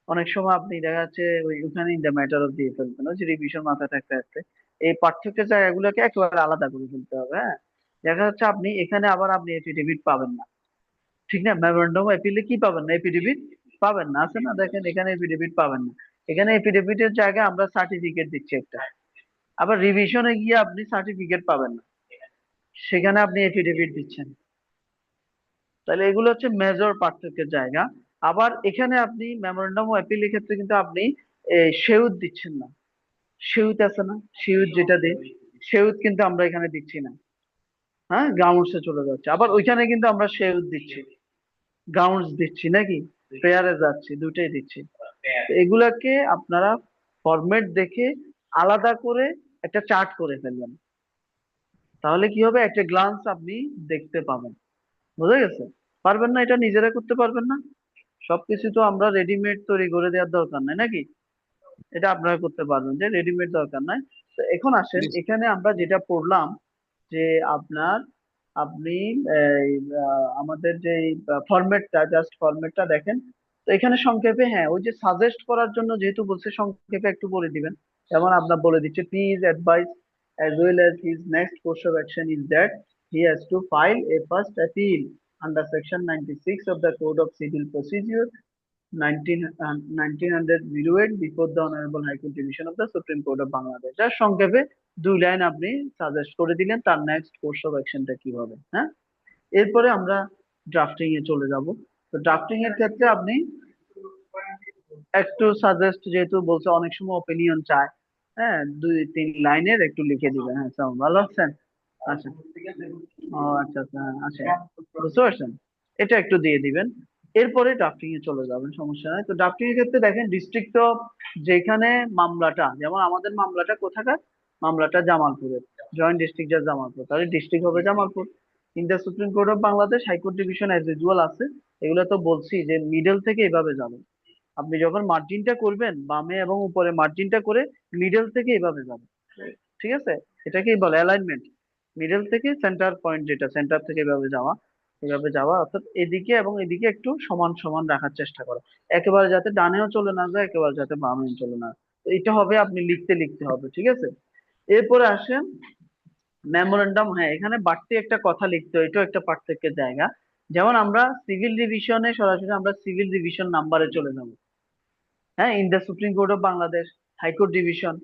S1: অনেক সময় আপনি দেখা যাচ্ছে ওইখানে ইন দ্য ম্যাটার অফ দিয়ে ফেলবেন, ওই যে রিভিশন মাথায় থাকতে থাকতে। এই পার্থক্যের জায়গাগুলোকে একেবারে আলাদা করে ফেলতে হবে। হ্যাঁ, দেখা যাচ্ছে আপনি এখানে আবার আপনি এফিডেভিট পাবেন না, ঠিক না? মেমোরেন্ডাম অ্যাপিলে কি পাবেন না? এফিডেভিট পাবেন না, আছে না? দেখেন এখানে এফিডেভিট পাবেন না। এখানে এফিডেভিটের জায়গায় আমরা সার্টিফিকেট দিচ্ছি একটা। আবার রিভিশনে গিয়ে আপনি সার্টিফিকেট পাবেন না, সেখানে আপনি এফিডেভিট দিচ্ছেন। তাহলে এগুলো হচ্ছে মেজর পার্থক্যের জায়গা। আবার এখানে আপনি মেমোরেন্ডাম ও অ্যাপিলের ক্ষেত্রে কিন্তু আপনি সেউত দিচ্ছেন না। সেউত আছে না, সেউত যেটা দেয়, সেউত কিন্তু আমরা এখানে দিচ্ছি না। হ্যাঁ, গ্রাউন্ডসে চলে যাচ্ছে। আবার ওইখানে কিন্তু আমরা সেউত দিচ্ছি, গ্রাউন্ডস দিচ্ছি নাকি, পেয়ারে যাচ্ছি, দুটাই দিচ্ছি। তো এগুলাকে আপনারা ফরম্যাট দেখে আলাদা করে একটা চার্ট করে ফেলবেন, তাহলে কি হবে? একটা গ্লান্স আপনি দেখতে পাবেন। বুঝা গেছে? পারবেন না? এটা নিজেরা করতে পারবেন না? সবকিছু তো আমরা রেডিমেড তৈরি করে দেওয়ার দরকার নাই নাকি? এটা আপনারা করতে পারবেন, যে রেডিমেড দরকার নাই। তো এখন আসেন, এখানে আমরা যেটা পড়লাম যে আপনার আপনি এই, আমাদের যে ফরম্যাটটা, জাস্ট ফরম্যাটটা দেখেন। তো এখানে সংক্ষেপে, হ্যাঁ, ওই যে সাজেস্ট করার জন্য যেহেতু বলছে, সংক্ষেপে একটু বলে দিবেন। যেমন আপনার বলে দিচ্ছে, please advice as well as his next course of action is that he has to file a first appeal under section 96 of the Code of Civil Procedure 1908 before the Honorable High Court Division of the Supreme Court of Bangladesh। যার সংক্ষেপে 2 line আপনি suggest করে দিলেন, তার next course of অ্যাকশনটা কি হবে। হ্যাঁ, এরপরে আমরা ড্রাফটিং এ চলে যাব। তো ড্রাফটিং এর ক্ষেত্রে আপনি একটু সাজেস্ট, যেহেতু বলছে অনেক সময় ওপিনিয়ন চায়, হ্যাঁ, 2-3 লাইনের একটু লিখে দিবেন। হ্যাঁ, সালাম, ভালো আছেন? আচ্ছা, ও আচ্ছা আচ্ছা, হ্যাঁ, আচ্ছা, বুঝতে পারছেন? এটা একটু দিয়ে দিবেন। এরপরে ড্রাফটিং এ চলে যাবেন, সমস্যা নাই। তো ড্রাফটিং এর ক্ষেত্রে দেখেন, ডিস্ট্রিক্ট অফ, যেখানে মামলাটা, যেমন আমাদের মামলাটা কোথাকার? মামলাটা জামালপুরের, জয়েন্ট ডিস্ট্রিক্ট জাজ জামালপুর, তাহলে ডিস্ট্রিক্ট হবে Jamalpur. In the Supreme Court of Bangladesh high court division as usual আছে। এগুলো তো বলছি যে মিডল থেকে এভাবে যাবে। আপনি যখন মার্জিনটা করবেন, বামে এবং উপরে মার্জিনটা করে মিডল থেকে এভাবে যাবে, ঠিক আছে? এটাকেই বলে অ্যালাইনমেন্ট। মিডল থেকে সেন্টার পয়েন্ট, যেটা সেন্টার থেকে এভাবে যাওয়া, এভাবে যাওয়া, অর্থাৎ এদিকে এবং এদিকে একটু সমান সমান রাখার চেষ্টা করা, একেবারে যাতে ডানেও চলে না যায়, একেবারে যাতে বামেও চলে না যায়। তো এটা হবে, আপনি লিখতে লিখতে হবে, ঠিক আছে? এরপরে আসেন মেমোরেন্ডাম। হ্যাঁ, এখানে বাড়তি একটা কথা লিখতে হয়, এটাও একটা পার্থক্যের জায়গা। যেমন আমরা সিভিল ডিভিশনে সরাসরি আমরা সিভিল ডিভিশন নাম্বারে চলে যাবো। হ্যাঁ, in the Supreme Court of Bangladesh high court division.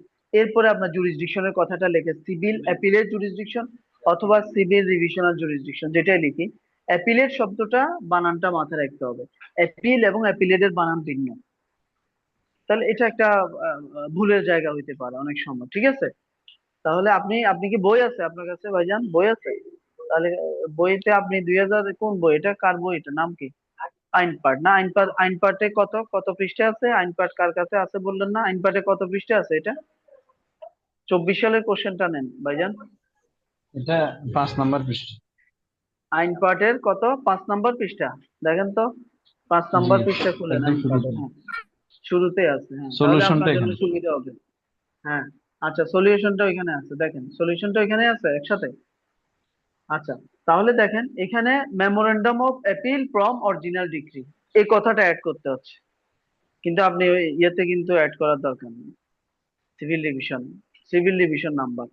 S1: এরপরে আপনার জুরিসডিকশনের কথাটা লেখে সিভিল অ্যাপিলেট জুরিসডিকশন অথবা সিভিল রিভিশনাল জুরিসডিকশন, যেটাই লিখি। অ্যাপিলেট শব্দটা বানানটা মাথায় রাখতে হবে, অ্যাপিল এবং অ্যাপিলেটের বানান ভিন্ন। তাহলে এটা একটা ভুলের জায়গা হইতে পারে অনেক সময়, ঠিক আছে? তাহলে আপনি আপনি কি বই আছে আপনার কাছে ভাইজান? বই আছে? তাহলে বইতে আপনি 2000 কোন বই এটা? কার বই এটা? নাম কি? আইন পাঠ না? আইন পাঠ, আইন পাঠে কত কত পৃষ্ঠা আছে? আইন পাঠ কার কাছে আছে বললেন না? আইন পাঠে কত পৃষ্ঠা আছে এটা? 24 সালের কোশ্চেনটা নেন ভাইজান।
S7: এটা 5 নম্বর পৃষ্ঠা।
S1: আইন পাঠের কত? 5 নম্বর পৃষ্ঠা। দেখেন তো, 5 নম্বর
S7: জি,
S1: পৃষ্ঠা খুলেন
S7: একদম
S1: আইন
S7: শুরুতে
S1: পাঠের। হ্যাঁ, শুরুতে আছে। হ্যাঁ, তাহলে
S7: সলিউশনটা
S1: আপনার জন্য
S7: এখানে।
S1: সুবিধা হবে। হ্যাঁ, আচ্ছা, সলিউশনটা ওইখানে আছে, দেখেন সলিউশনটা ওইখানে আছে একসাথে। আচ্ছা, তাহলে দেখেন এখানে memorandum of appeal from original decree, এই কথাটা অ্যাড করতে হচ্ছে, কিন্তু আপনি ওই ইয়েতে কিন্তু অ্যাড করার দরকার নেই। Civil division, civil division number,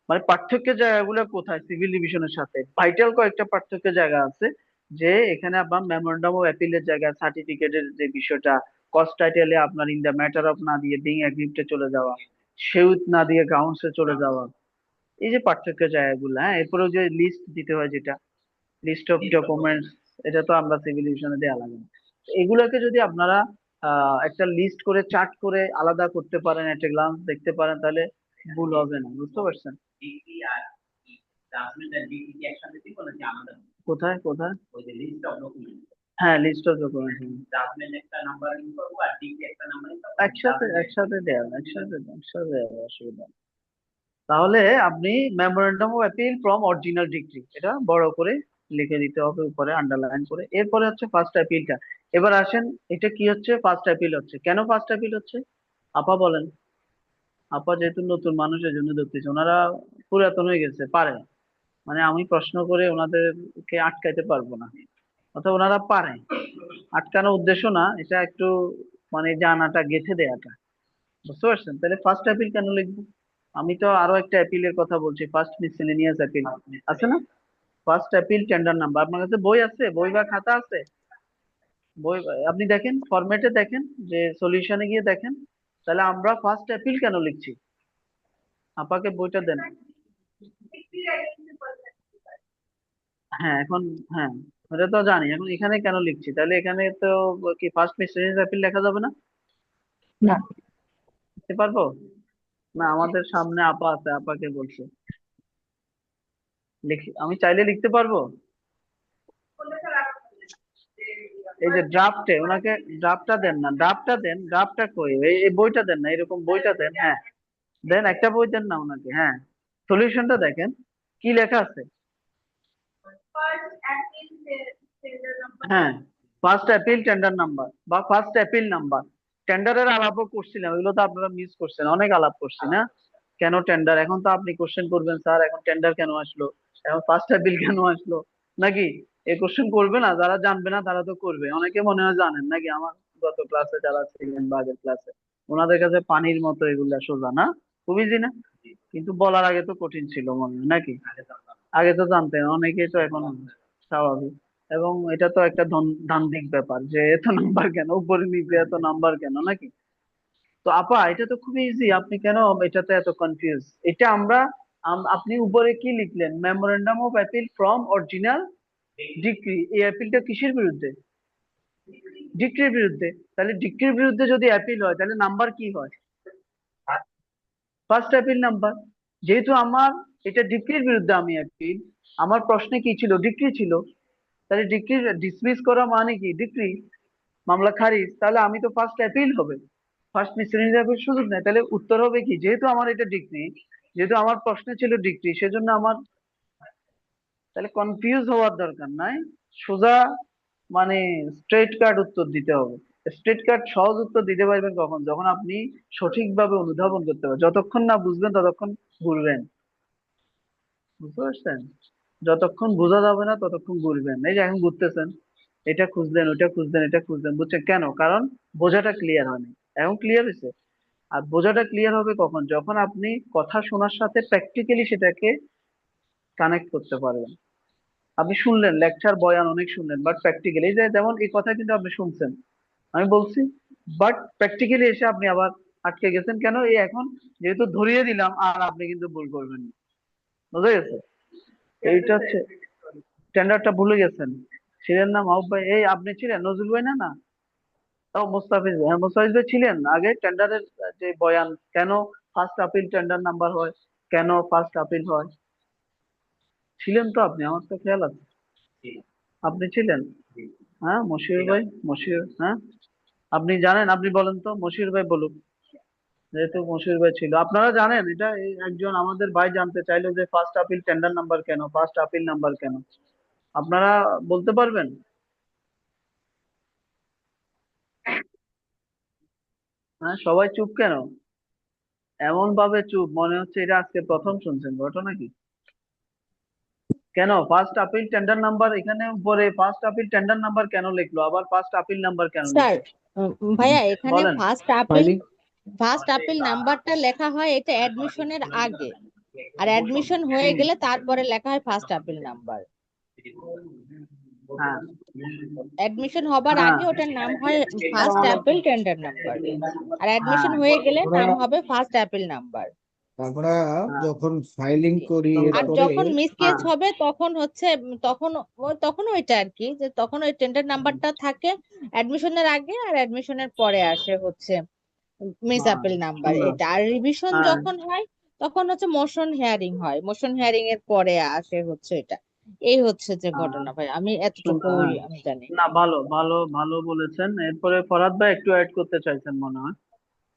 S1: মানে পার্থক্যের জায়গাগুলো কোথায় সিভিল ডিভিশনের সাথে? ভাইটাল কয়েকটা পার্থক্যের জায়গা আছে, যে এখানে আপনার মেমোরেন্ডাম অফ অ্যাপিলের জায়গায় সার্টিফিকেটের যে বিষয়টা, কস্ট টাইটেলে আপনার ইন দ্য ম্যাটার অফ না দিয়ে বিং এগ্রিভডে চলে যাওয়া, সেউত না দিয়ে গ্রাউন্ডসে চলে যাওয়া, এই যে পার্থক্যের জায়গাগুলো। হ্যাঁ, এরপরেও যে লিস্ট দিতে হয়, যেটা লিস্ট অফ ডকুমেন্টস, এটা তো আমরা সিভিল ডিভিশনে দেওয়া লাগে না। এগুলোকে যদি আপনারা একটা লিস্ট করে চার্ট করে আলাদা করতে পারেন, একটা গ্লান্স দেখতে পারেন, তাহলে ভুল হবে না, বুঝতে পারছেন? কোথায় কোথায়? হ্যাঁ, লিস্ট অফ ডকুমেন্ট একসাথে একসাথে দেওয়া, একসাথে একসাথে দেওয়া, অসুবিধা নেই। তাহলে আপনি memorandum of appeal from original degree এটা বড় করে লিখে দিতে হবে উপরে আন্ডারলাইন করে। এরপরে হচ্ছে ফার্স্ট অ্যাপিলটা। এবার আসেন, এটা কি হচ্ছে? ফার্স্ট অ্যাপিল হচ্ছে কেন? ফার্স্ট অ্যাপিল হচ্ছে আপা বলেন। আপা যেহেতু নতুন মানুষের জন্য ধরতেছে, ওনারা পুরাতন হয়ে গেছে, পারে মানে আমি প্রশ্ন করে ওনাদেরকে আটকাইতে পারবো না, অথবা ওনারা পারে। আটকানোর উদ্দেশ্য না, এটা একটু মানে জানাটা গেঁথে দেয়াটা, বুঝতে পারছেন? তাহলে ফার্স্ট অ্যাপিল কেন লিখবো? আমি তো আরো একটা অ্যাপিলের কথা বলছি, ফার্স্ট মিসেলেনিয়াস অ্যাপিল আছে না? First appeal tender number. আপনার কাছে বই আছে? বই বা খাতা আছে? বই আপনি দেখেন, ফরম্যাটে দেখেন, যে সলিউশনে গিয়ে দেখেন। তাহলে আমরা ফার্স্ট অ্যাপিল কেন লিখছি? আপাকে বইটা দেন। হ্যাঁ এখন, হ্যাঁ ওটা তো জানি, এখন এখানে কেন লিখছি? তাহলে এখানে তো কি ফার্স্ট মিসেলেনিয়াস অ্যাপিল লেখা যাবে না?
S9: না।
S1: লিখতে পারবো না? আমাদের সামনে আপা আছে, আপাকে বলছি লিখি, আমি চাইলে লিখতে পারবো। এই যে ড্রাফটে ওনাকে ড্রাফটটা দেন না, ড্রাফটটা দেন, ড্রাফটটা কই? এই বইটা দেন না, এরকম বইটা দেন। হ্যাঁ দেন, একটা বই দেন না ওনাকে। হ্যাঁ সলিউশনটা দেখেন কি লেখা আছে। হ্যাঁ ফার্স্ট অ্যাপিল টেন্ডার নাম্বার বা ফার্স্ট অ্যাপিল নাম্বার। টেন্ডারের আলাপও করছিলাম, এগুলো তো আপনারা মিস করছেন, অনেক আলাপ করছি না? কেন টেন্ডার? এখন তো আপনি কোশ্চেন করবেন, স্যার এখন টেন্ডার কেন আসলো, এখন ফার্স্ট অ্যাপিল কেন আসলো, নাকি? এই কোশ্চেন করবে না? যারা জানবে না তারা তো করবে। অনেকে মনে হয় জানেন নাকি? আমার গত ক্লাসে যারা ছিলেন বা আগের ক্লাসে, ওনাদের কাছে পানির মতো এগুলা সোজা না? খুব ইজি না? কিন্তু বলার আগে তো কঠিন ছিল মনে হয়, নাকি? আগে তো জানতেন অনেকেই, তো এখন স্বাভাবিক। এবং এটা তো একটা দান্দিক ব্যাপার যে এত নাম্বার কেন, উপরে নিচে এত নাম্বার কেন, নাকি? তো আপা এটা তো খুবই ইজি, আপনি কেন এটাতে এত কনফিউজ? এটা আমরা আপনি উপরে কি লিখলেন? Memorandum of appeal from original decree. এই অ্যাপিলটা কিসের বিরুদ্ধে? ডিক্রির বিরুদ্ধে। তাহলে ডিক্রির বিরুদ্ধে যদি অ্যাপিল হয় তাহলে নাম্বার কি হয়? First appeal number. যেহেতু আমার এটা ডিক্রির বিরুদ্ধে আমি অ্যাপিল, আমার প্রশ্নে কি ছিল? ডিক্রি ছিল। তাহলে ডিক্রি ডিসমিস করা মানে কি? ডিক্রি, মামলা খারিজ। তাহলে আমি তো ফার্স্ট অ্যাপিল হবে, ফার্স্ট মিসেলেনিয়াস অ্যাপিল সুযোগ নেই। তাহলে উত্তর হবে কি? যেহেতু আমার এটা ডিক্রি, যেহেতু আমার প্রশ্নে ছিল ডিক্রি, সেজন্য আমার, তাহলে কনফিউজ হওয়ার দরকার নাই, সোজা মানে স্ট্রেট কাট উত্তর দিতে হবে। স্ট্রেট কাট সহজ উত্তর দিতে পারবেন কখন? যখন আপনি সঠিকভাবে অনুধাবন করতে পারবেন। যতক্ষণ না বুঝবেন ততক্ষণ ঘুরবেন, বুঝতে পারছেন? যতক্ষণ বোঝা যাবে না ততক্ষণ ঘুরবেন। এই যে এখন ঘুরতেছেন, এটা খুঁজলেন, ওটা খুঁজলেন, এটা খুঁজলেন, বুঝছেন কেন? কারণ বোঝাটা ক্লিয়ার হয়নি। এখন ক্লিয়ার হয়েছে। আর বোঝাটা ক্লিয়ার হবে কখন? যখন আপনি কথা শোনার সাথে প্র্যাকটিক্যালি সেটাকে কানেক্ট করতে পারবেন। আপনি শুনলেন লেকচার বয়ান অনেক শুনলেন, বাট প্র্যাকটিক্যালি, যে যেমন এই কথা কিন্তু আপনি শুনছেন, আমি বলছি, বাট প্র্যাকটিক্যালি এসে আপনি আবার আটকে গেছেন কেন? এই এখন যেহেতু ধরিয়ে দিলাম, আর আপনি কিন্তু ভুল করবেন না। বুঝা গেছে? এইটা হচ্ছে, স্ট্যান্ডার্ডটা ভুলে গেছেন। ছিলেন না মাহবুব ভাই? এই আপনি ছিলেন, নজরুল ভাই না? না, ও মুস্তাফিজ ভাই। হ্যাঁ মুস্তাফিজ ভাই ছিলেন আগে টেন্ডারের যে বয়ান, কেন ফার্স্ট আপিল টেন্ডার নাম্বার হয়, কেন ফার্স্ট আপিল হয়, ছিলেন তো আপনি? আমার তো খেয়াল আছে আপনি ছিলেন। হ্যাঁ মশিউর ভাই, মশিউর, হ্যাঁ আপনি জানেন? আপনি বলেন তো, মশিউর ভাই বলুন। যেহেতু মশিউর ভাই ছিল, আপনারা জানেন এটা। এই একজন আমাদের ভাই জানতে চাইলো যে ফার্স্ট আপিল টেন্ডার নাম্বার কেন, ফার্স্ট আপিল নাম্বার কেন, আপনারা বলতে পারবেন? হ্যাঁ সবাই চুপ কেন? এমন ভাবে চুপ, মনে হচ্ছে এটা আজকে প্রথম শুনছেন। ঘটনা কি? কেন ফার্স্ট আপিল টেন্ডার নাম্বার এখানে উপরে ফার্স্ট আপিল টেন্ডার নাম্বার কেন লিখলো? আবার ফার্স্ট আপিল নাম্বার কেন
S8: স্যার,
S1: লিখলো?
S8: ভাইয়া এখানে
S1: বলেন।
S8: ফার্স্ট আপিল নাম্বারটা লেখা হয় এটা অ্যাডমিশনের আগে, আর অ্যাডমিশন হয়ে গেলে তারপরে লেখা হয় ফার্স্ট আপিল নাম্বার।
S1: হ্যাঁ
S8: অ্যাডমিশন হবার
S1: হ্যাঁ
S8: আগে ওটার নাম হয় ফার্স্ট অ্যাপিল টেন্ডার নাম্বার, আর অ্যাডমিশন
S1: হ্যাঁ
S8: হয়ে গেলে নাম
S3: আমরা
S8: হবে ফার্স্ট অ্যাপিল নাম্বার।
S3: আমরা
S1: হ্যাঁ
S3: যখন ফাইলিং করি
S1: সুন্দর।
S8: আর
S3: এরপরে
S8: যখন মিস কেস
S1: হ্যাঁ
S8: হবে তখন হচ্ছে তখন ওইটা আর কি, যে তখন ওই টেন্ডার নাম্বারটা থাকে অ্যাডমিশনের আগে, আর অ্যাডমিশনের পরে আসে হচ্ছে মিস
S1: হ্যাঁ
S8: আপিল নাম্বার
S1: সুন্দর।
S8: এটা। আর রিভিশন
S1: হ্যাঁ
S8: যখন হয় তখন হচ্ছে মোশন হিয়ারিং হয়, মোশন হিয়ারিং এর পরে আসে হচ্ছে এটা। এই হচ্ছে যে
S1: হ্যাঁ
S8: ঘটনা ভাই, আমি
S1: সুন্দর।
S8: এতটুকুই
S1: হ্যাঁ
S8: আমি জানি।
S1: না, ভালো ভালো ভালো বলেছেন। এরপরে ফরহাদ ভাই একটু অ্যাড করতে চাইছেন মনে হয়।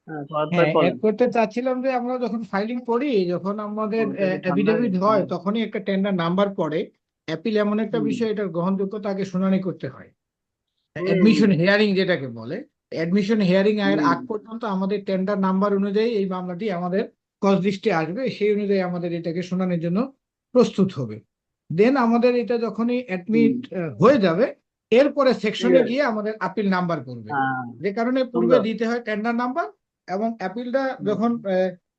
S1: হ্যাঁ ফরহাদ ভাই
S3: হ্যাঁ,
S1: বলেন।
S3: অ্যাড করতে চাচ্ছিলাম যে আমরা যখন ফাইলিং করি, যখন আমাদের
S1: ফোনটা কি ঠান্ডা হয়ে
S3: এফিডেভিট
S1: গেছে?
S3: হয়, তখনই একটা টেন্ডার নাম্বার পড়ে। অ্যাপিল এমন একটা
S1: হুম
S3: বিষয়, এটার গ্রহণযোগ্যতা আগে শুনানি করতে হয়।
S1: হুম
S3: অ্যাডমিশন হিয়ারিং যেটাকে বলে, অ্যাডমিশন হিয়ারিং এর
S1: হুম
S3: আগ পর্যন্ত আমাদের টেন্ডার নাম্বার অনুযায়ী এই মামলাটি আমাদের কজ লিস্টে আসবে, সেই অনুযায়ী আমাদের এটাকে শুনানির জন্য প্রস্তুত হবে। দেন আমাদের এটা যখনই
S1: হুম
S3: অ্যাডমিট হয়ে যাবে, এরপরে
S1: ঠিক
S3: সেকশনে
S1: আছে।
S3: গিয়ে আমাদের আপিল নাম্বার করবে,
S1: হ্যাঁ
S3: যে কারণে পূর্বে
S1: সুন্দর।
S3: দিতে হয় টেন্ডার নাম্বার, এবং অ্যাপিলটা
S1: হুম,
S3: যখন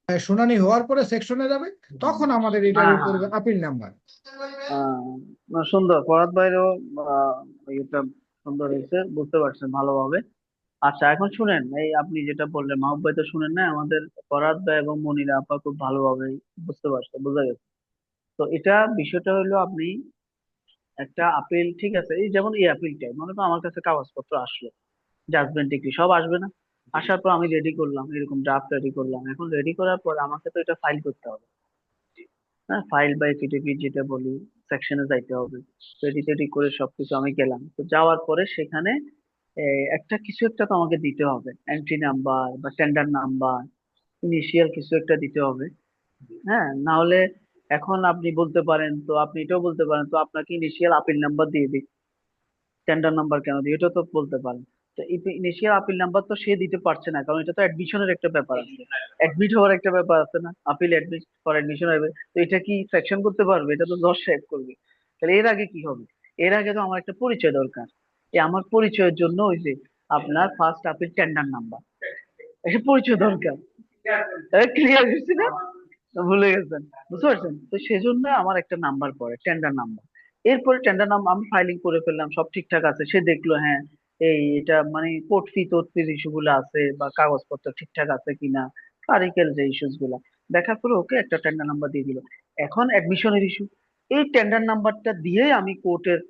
S3: শুনানি হওয়ার পরে সেকশনে যাবে, তখন আমাদের এটা
S1: হ্যাঁ হ্যাঁ
S3: করবে আপিল নাম্বার।
S1: না, সুন্দর ফরহাদ ভাইরও আহ, এটা সুন্দর হয়েছে, বুঝতে পারছেন ভালোভাবে। আচ্ছা এখন শুনেন, এই আপনি যেটা বললেন মাহবুব ভাই তো শুনেন না, আমাদের ফরহাদ ভাই এবং মনিরা আপা খুব ভালোভাবে বুঝতে পারছে, বোঝা গেছে। তো এটা বিষয়টা হলো আপনি একটা আপিল, ঠিক আছে, এই যেমন এই আপিলটাই মনে করো আমার কাছে কাগজপত্র আসলো, জাজমেন্ট ডিগ্রি সব আসবে না, আসার পর আমি রেডি করলাম, এরকম ড্রাফট রেডি করলাম, এখন রেডি করার পর আমাকে তো এটা ফাইল করতে হবে। হ্যাঁ, ফাইল বা এফিডেভিট যেটা বলি, সেকশনে যাইতে হবে। রেডি টেডি করে সবকিছু আমি গেলাম, তো যাওয়ার পরে সেখানে একটা কিছু একটা তো আমাকে দিতে হবে, এন্ট্রি নাম্বার বা টেন্ডার নাম্বার, ইনিশিয়াল কিছু একটা দিতে হবে। হ্যাঁ, না হলে এখন আপনি বলতে পারেন, তো আপনি এটাও বলতে পারেন তো আপনাকে ইনিশিয়াল আপিল নাম্বার দিয়ে দিই, টেন্ডার নাম্বার কেন দিই, এটা তো বলতে পারেন। তো ইনিশিয়াল আপিল নাম্বার তো সে দিতে পারছে না, কারণ এটা তো অ্যাডমিশনের একটা ব্যাপার আছে, অ্যাডমিট হওয়ার একটা ব্যাপার আছে না, আপিল অ্যাডমিট ফর অ্যাডমিশন হবে। তো এটা কি সেকশন করতে পারবে? এটা তো জজ সাহেব করবে। তাহলে এর আগে কি হবে? এর আগে তো আমার একটা পরিচয় দরকার। এই আমার পরিচয়ের জন্য ওই যে আপনার ফার্স্ট আপিল টেন্ডার নাম্বার, একটা পরিচয় দরকার। ক্লিয়ার হচ্ছে না? ভুলে গেছেন, বুঝতে পারছেন? তো সেজন্য আমার একটা নাম্বার পড়ে, টেন্ডার নাম্বার। এরপরে টেন্ডার নাম্বার আমি ফাইলিং করে ফেললাম, সব ঠিকঠাক আছে, সে দেখলো হ্যাঁ এই এটা মানে কোর্ট ফি টোট ফির ইস্যু গুলো আছে বা কাগজপত্র ঠিকঠাক আছে কিনা, ক্লারিক্যাল যে ইস্যুস গুলা দেখার পরে ওকে একটা টেন্ডার নাম্বার দিয়ে দিল। এখন অ্যাডমিশনের ইস্যু, এই টেন্ডার নাম্বারটা দিয়েই আমি কোর্টের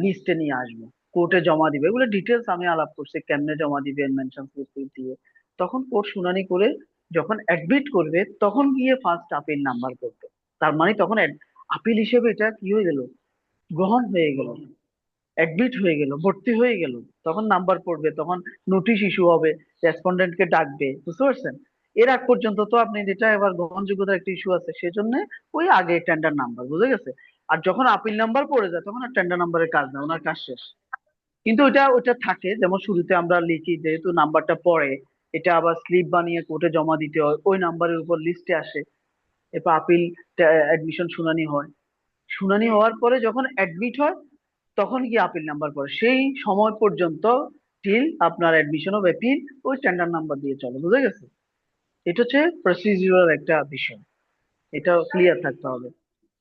S1: লিস্টে নিয়ে আসবো, কোর্টে জমা দিবে, এগুলো ডিটেলস আমি আলাপ করছি কেমনে জমা দিবেন, মেনশন স্লিপ দিয়ে। তখন কোর্ট শুনানি করে যখন অ্যাডমিট করবে, তখন গিয়ে ফার্স্ট আপিল নাম্বার করবে। তার মানে তখন আপিল হিসেবে এটা কি হয়ে গেল, গ্রহণ হয়ে গেল, অ্যাডমিট হয়ে গেল, ভর্তি হয়ে গেল। তখন নাম্বার পড়বে, তখন নোটিশ ইস্যু হবে, রেসপন্ডেন্ট কে ডাকবে, বুঝতে পারছেন? এর আগ পর্যন্ত তো আপনি যেটা এবার গ্রহণযোগ্যতার একটা ইস্যু আছে, সেজন্য ওই আগে টেন্ডার নাম্বার, বুঝে গেছে? আর যখন আপিল নাম্বার পড়ে যায়, তখন আর টেন্ডার নাম্বারের কাজ না, ওনার কাজ শেষ। কিন্তু ওইটা ওইটা থাকে, যেমন শুরুতে আমরা লিখি যেহেতু নাম্বারটা পড়ে, এটা আবার স্লিপ বানিয়ে কোর্টে জমা দিতে হয়, ওই নাম্বারের উপর লিস্টে আসে। এরপর আপিল অ্যাডমিশন শুনানি হয়, শুনানি হওয়ার পরে যখন অ্যাডমিট হয়, তখন কি আপিল নাম্বার পড়ে, সেই সময় পর্যন্ত টিল আপনার অ্যাডমিশন অফ অ্যাপিল ওই টেন্ডার নাম্বার দিয়ে চলে, বুঝে গেছে? এটা হচ্ছে প্রসিডিউরাল একটা বিষয়, এটা ক্লিয়ার থাকতে হবে।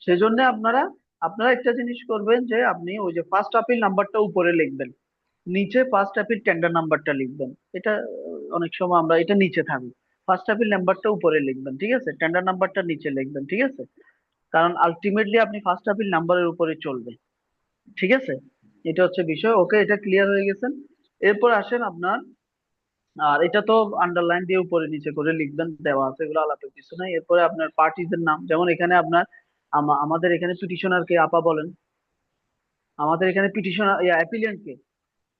S1: সেজন্য আপনারা আপনারা একটা জিনিস করবেন যে আপনি ওই যে ফার্স্ট আপিল নাম্বারটা উপরে লিখবেন, নিচে ফার্স্ট আপিল টেন্ডার নাম্বারটা লিখবেন। এটা অনেক সময় আমরা এটা নিচে থাকবে, ফার্স্ট আপিল নাম্বারটা উপরে লিখবেন, ঠিক আছে, টেন্ডার নাম্বারটা নিচে লিখবেন, ঠিক আছে? কারণ আলটিমেটলি আপনি ফার্স্ট আপিল নাম্বারের উপরে চলবে, ঠিক আছে? এটা হচ্ছে বিষয়, ওকে, এটা ক্লিয়ার হয়ে গেছেন। এরপর আসেন আপনার, আর এটা তো আন্ডারলাইন দিয়ে উপরে নিচে করে লিখবেন, দেওয়া আছে, এগুলো আলাদা কিছু নাই। এরপরে আপনার পার্টিদের নাম, যেমন এখানে আপনার আমাদের এখানে পিটিশনার কে আপা বলেন, আমাদের এখানে পিটিশনার অ্যাপিলিয়েন্ট কে,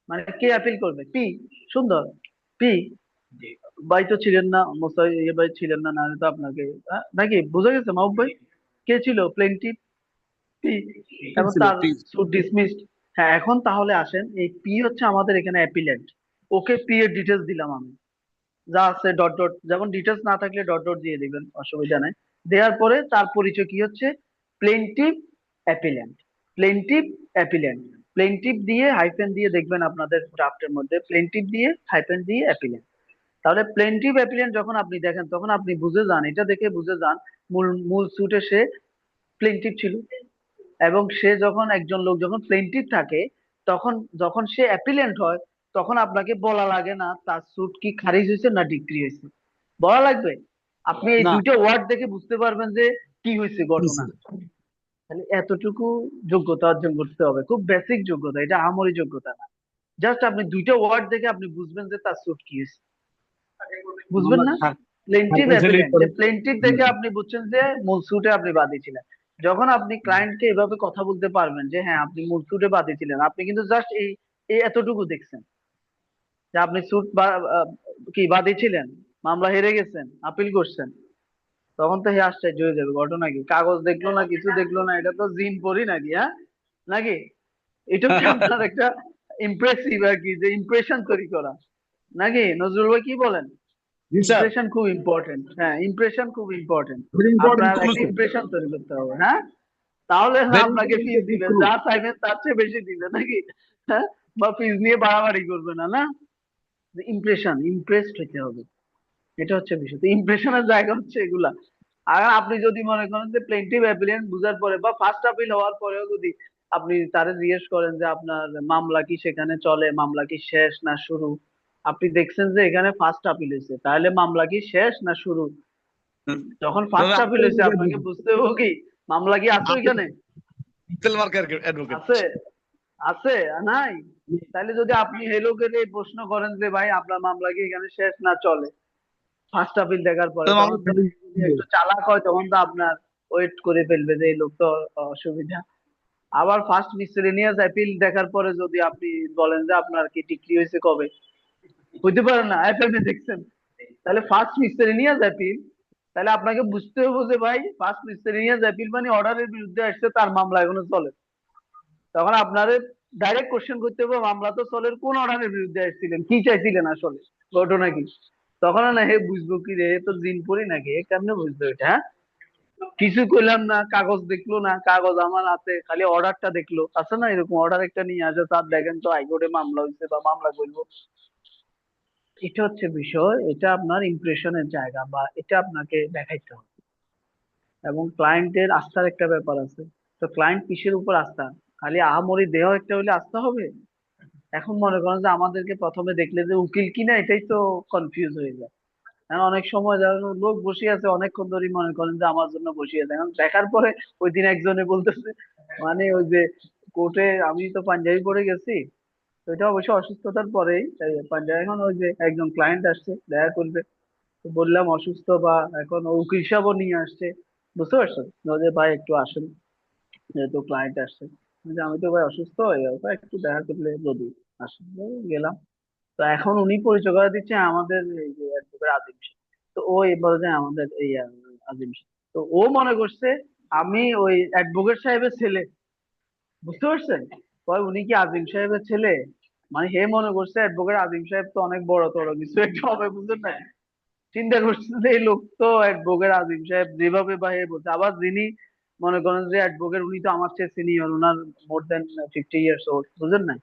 S1: মানে কে অ্যাপিল করবে, পি। সুন্দর, পি ভাই তো ছিলেন না, মোসাই ভাই ছিলেন না, না হলে তো আপনাকে নাকি বোঝা গেছে মাহবুব ভাই, কে ছিল প্লেনটিভ? পি। এবং
S6: ছিল
S1: তার
S6: প্লিজ।
S1: Suit dismissed. হ্যাঁ, এখন তাহলে আসেন, এই পি হচ্ছে আমাদের এখানে অ্যাপিলেন্ট, ওকে পি এর ডিটেলস দিলাম আমি, যা আছে ডট ডট, যেমন ডিটেলস না থাকলে ডট ডট দিয়ে দিবেন, অসুবিধা নাই। দেওয়ার পরে তার পরিচয় কি হচ্ছে, প্লেনটিভ অ্যাপিলেন্ট, প্লেনটিভ অ্যাপিলেন্ট, প্লেনটিভ দিয়ে হাইফেন দিয়ে দেখবেন আপনাদের ড্রাফটের মধ্যে, প্লেনটিভ দিয়ে হাইফেন দিয়ে অ্যাপিলেন্ট। তাহলে প্লেনটিভ অ্যাপিলেন্ট যখন আপনি দেখেন, তখন আপনি বুঝে যান, এটা দেখে বুঝে যান মূল মূল সুটে সে প্লেনটিভ ছিল। এবং সে যখন একজন লোক যখন প্লেনটিভ থাকে, তখন যখন সে অ্যাপিলেন্ট হয়, তখন আপনাকে বলা লাগে না তার সুট কি খারিজ হয়েছে না ডিক্রি হয়েছে, বলা লাগবে? আপনি এই
S6: না,
S1: দুইটা ওয়ার্ড দেখে বুঝতে পারবেন যে কি হয়েছে
S6: কি
S1: ঘটনা।
S6: ছিল?
S1: তাহলে এতটুকু যোগ্যতা অর্জন করতে হবে, খুব বেসিক যোগ্যতা, এটা আমরি যোগ্যতা না। জাস্ট আপনি দুইটা ওয়ার্ড দেখে আপনি বুঝবেন যে তার সুট কি হয়েছে, বুঝবেন
S6: আমরা
S1: না? প্লেনটিভ
S6: খারিজ
S1: অ্যাপিলেন্ট,
S6: করে।
S1: যে প্লেনটিভ দেখে আপনি বুঝছেন যে মূল সুটে আপনি বাদী ছিলেন। যখন আপনি ক্লায়েন্টকে এভাবে কথা বলতে পারবেন যে হ্যাঁ আপনি মূল সুটে বাদী ছিলেন, আপনি কিন্তু জাস্ট এই এই এতটুকু দেখছেন, যে আপনি সুট কি বাদী ছিলেন, মামলা হেরে গেছেন, আপিল করছেন, তখন তো হে আশ্চর্য হয়ে যাবে, ঘটনা কি, কাগজ দেখলো না, কিছু দেখলো না, এটা তো জিন পড়ি নাকি, হ্যাঁ নাকি? এটা হচ্ছে আপনার একটা ইমপ্রেসিভ আর কি, যে ইমপ্রেশন তৈরি করা, নাকি নজরুল ভাই কি বলেন?
S4: জি স্যার,
S1: ইমপ্রেশন খুব ইম্পর্টেন্ট, হ্যাঁ ইমপ্রেশন খুব ইম্পর্টেন্ট।
S4: ভেরি ইম্পর্টেন্ট
S1: আপনার
S4: টুল
S1: একটা
S4: স্যার,
S1: ইমপ্রেশন তৈরি করতে হবে, হ্যাঁ, তাহলে না
S4: ভেরি
S1: আপনাকে ফিস
S4: ইম্পর্টেন্ট
S1: দিবে,
S4: টুল।
S1: যা চাইবেন তার চেয়ে বেশি দিবে নাকি, হ্যাঁ, বা ফিস নিয়ে বাড়াবাড়ি করবে না, না? ইমপ্রেশন, ইমপ্রেসড হতে হবে, এটা হচ্ছে বিষয়। তো ইমপ্রেশনের জায়গা হচ্ছে এগুলা। আর আপনি যদি মনে করেন যে প্লেন্টিভ অ্যাপিলিয়েন্ট বুঝার পরে বা ফার্স্ট আপিল হওয়ার পরেও যদি আপনি তারে জিজ্ঞেস করেন যে আপনার মামলা কি সেখানে চলে, মামলা কি শেষ না শুরু, আপনি দেখছেন যে এখানে ফার্স্ট আপিল হয়েছে, তাহলে মামলা কি শেষ না শুরু? যখন ফার্স্ট আপিল হয়েছে আপনাকে বুঝতে হবে কি মামলা কি আছে ওইখানে, আছে, আছে নাই? তাহলে যদি আপনি হেলোকে এই প্রশ্ন করেন যে ভাই আপনার মামলা কি এখানে শেষ না চলে, ফার্স্ট আপিল দেখার পরে, তখন তো যদি একটু চালাক হয় তখন তো আপনার ওয়েট করে ফেলবে যে এই লোক তো অসুবিধা। আবার ফার্স্ট মিসেলেনিয়াস অ্যাপিল দেখার পরে যদি আপনি বলেন যে আপনার কি ডিক্রি হয়েছে কবে, হইতে পারে না, অ্যাপেলে দেখছেন, তাহলে ফার্স্ট মিসেলেনিয়াস অ্যাপিল, তাহলে আপনাকে বুঝতে হবে যে ভাই ফার্স্ট মিসেলেনিয়াস অ্যাপিল মানে অর্ডারের বিরুদ্ধে আসছে, তার মামলা এখনো চলে। তখন আপনারে ডাইরেক্ট কোশ্চেন করতে হবে মামলা তো চলে, কোন অর্ডারের বিরুদ্ধে আসছিলেন, কি চাইছিলেন আসলে, ঘটনা কি? তখন না হে বুঝবো কি রে, এ তো জিন পড়ি নাকি, এ কেমনে বুঝলো এটা, হ্যাঁ? কিছু কইলাম না, কাগজ দেখলো না, কাগজ আমার হাতে, খালি অর্ডারটা দেখলো, আছে না এরকম অর্ডার একটা নিয়ে আসে, তার দেখেন তো হাইকোর্টে মামলা হয়েছে বা মামলা করবো, এটা হচ্ছে বিষয়, এটা আপনার ইমপ্রেশনের জায়গা বা এটা আপনাকে দেখাইতে হবে। এবং ক্লায়েন্টের আস্থার একটা ব্যাপার আছে। তো ক্লায়েন্ট কিসের উপর আস্থা, খালি আহামরি দেহ একটা হইলে আস্থা হবে? এখন মনে করেন যে আমাদেরকে প্রথমে দেখলে যে উকিল কিনা এটাই তো কনফিউজ হয়ে যায়। এখন অনেক সময় যারা লোক বসে আছে অনেকক্ষণ ধরে মনে করেন যে আমার জন্য বসে আছে, এখন দেখার পরে ওই দিন একজনে বলতেছে মানে ওই যে কোর্টে, আমি তো পাঞ্জাবি পরে গেছি, তো এটা অবশ্য অসুস্থতার পরেই পাঞ্জাবি, এখন ওই যে একজন ক্লায়েন্ট আসছে দেখা করবে, তো বললাম অসুস্থ, বা এখন ও উকিল সাহেবও নিয়ে আসছে, বুঝতে পারছেন, যে ভাই একটু আসেন, যেহেতু ক্লায়েন্ট আসছে, যে আমি তো ভাই অসুস্থ, একটু দেখা করলে যদি আসেন, তো গেলাম। তো এখন উনি পরিচয় করে দিচ্ছে আমাদের এই যে অ্যাডভোকেট আজিম শেখ। তো ও বলে যে আমাদের এই আজিম শেখ, তো ও মনে করছে আমি ওই অ্যাডভোকেট সাহেবের ছেলে, বুঝতে পারছেন? কয় উনি কি আজিম সাহেবের ছেলে, মানে হে মনে করছে অ্যাডভোকেট আজিম সাহেব তো অনেক বড় তড় কিছু একটা হবে, বুঝলেন না? চিন্তা করছে যে এই লোক তো অ্যাডভোকেট আজিম সাহেব, যেভাবে বা হে বলছে, আবার যিনি মনে করেন যে অ্যাডভোকেট উনি তো আমার চেয়ে সিনিয়র, ওনার মোর দেন 50 ইয়ার্স ওল্ড, বুঝলেন না?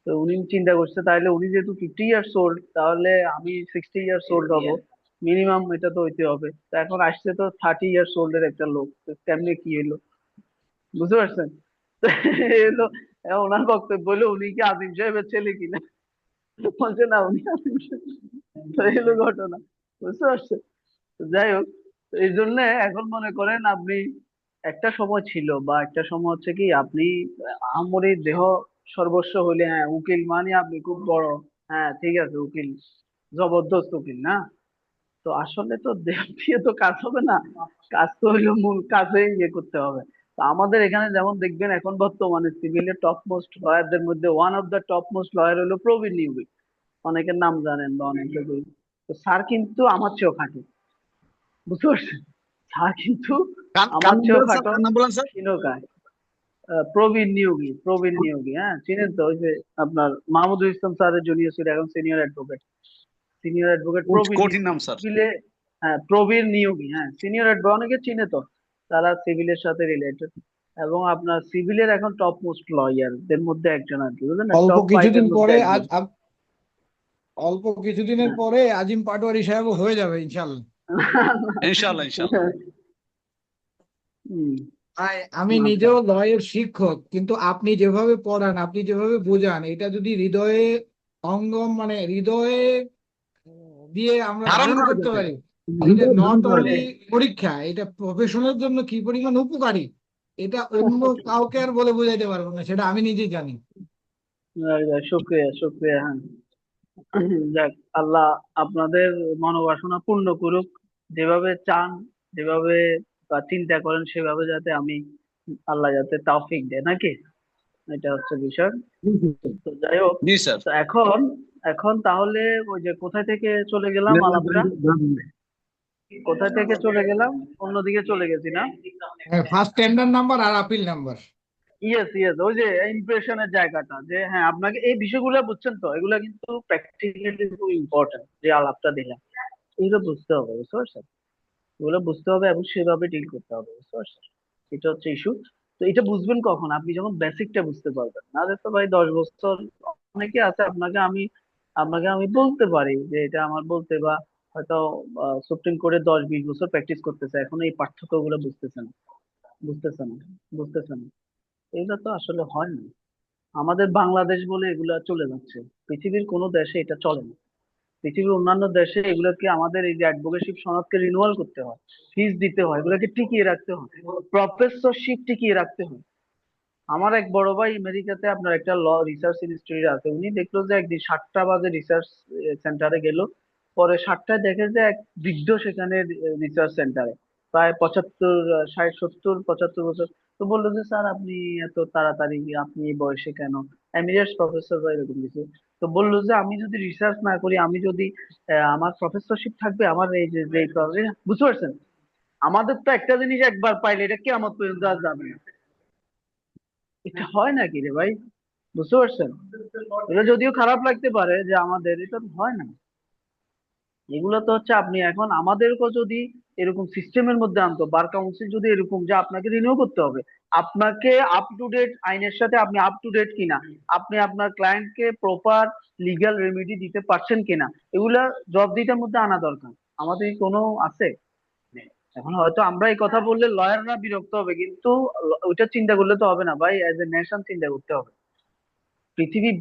S1: তো উনি চিন্তা করছে তাহলে উনি যেহেতু 50 ইয়ার্স ওল্ড, তাহলে আমি 60 ইয়ার্স ওল্ড হবো মিনিমাম, এটা তো হইতে হবে। তো এখন আসছে তো 30 ইয়ার্স ওল্ড এর একটা লোক, তো কেমনে কি হলো, বুঝতে পারছেন? তো এলো, ওনার বক্তব্য হলো উনি কি আজিম সাহেবের ছেলে কিনা, বলছে না উনি আজিম সাহেব। তো এলো ঘটনা, বুঝতে পারছেন? তো যাই হোক, তো এই জন্য এখন মনে করেন আপনি, একটা সময় ছিল বা একটা সময় হচ্ছে কি আপনি আহামরি দেহ সর্বস্ব হইলে হ্যাঁ উকিল মানে আপনি খুব বড়, হ্যাঁ ঠিক আছে উকিল, জবরদস্ত উকিল না। তো আসলে তো দেহ দিয়ে তো কাজ হবে না, কাজ তো হইলো মূল কাজে ইয়ে করতে হবে। তো আমাদের এখানে যেমন দেখবেন এখন বর্তমানে সিভিলের টপ মোস্ট লয়ারদের মধ্যে one of the top most lawyer হলো প্রবীণ নিয়োগী, অনেকের নাম জানেন বা অনেকে, তো স্যার কিন্তু আমার চেয়েও খাঁটি, বুঝতে পারছেন? স্যার কিন্তু আমার চেয়েও খাটো, ক্ষীণকায়। প্রবীণ নিয়োগী, প্রবীণ নিয়োগী, হ্যাঁ চিনেন তো, ওই যে আপনার মাহমুদুল ইসলাম স্যারের জুনিয়র ছিল, এখন সিনিয়র অ্যাডভোকেট, সিনিয়র অ্যাডভোকেট প্রবীণ
S4: কঠিন নাম স্যার।
S1: সিভিলে, হ্যাঁ প্রবীণ নিয়োগী, হ্যাঁ সিনিয়র অ্যাডভোকেট, অনেকে চিনে তো, তারা সিভিলের সাথে রিলেটেড, এবং আপনার সিভিলের এখন টপ মোস্ট লয়ারদের মধ্যে একজন আর কি, বুঝলেন না,
S3: অল্প
S1: টপ 5
S3: কিছুদিন
S1: এর মধ্যে
S3: পরে
S1: একজন।
S3: অল্প কিছুদিনের
S1: হ্যাঁ।
S3: পরে আজিম পাটোয়ারি সাহেব হয়ে যাবে ইনশাল্লাহ।
S4: ইনশাআল্লাহ, ইনশাআল্লাহ।
S1: হুম,
S3: আমি
S1: আচ্ছা।
S3: নিজেও লয়ের শিক্ষক, কিন্তু আপনি যেভাবে পড়ান, আপনি যেভাবে বোঝান, এটা যদি হৃদয়ে অঙ্গম মানে হৃদয়ে দিয়ে আমরা
S4: ধারণ
S3: ধারণ
S4: করা
S3: করতে
S4: যেতে,
S3: পারি, এটা নট অনলি পরীক্ষা, এটা প্রফেশনের জন্য কি পরিমাণ উপকারী, এটা অন্য কাউকে আর বলে বোঝাইতে পারবো না, সেটা আমি নিজেই জানি।
S1: শুক্রিয়া, শুক্রিয়া, হ্যাঁ। যাক, আল্লাহ আপনাদের মনোবাসনা পূর্ণ করুক, যেভাবে চান, যেভাবে বা চিন্তা করেন সেভাবে যাতে আমি, আল্লাহ যাতে তৌফিক দেয় নাকি, এটা হচ্ছে বিষয়। তো যাই হোক,
S4: জি স্যার।
S1: তো এখন এখন তাহলে ওই যে কোথায় থেকে চলে গেলাম আলাপটা, কোথায় থেকে চলে গেলাম, অন্যদিকে চলে গেছি না?
S3: ফার্স্ট টেন্ডার নাম্বার আর আপিল নাম্বার।
S1: ইয়েস ইয়েস, ওই যে ইমপ্রেশনের জায়গাটা, যে হ্যাঁ আপনাকে এই বিষয়গুলো বুঝছেন তো, এগুলো কিন্তু প্র্যাকটিক্যালি খুব ইম্পর্টেন্ট, যে আলাপটা দিলাম এগুলো বুঝতে হবে, বুঝতে পারছেন? এগুলো বুঝতে হবে এবং সেভাবে ডিল করতে হবে, বুঝতে পারছেন? এটা হচ্ছে ইস্যু। তো এটা বুঝবেন কখন? আপনি যখন বেসিকটা বুঝতে পারবেন। নাহলে তো ভাই 10 বছর, অনেকে আছে আপনাকে আমি বলতে পারি যে এটা আমার বলতে, বা হয়তো সুপ্রিম কোর্টে 10-20 বছর প্র্যাকটিস করতেছে, এখন এই পার্থক্যগুলো বুঝতেছে না, বুঝতেছে না, বুঝতেছে না। এগুলো তো আসলে হয় না। আমাদের বাংলাদেশ বলে এগুলা চলে যাচ্ছে, পৃথিবীর কোনো দেশে এটা চলে না। পৃথিবীর অন্যান্য দেশে এগুলোকে, আমাদের এই যে অ্যাডভোকেটশিপ সনদকে রিনিউয়াল করতে হয়, ফিস দিতে হয়, এগুলোকে টিকিয়ে রাখতে হয়, প্রফেসরশিপ টিকিয়ে রাখতে হয়। আমার এক বড় ভাই আমেরিকাতে আপনার একটা ল রিসার্চ ইনস্টিটিউট আছে, উনি দেখলো যে একদিন 7টা বাজে রিসার্চ সেন্টারে গেল, পরে 7টায় দেখে যে এক বৃদ্ধ সেখানে রিসার্চ সেন্টারে, প্রায় 75, 60, 70, 75 বছর। তো বললো যে স্যার আপনি এত তাড়াতাড়ি, আপনি এই বয়সে কেন? এমিরিটাস প্রফেসর বা এরকম কিছু। তো বললো যে আমি যদি রিসার্চ না করি, আমি যদি আমার প্রফেসরশিপ থাকবে, আমার এই যে বুঝতে পারছেন? আমাদের তো একটা জিনিস একবার পাইলে এটা কিয়ামত পর্যন্ত আর যাবে না। এটা হয় নাকি রে ভাই? বুঝতে পারছেন? এটা যদিও খারাপ লাগতে পারে যে আমাদের এটা তো হয় না। এগুলো তো হচ্ছে, আপনি এখন আমাদেরকেও যদি এরকম সিস্টেমের মধ্যে আনতো, বার কাউন্সিল যদি এরকম যে আপনাকে রিনিউ করতে হবে, আপনাকে আপ টু ডেট আইনের সাথে আপনি আপ টু ডেট কিনা, আপনি আপনার ক্লায়েন্টকে প্রপার লিগ্যাল রেমেডি দিতে পারছেন কিনা, এগুলা জবাবদিহিতার মধ্যে আনা দরকার। আমাদের কি কোনো আছে? এখন হয়তো আমরা এই কথা বললে লয়াররা বিরক্ত হবে, কিন্তু ওইটা চিন্তা করলে তো হবে না ভাই, অ্যাজ এ নেশন চিন্তা করতে হবে।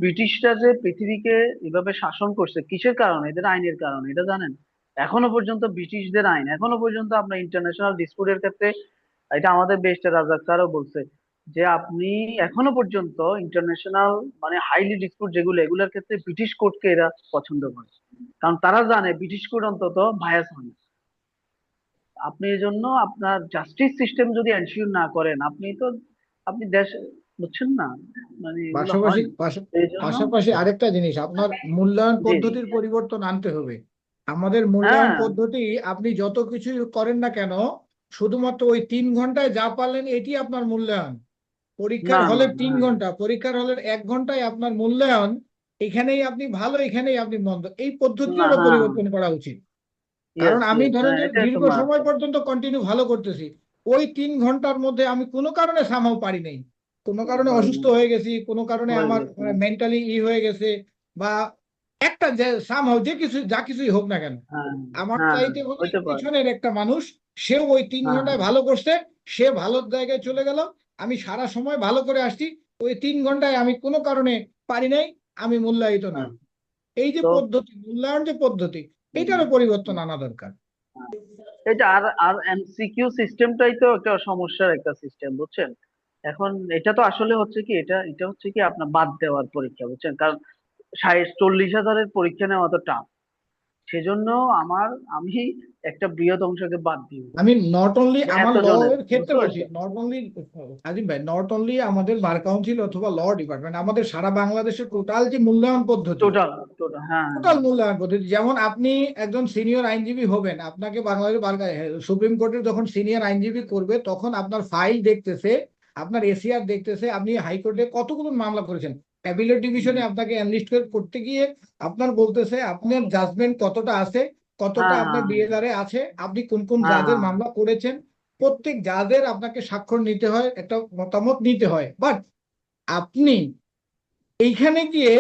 S1: ব্রিটিশরা যে পৃথিবীকে এভাবে শাসন করছে কিসের কারণে? এদের আইনের কারণে, এটা জানেন? এখনো পর্যন্ত ব্রিটিশদের আইন, এখনো পর্যন্ত আপনার ইন্টারন্যাশনাল ডিসপুটের ক্ষেত্রে, এটা আমাদের বেস্টার রাজাক স্যারও বলছে, যে আপনি এখনো পর্যন্ত ইন্টারন্যাশনাল মানে হাইলি ডিসপুট যেগুলো, এগুলোর ক্ষেত্রে ব্রিটিশ কোর্টকে এরা পছন্দ করে, কারণ তারা জানে ব্রিটিশ কোর্ট অন্তত ভায়াস হয় না। আপনি এই জন্য আপনার জাস্টিস সিস্টেম যদি এনশিওর না করেন, আপনি দেশ, বুঝছেন না, মানে এগুলো হয়
S3: পাশাপাশি
S1: না। এই জন্য
S3: পাশাপাশি আরেকটা জিনিস, আপনার মূল্যায়ন
S1: জি,
S3: পদ্ধতির পরিবর্তন আনতে হবে। আমাদের মূল্যায়ন
S1: হ্যাঁ,
S3: পদ্ধতি, আপনি যত কিছু করেন না কেন, শুধুমাত্র ওই 3 ঘন্টায় যা পারলেন এটি আপনার মূল্যায়ন। পরীক্ষার
S1: না না
S3: হলে
S1: না,
S3: 3 ঘন্টা, পরীক্ষার হলের 1 ঘন্টায় আপনার মূল্যায়ন। এখানেই আপনি ভালো, এখানেই আপনি মন্দ, এই
S1: না,
S3: পদ্ধতিটারও
S1: হ্যাঁ,
S3: পরিবর্তন করা উচিত। কারণ
S1: ইয়েস
S3: আমি
S1: ইয়েস,
S3: ধরেন
S1: হ্যাঁ
S3: যে
S1: এটাই তো
S3: দীর্ঘ
S1: মাস্ট।
S3: সময় পর্যন্ত কন্টিনিউ ভালো করতেছি, ওই 3 ঘন্টার মধ্যে আমি কোনো কারণে সামাও পারি নাই, কোনো কারণে
S1: হয় না,
S3: অসুস্থ হয়ে গেছি, কোনো কারণে
S1: হয়ে
S3: আমার
S1: গেছে,
S3: মেন্টালি হয়ে গেছে, বা একটা যে সামহাও যে কিছু যা কিছুই হোক না কেন,
S1: হ্যাঁ
S3: আমার
S1: হ্যাঁ,
S3: চাইতে হলে
S1: হইতে পারে,
S3: পিছনের একটা মানুষ, সেও ওই তিন
S1: হ্যাঁ
S3: ঘন্টায় ভালো করছে, সে ভালো জায়গায় চলে গেল, আমি সারা সময় ভালো করে আসছি, ওই 3 ঘন্টায় আমি কোনো কারণে পারি নাই, আমি মূল্যায়িত না।
S1: হ্যাঁ।
S3: এই যে
S1: তো
S3: পদ্ধতি, মূল্যায়ন যে পদ্ধতি,
S1: হুম,
S3: এইটারও পরিবর্তন আনা দরকার।
S1: হ্যাঁ। এটা আর আর এমসিকিউ সিস্টেমটাই তো একটা সমস্যার একটা সিস্টেম, বুঝছেন? এখন এটা তো আসলে হচ্ছে কি, এটা এটা হচ্ছে কি আপনার বাদ দেওয়ার পরীক্ষা, বুঝছেন? কারণ 40,000-এর পরীক্ষা নেওয়া তো টাফ। সেজন্য আমি একটা বৃহৎ অংশকে বাদ দিব,
S3: আমি নট অনলি
S1: যে
S3: আমার ল
S1: এতজনের,
S3: এর ক্ষেত্রে
S1: বুঝতে
S3: বলছি,
S1: পারছেন?
S3: নট অনলি আজিম ভাই, নট অনলি আমাদের বার কাউন্সিল অথবা ল ডিপার্টমেন্ট, আমাদের সারা বাংলাদেশের টোটাল যে মূল্যায়ন পদ্ধতি,
S1: টোটাল টোটাল, হ্যাঁ
S3: টোটাল মূল্যায়ন পদ্ধতি, যেমন আপনি একজন সিনিয়র আইনজীবী হবেন, আপনাকে বাংলাদেশ সুপ্রিম কোর্টের যখন সিনিয়র আইনজীবী করবে, তখন আপনার ফাইল দেখতেছে, আপনার এসিআর দেখতেছে, আপনি হাইকোর্টে কতগুলো মামলা করেছেন, অ্যাপিলেট ডিভিশনে আপনাকে এনলিস্ট করতে গিয়ে আপনার বলতেছে আপনার জাজমেন্ট কতটা আছে, কতটা
S1: হ্যাঁ
S3: আপনার
S1: হ্যাঁ
S3: ডিএলআর আছে, আপনি কোন কোন
S1: হ্যাঁ
S3: জাজের
S1: হ্যাঁ,
S3: মামলা করেছেন, প্রত্যেক জাজের আপনাকে স্বাক্ষর নিতে হয়, একটা মতামত নিতে হয়। বাট আপনি এইখানে গিয়ে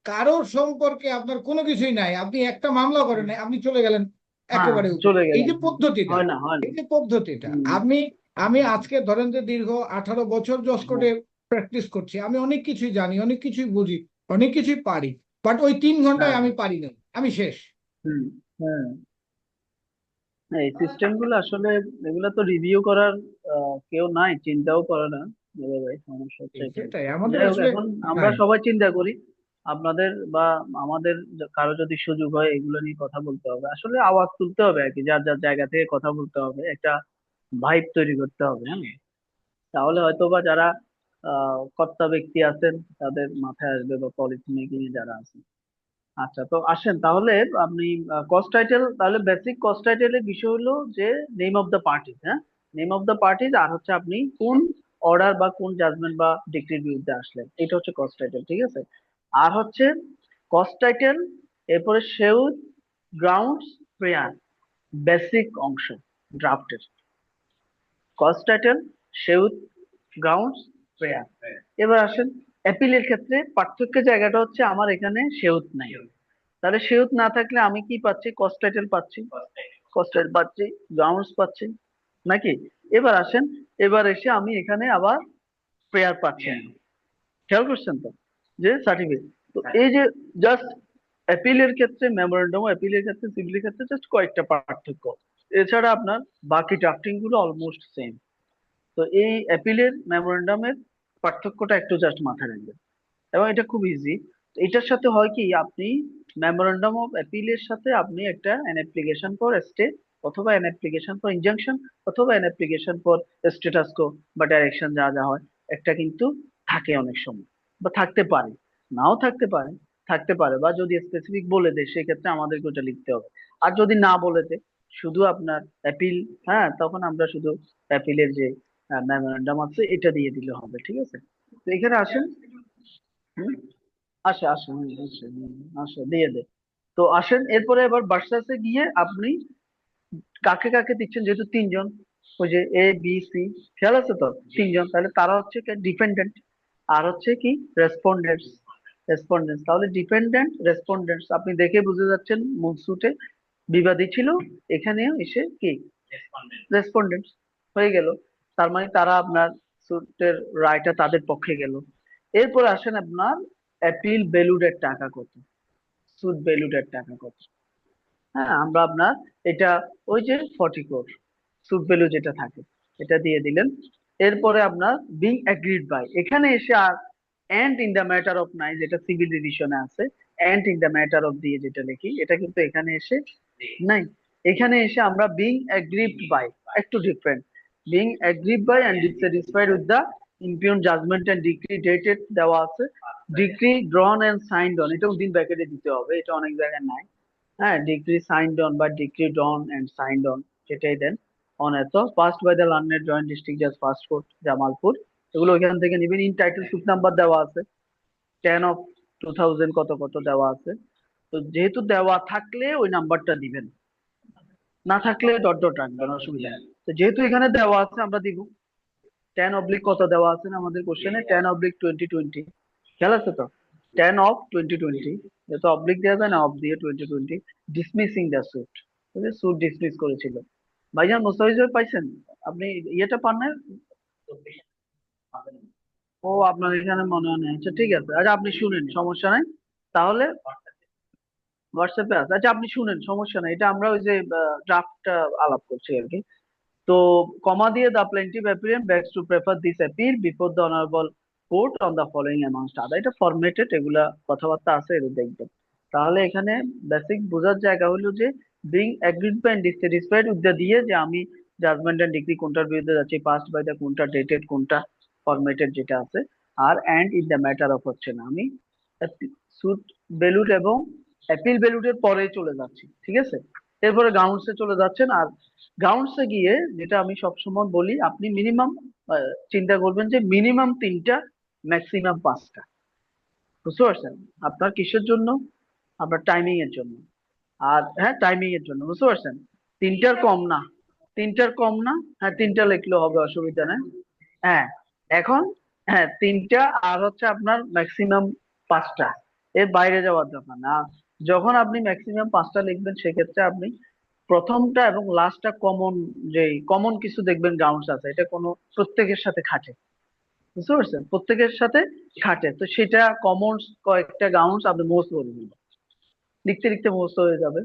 S3: কারোর সম্পর্কে আপনার কোনো কিছুই নাই, আপনি একটা মামলা করেন নাই, আপনি চলে গেলেন
S1: হ্যাঁ
S3: একেবারে উপরে।
S1: চলে
S3: এই
S1: গেলাম,
S3: যে পদ্ধতিটা,
S1: হয় না, হয় না।
S3: এই যে পদ্ধতিটা,
S1: হুম,
S3: আমি আমি আজকে ধরেন যে দীর্ঘ 18 বছর জজ
S1: হ্যাঁ,
S3: কোর্টে প্র্যাকটিস করছি, আমি অনেক কিছুই জানি, অনেক কিছুই বুঝি, অনেক কিছুই পারি, বাট ওই 3 ঘন্টায়
S1: হ্যাঁ,
S3: আমি পারি না, আমি শেষ।
S1: হুম, হ্যাঁ। হ্যাঁ, এই সিস্টেম গুলো আসলে, এগুলো তো রিভিউ করার কেউ নাই, চিন্তাও করে না। দাদা ভাই, সমস্যা হচ্ছে এটাই।
S3: সেটাই আমাদের
S1: যাই হোক,
S3: আসলে
S1: এখন আমরা
S3: নাই।
S1: সবাই চিন্তা করি, আপনাদের বা আমাদের কারো যদি সুযোগ হয় এগুলো নিয়ে কথা বলতে হবে, আসলে আওয়াজ তুলতে হবে আর কি, যার যার জায়গা থেকে কথা বলতে হবে, একটা ভাইব তৈরি করতে হবে, হ্যাঁ। তাহলে হয়তো বা যারা কর্তা ব্যক্তি আছেন তাদের মাথায় আসবে, বা পলিসি মেকিং এ যারা আছেন। আচ্ছা, তো আসেন তাহলে আপনি কস্ট টাইটেল, তাহলে বেসিক কস্ট টাইটেলের বিষয় হলো যে নেম অফ দ্য পার্টিজ, হ্যাঁ, নেম অফ দ্য পার্টিজ, আর হচ্ছে আপনি কোন অর্ডার বা কোন জাজমেন্ট বা ডিক্রির বিরুদ্ধে আসলেন, এটা হচ্ছে কস্ট টাইটেল, ঠিক আছে। আর হচ্ছে কস্ট টাইটেল, এরপরে সেউত, গ্রাউন্ডস, প্রেয়ার, বেসিক অংশ ড্রাফটের। Cost title, suit, grounds, prayer. এবার আসেন অ্যাপিলের ক্ষেত্রে পার্থক্যের জায়গাটা হচ্ছে আমার এখানে সেউত নাই, তাহলে সেউত না থাকলে আমি কি পাচ্ছি? কস্ট টাইটেল পাচ্ছি, কস্ট টাইটেল পাচ্ছি, গ্রাউন্ডস পাচ্ছি, নাকি? এবার আসেন, এবার এসে আমি এখানে আবার প্রেয়ার পাচ্ছি না। খেয়াল করছেন তো যে সার্টিফিকেট, তো এই যে জাস্ট অ্যাপিলের ক্ষেত্রে মেমোরেন্ডাম, অ্যাপিলের ক্ষেত্রে সিভিলের ক্ষেত্রে জাস্ট কয়েকটা পার্থক্য, এছাড়া আপনার বাকি ড্রাফটিং গুলো অলমোস্ট সেম। তো এই অ্যাপিলের মেমোরেন্ডামের পার্থক্যটা একটু জাস্ট মাথায় রাখবেন, এবং এটা খুব ইজি। এটার সাথে হয় কি, আপনি মেমোরেন্ডাম অফ অ্যাপিলের সাথে আপনি একটা অ্যান অ্যাপ্লিকেশন ফর স্টে, অথবা অ্যান অ্যাপ্লিকেশন ফর ইনজাংশন, অথবা অ্যান অ্যাপ্লিকেশন ফর স্ট্যাটাস কো বা ডাইরেকশন যা যা হয়, একটা কিন্তু থাকে অনেক সময়, বা থাকতে পারে, নাও থাকতে পারে, থাকতে পারে, বা যদি স্পেসিফিক বলে দেয় সেক্ষেত্রে আমাদেরকে ওটা লিখতে হবে। আর যদি না বলে দেয়, শুধু আপনার অ্যাপিল, হ্যাঁ, তখন আমরা শুধু অ্যাপিলের যে মেমোরেন্ডাম আছে এটা দিয়ে দিলে হবে, ঠিক আছে। তো এখানে আসেন, হুম, আসে আসে, আসে, আসে দিয়ে দে। তো আসেন এরপরে এবার ভার্সাসে গিয়ে আপনি কাকে কাকে দিচ্ছেন, যেহেতু তিনজন, ওই যে এ বি সি, খেয়াল আছে তো তিনজন, তাহলে তারা হচ্ছে ডিপেন্ডেন্ট, আর হচ্ছে কি রেসপন্ডেন্টস, রেসপন্ডেন্টস, তাহলে ডিপেন্ডেন্ট রেসপন্ডেন্টস আপনি দেখে বুঝে যাচ্ছেন মুনসুটে বিবাদী ছিল, এখানেও এসে কি রেসপন্ডেন্টস হয়ে গেল, তার মানে তারা আপনার সুটের রায়টা তাদের পক্ষে গেল। এরপর আসেন আপনার অ্যাপিল ভ্যালুডের টাকা কত, সুট ভ্যালুডের টাকা কত। হ্যাঁ, আমরা আপনার এটা ওই যে 40 crore সুট ভ্যালু যেটা থাকে এটা দিয়ে দিলেন। এরপরে আপনার বিং এগ্রিড বাই, এখানে এসে আর and in the matter of নাই, যেটা সিভিল ডিভিশনে আছে, and in the matter of দিয়ে যেটা লিখি, এটা কিন্তু এখানে এসে নাই। এখানে এসে আমরা বিং এগ্রিড বাই, একটু different, being aggrieved by and dissatisfied with the impugned judgment and decree dated দেওয়া আছে, decree drawn and signed on, এটাও দিন ব্র্যাকেটে দিতে হবে, এটা অনেক জায়গায় নাই। হ্যাঁ, ডিগ্রি সাইন্ড অন বা decree drawn and signed on, সেটাই দেন। অন এত passed by the learned joint district জাজ ফার্স্ট কোর্ট জামালপুর, এগুলো ওইখান থেকে নিবেন। ইন টাইটেল সুট নাম্বার দেওয়া আছে, 10/2000 কত কত দেওয়া আছে। তো যেহেতু দেওয়া থাকলে ওই নাম্বারটা দিবেন, না থাকলে ডট ডট রাখবেন, অসুবিধা নেই। তো যেহেতু এখানে দেওয়া আছে আমরা দিব 10 কত দেওয়া আছে না আমাদের কোশ্চেনে, 10/2020, খেয়াল আছে তো, 10/2020, যেহেতু অবলিক দেওয়া যায় না, অফ দিয়ে 2020, ডিসমিসিং দ্য সুট, সুট ডিসমিস করেছিল। ভাইজান মোস্তাফিজ ভাই পাইছেন? আপনি ইয়েটা পান না? ও, আপনার এখানে মনে হয় না, আচ্ছা ঠিক আছে, আচ্ছা আপনি শুনেন, সমস্যা নাই। তাহলে হোয়াটসঅ্যাপে আছে, আচ্ছা আপনি শুনেন, সমস্যা নাই, এটা আমরা ওই যে ড্রাফটটা আলাপ করছি আর কি। তো কমা দিয়ে the plaintiff appellant begs to prefer this appeal before the honourable court on the following amongst other, এটা ফরম্যাটেড, এগুলা কথাবার্তা আছে, এটা দেখবেন। তাহলে এখানে বেসিক বোঝার জায়গা হলো যে being aggrieved by dissatisfied with the দিয়ে যে আমি জাজমেন্ট এন্ড ডিগ্রি কোনটার বিরুদ্ধে যাচ্ছি, পাস্ট বাই দ্য কোনটা, ডেটেড কোনটা, ফরম্যাটেড যেটা আছে, আর and in the matter of হচ্ছে না, আমি সুট ভ্যালুড এবং অ্যাপিল ভ্যালুডের পরে চলে যাচ্ছি, ঠিক আছে। এরপরে গ্রাউন্ডসে চলে যাচ্ছেন, আর গ্রাউন্ডসে গিয়ে যেটা আমি সবসময় বলি, আপনি মিনিমাম চিন্তা করবেন যে মিনিমাম 3টা, ম্যাক্সিমাম 5টা, বুঝতে পারছেন? আপনার কিসের জন্য? আপনার টাইমিং এর জন্য। আর হ্যাঁ, টাইমিং এর জন্য, বুঝতে পারছেন? 3টার কম না, 3টার কম না, হ্যাঁ 3টা লিখলেও হবে, অসুবিধা নেই। হ্যাঁ, এখন, হ্যাঁ 3টা, আর হচ্ছে আপনার ম্যাক্সিমাম 5টা, এর বাইরে যাওয়ার দরকার না। যখন আপনি ম্যাক্সিমাম 5টা লিখবেন সেক্ষেত্রে আপনি প্রথমটা এবং লাস্টটা কমন, যে কমন কিছু দেখবেন গ্রাউন্ডস আছে, এটা কোনো প্রত্যেকের সাথে খাটে, বুঝতে পারছেন? প্রত্যেকের সাথে খাটে, তো সেটা কমন কয়েকটা গ্রাউন্ডস আপনি মুখস্থ করে দিবেন, লিখতে লিখতে মুখস্থ হয়ে যাবে।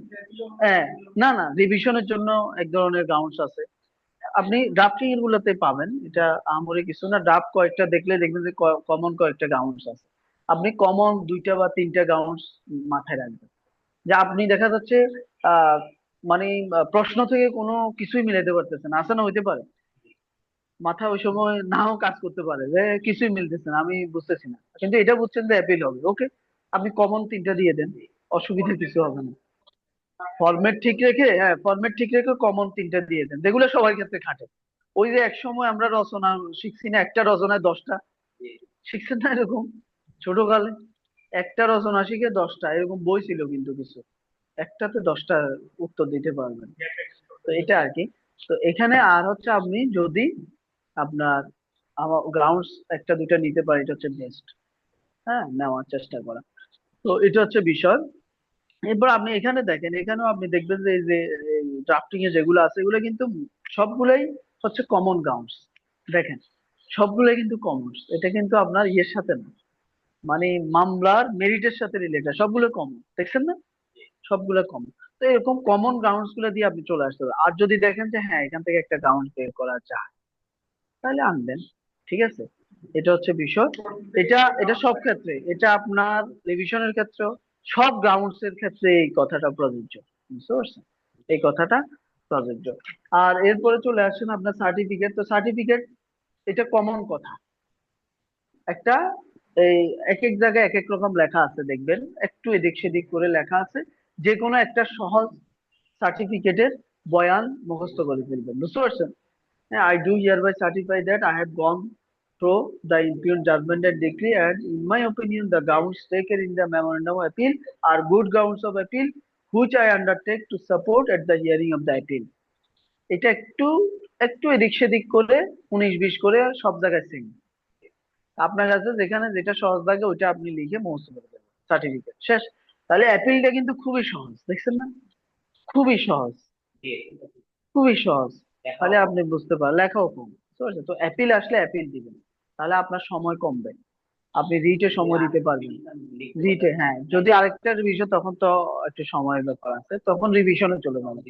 S1: হ্যাঁ, না না, রিভিশনের জন্য এক ধরনের গ্রাউন্ডস আছে, আপনি ড্রাফটিং এর গুলোতে পাবেন, এটা আহামরি কিছু না, ড্রাফট কয়েকটা দেখলে দেখবেন যে কমন কয়েকটা গ্রাউন্ডস আছে, আপনি কমন 2টা বা 3টা গ্রাউন্ডস মাথায় রাখবেন, যে আপনি দেখা যাচ্ছে আহ মানে প্রশ্ন থেকে কোনো কিছুই মিলাতে পারতেছেন, আছে না, হইতে পারে, মাথা ওই সময় নাও কাজ করতে পারে যে কিছুই মিলতেছে না, আমি বুঝতেছি না, কিন্তু এটা বুঝছেন যে অ্যাপিল হবে। ওকে, আপনি কমন 3টা দিয়ে দেন, অসুবিধা কিছু হবে না। ফরম্যাট ঠিক রেখে, হ্যাঁ ফরম্যাট ঠিক রেখে কমন 3টা দিয়ে দেন, যেগুলো সবার ক্ষেত্রে খাটে। ওই যে এক সময় আমরা রচনা শিখছি না, একটা রচনায় 10টা, শিখছেন না এরকম ছোটকালে? একটা রচনা শিখে 10টা, এরকম বই ছিল কিন্তু কিছু, একটাতে 10টা উত্তর দিতে পারবেন। তো এটা আর কি। তো এখানে আর হচ্ছে আপনি যদি আপনার আমার গ্রাউন্ডস একটা দুইটা নিতে পারে, এটা হচ্ছে বেস্ট। হ্যাঁ, নেওয়ার চেষ্টা করা। তো এটা হচ্ছে বিষয়। এরপর আপনি এখানে দেখেন, এখানেও আপনি দেখবেন যে এই যে ড্রাফটিং এ যেগুলো আছে এগুলো কিন্তু সবগুলাই হচ্ছে কমন গ্রাউন্ডস। দেখেন সবগুলাই কিন্তু কমন, এটা কিন্তু আপনার ইয়ের সাথে না, মানে মামলার মেরিটের সাথে রিলেটেড, সবগুলো কমন, দেখছেন না? সবগুলো কমন। তো এরকম কমন গ্রাউন্ডস গুলো দিয়ে আপনি চলে আসতে হবে। আর যদি দেখেন যে হ্যাঁ এখান থেকে একটা গ্রাউন্ড বের করা যায়, তাহলে আনবেন। ঠিক আছে, এটা হচ্ছে বিষয়। এটা এটা সব ক্ষেত্রে, এটা আপনার রিভিশনের ক্ষেত্রে, সব গ্রাউন্ডস এর ক্ষেত্রে এই কথাটা প্রযোজ্য। বুঝতে পারছেন? এই কথাটা প্রযোজ্য। আর এরপরে চলে আসেন আপনার সার্টিফিকেট। তো সার্টিফিকেট এটা কমন কথা। একটা এই এক এক জায়গায় এক এক রকম লেখা আছে, দেখবেন একটু এদিক সেদিক করে লেখা আছে। যে কোনো একটা সহজ সার্টিফিকেটের বয়ান মুখস্থ করে ফেলবেন। বুঝতে পারছেন? I do hereby certify that I have gone through the impugned judgment and decree, and in my opinion, the grounds taken in the memorandum of appeal are good grounds of appeal, which I undertake to support at the hearing of the appeal. এটা একটু একটু এদিক সেদিক করে 19-20 করে সব জায়গায় same. আপনার কাছে যেখানে যেটা সহজ লাগে ওইটা আপনি লিখে মুখস্থ করে দেবেন, সার্টিফিকেট শেষ। তাহলে অ্যাপিলটা কিন্তু খুবই সহজ, দেখছেন না? খুবই সহজ, খুবই সহজ। তাহলে আপনি বুঝতে পারেন, লেখাও কম। বুঝতে পারছেন? তো অ্যাপিল আসলে অ্যাপিল দিবেন, তাহলে আপনার সময় কমবে, আপনি রিটে সময় দিতে পারবেন। রিটে হ্যাঁ, যদি আরেকটা রিভিশন তখন তো একটু সময়ের ব্যাপার আছে, তখন রিভিশনে চলে যাবেন।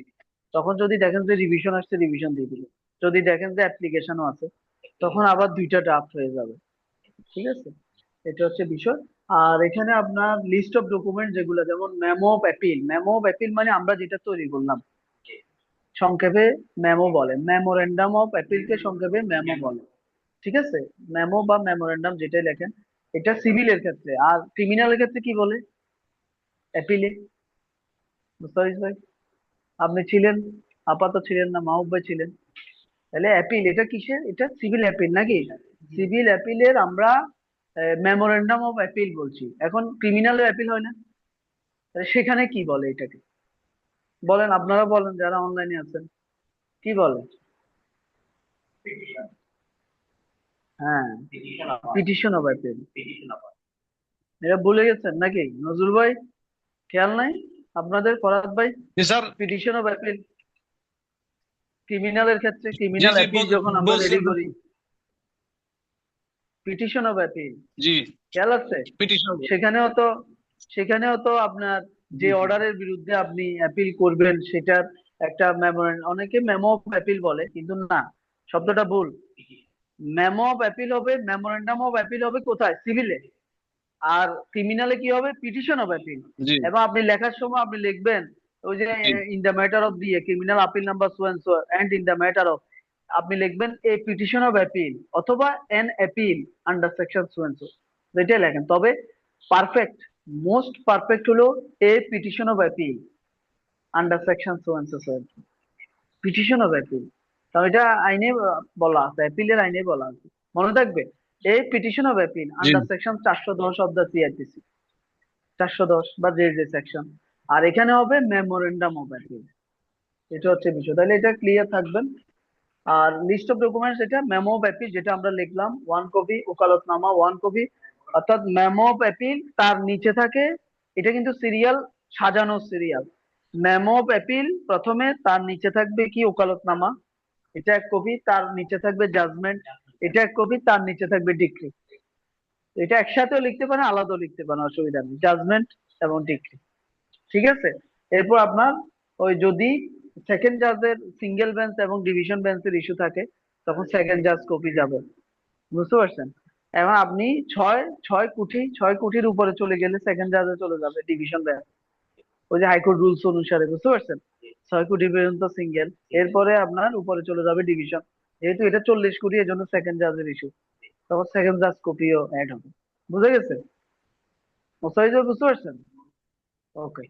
S1: তখন যদি দেখেন যে রিভিশন আসছে রিভিশন দিয়ে দিবেন, যদি দেখেন যে অ্যাপ্লিকেশনও আছে তখন আবার 2টা ড্রাফট হয়ে যাবে। ঠিক আছে, এটা হচ্ছে বিষয়। আর এখানে আপনার লিস্ট অফ ডকুমেন্ট যেগুলো, যেমন memo of appeal. Memo of appeal মানে আমরা যেটা তৈরি করলাম, সংক্ষেপে মেমো বলে। মেমোরেন্ডাম অফ অ্যাপিল কে সংক্ষেপে মেমো বলে। ঠিক আছে, মেমো বা মেমোরেন্ডাম যেটাই লেখেন, এটা সিভিলের ক্ষেত্রে। আর ক্রিমিনালের ক্ষেত্রে কি বলে? অ্যাপিলে। মুস্তাফিজ ভাই আপনি ছিলেন, আপাতত ছিলেন না, মাহবুব ভাই ছিলেন। তাহলে অ্যাপিল এটা কিসের? এটা সিভিল অ্যাপিল নাকি? সিভিল অ্যাপিলের আমরা মেমোরেন্ডাম অফ অ্যাপিল বলছি। এখন ক্রিমিনালের অ্যাপিল হয় না? তাহলে সেখানে কি বলে এটাকে? বলেন, আপনারা বলেন যারা অনলাইনে আছেন, কি বলে? হ্যাঁ, পিটিশন অফ অ্যাপিল। এটা ভুলে গেছেন নাকি নজরুল ভাই? খেয়াল নাই আপনাদের? ফরাদ ভাই,
S6: স্যার
S1: পিটিশন অফ অ্যাপিল ক্রিমিনালের ক্ষেত্রে,
S6: জি
S1: ক্রিমিনাল
S6: জি
S1: অ্যাপিল যখন আমরা রেডি
S6: বলছিলাম
S1: করি, পিটিশন অফ অ্যাপিল
S6: জি
S1: খেয়াল আছে?
S6: পিটিশন
S1: সেখানেও তো আপনার যে অর্ডারের বিরুদ্ধে আপনি অ্যাপিল করবেন সেটার একটা মেমোরেন্ডাম, অনেকে মেমো অফ অ্যাপিল বলে, কিন্তু না, শব্দটা ভুল। মেমো অফ অ্যাপিল হবে, মেমোরেন্ডাম অফ অ্যাপিল হবে কোথায়? সিভিলে। আর ক্রিমিনালে কি হবে? Petition of appeal.
S6: জি
S1: এবং আপনি লেখার সময় আপনি লিখবেন ওই যে
S6: G
S1: in the matter of দিয়ে criminal appeal number so and so and in the matter of, আপনি লিখবেন এ পিটিশন অফ অ্যাপিল অথবা an appeal under section so and so, যেটাই লেখেন। তবে পারফেক্ট, মোস্ট পারফেক্ট হলো a petition of appeal under section so and so so and so, petition of appeal. কারণ এটা আইনে বলা আছে, অ্যাপিলের আইনে বলা আছে, মনে থাকবে। এই petition of appeal
S6: G
S1: under section 410 of the CrPC, 410 বা যে যে সেকশন। আর এখানে হবে মেমোরেন্ডাম অফ অ্যাপিল। এটা হচ্ছে বিষয়, তাহলে এটা ক্লিয়ার থাকবেন। আর লিস্ট অফ ডকুমেন্টস, এটা মেমো অফ অ্যাপিল যেটা আমরা লিখলাম 1 কপি, ওকালতনামা 1 কপি, অর্থাৎ মেমো অফ অ্যাপিল তার নিচে থাকে, এটা কিন্তু সিরিয়াল, সাজানো সিরিয়াল। মেমো অফ অ্যাপিল প্রথমে, তার নিচে থাকবে কি? ওকালতনামা, এটা 1 কপি, তার নিচে থাকবে জাজমেন্ট, এটা 1 কপি, তার নিচে থাকবে ডিক্রি। এটা একসাথেও লিখতে পারেন, আলাদাও লিখতে পারেন, অসুবিধা নেই, জাজমেন্ট এবং ডিক্রি। ঠিক আছে, এরপর আপনার ওই যদি সেকেন্ড জাজের সিঙ্গেল বেঞ্চ এবং ডিভিশন বেঞ্চের ইস্যু থাকে তখন সেকেন্ড জাজ কপি যাবে। বুঝতে পারছেন? এখন আপনি 6 কোটির উপরে চলে গেলে সেকেন্ড জাজে চলে যাবে ডিভিশন বেঞ্চ, ওই যে হাইকোর্ট রুলস অনুসারে। বুঝতে পারছেন? 6 কোটি পর্যন্ত সিঙ্গেল, এরপরে আপনার উপরে চলে যাবে ডিভিশন। যেহেতু এটা 40 কোটি, এই জন্য সেকেন্ড জাজের ইস্যু, তখন সেকেন্ড জাজ কপিও অ্যাড হবে। বুঝা গেছে? মোস্তাফিজুর বুঝতে পারছেন? ওকে,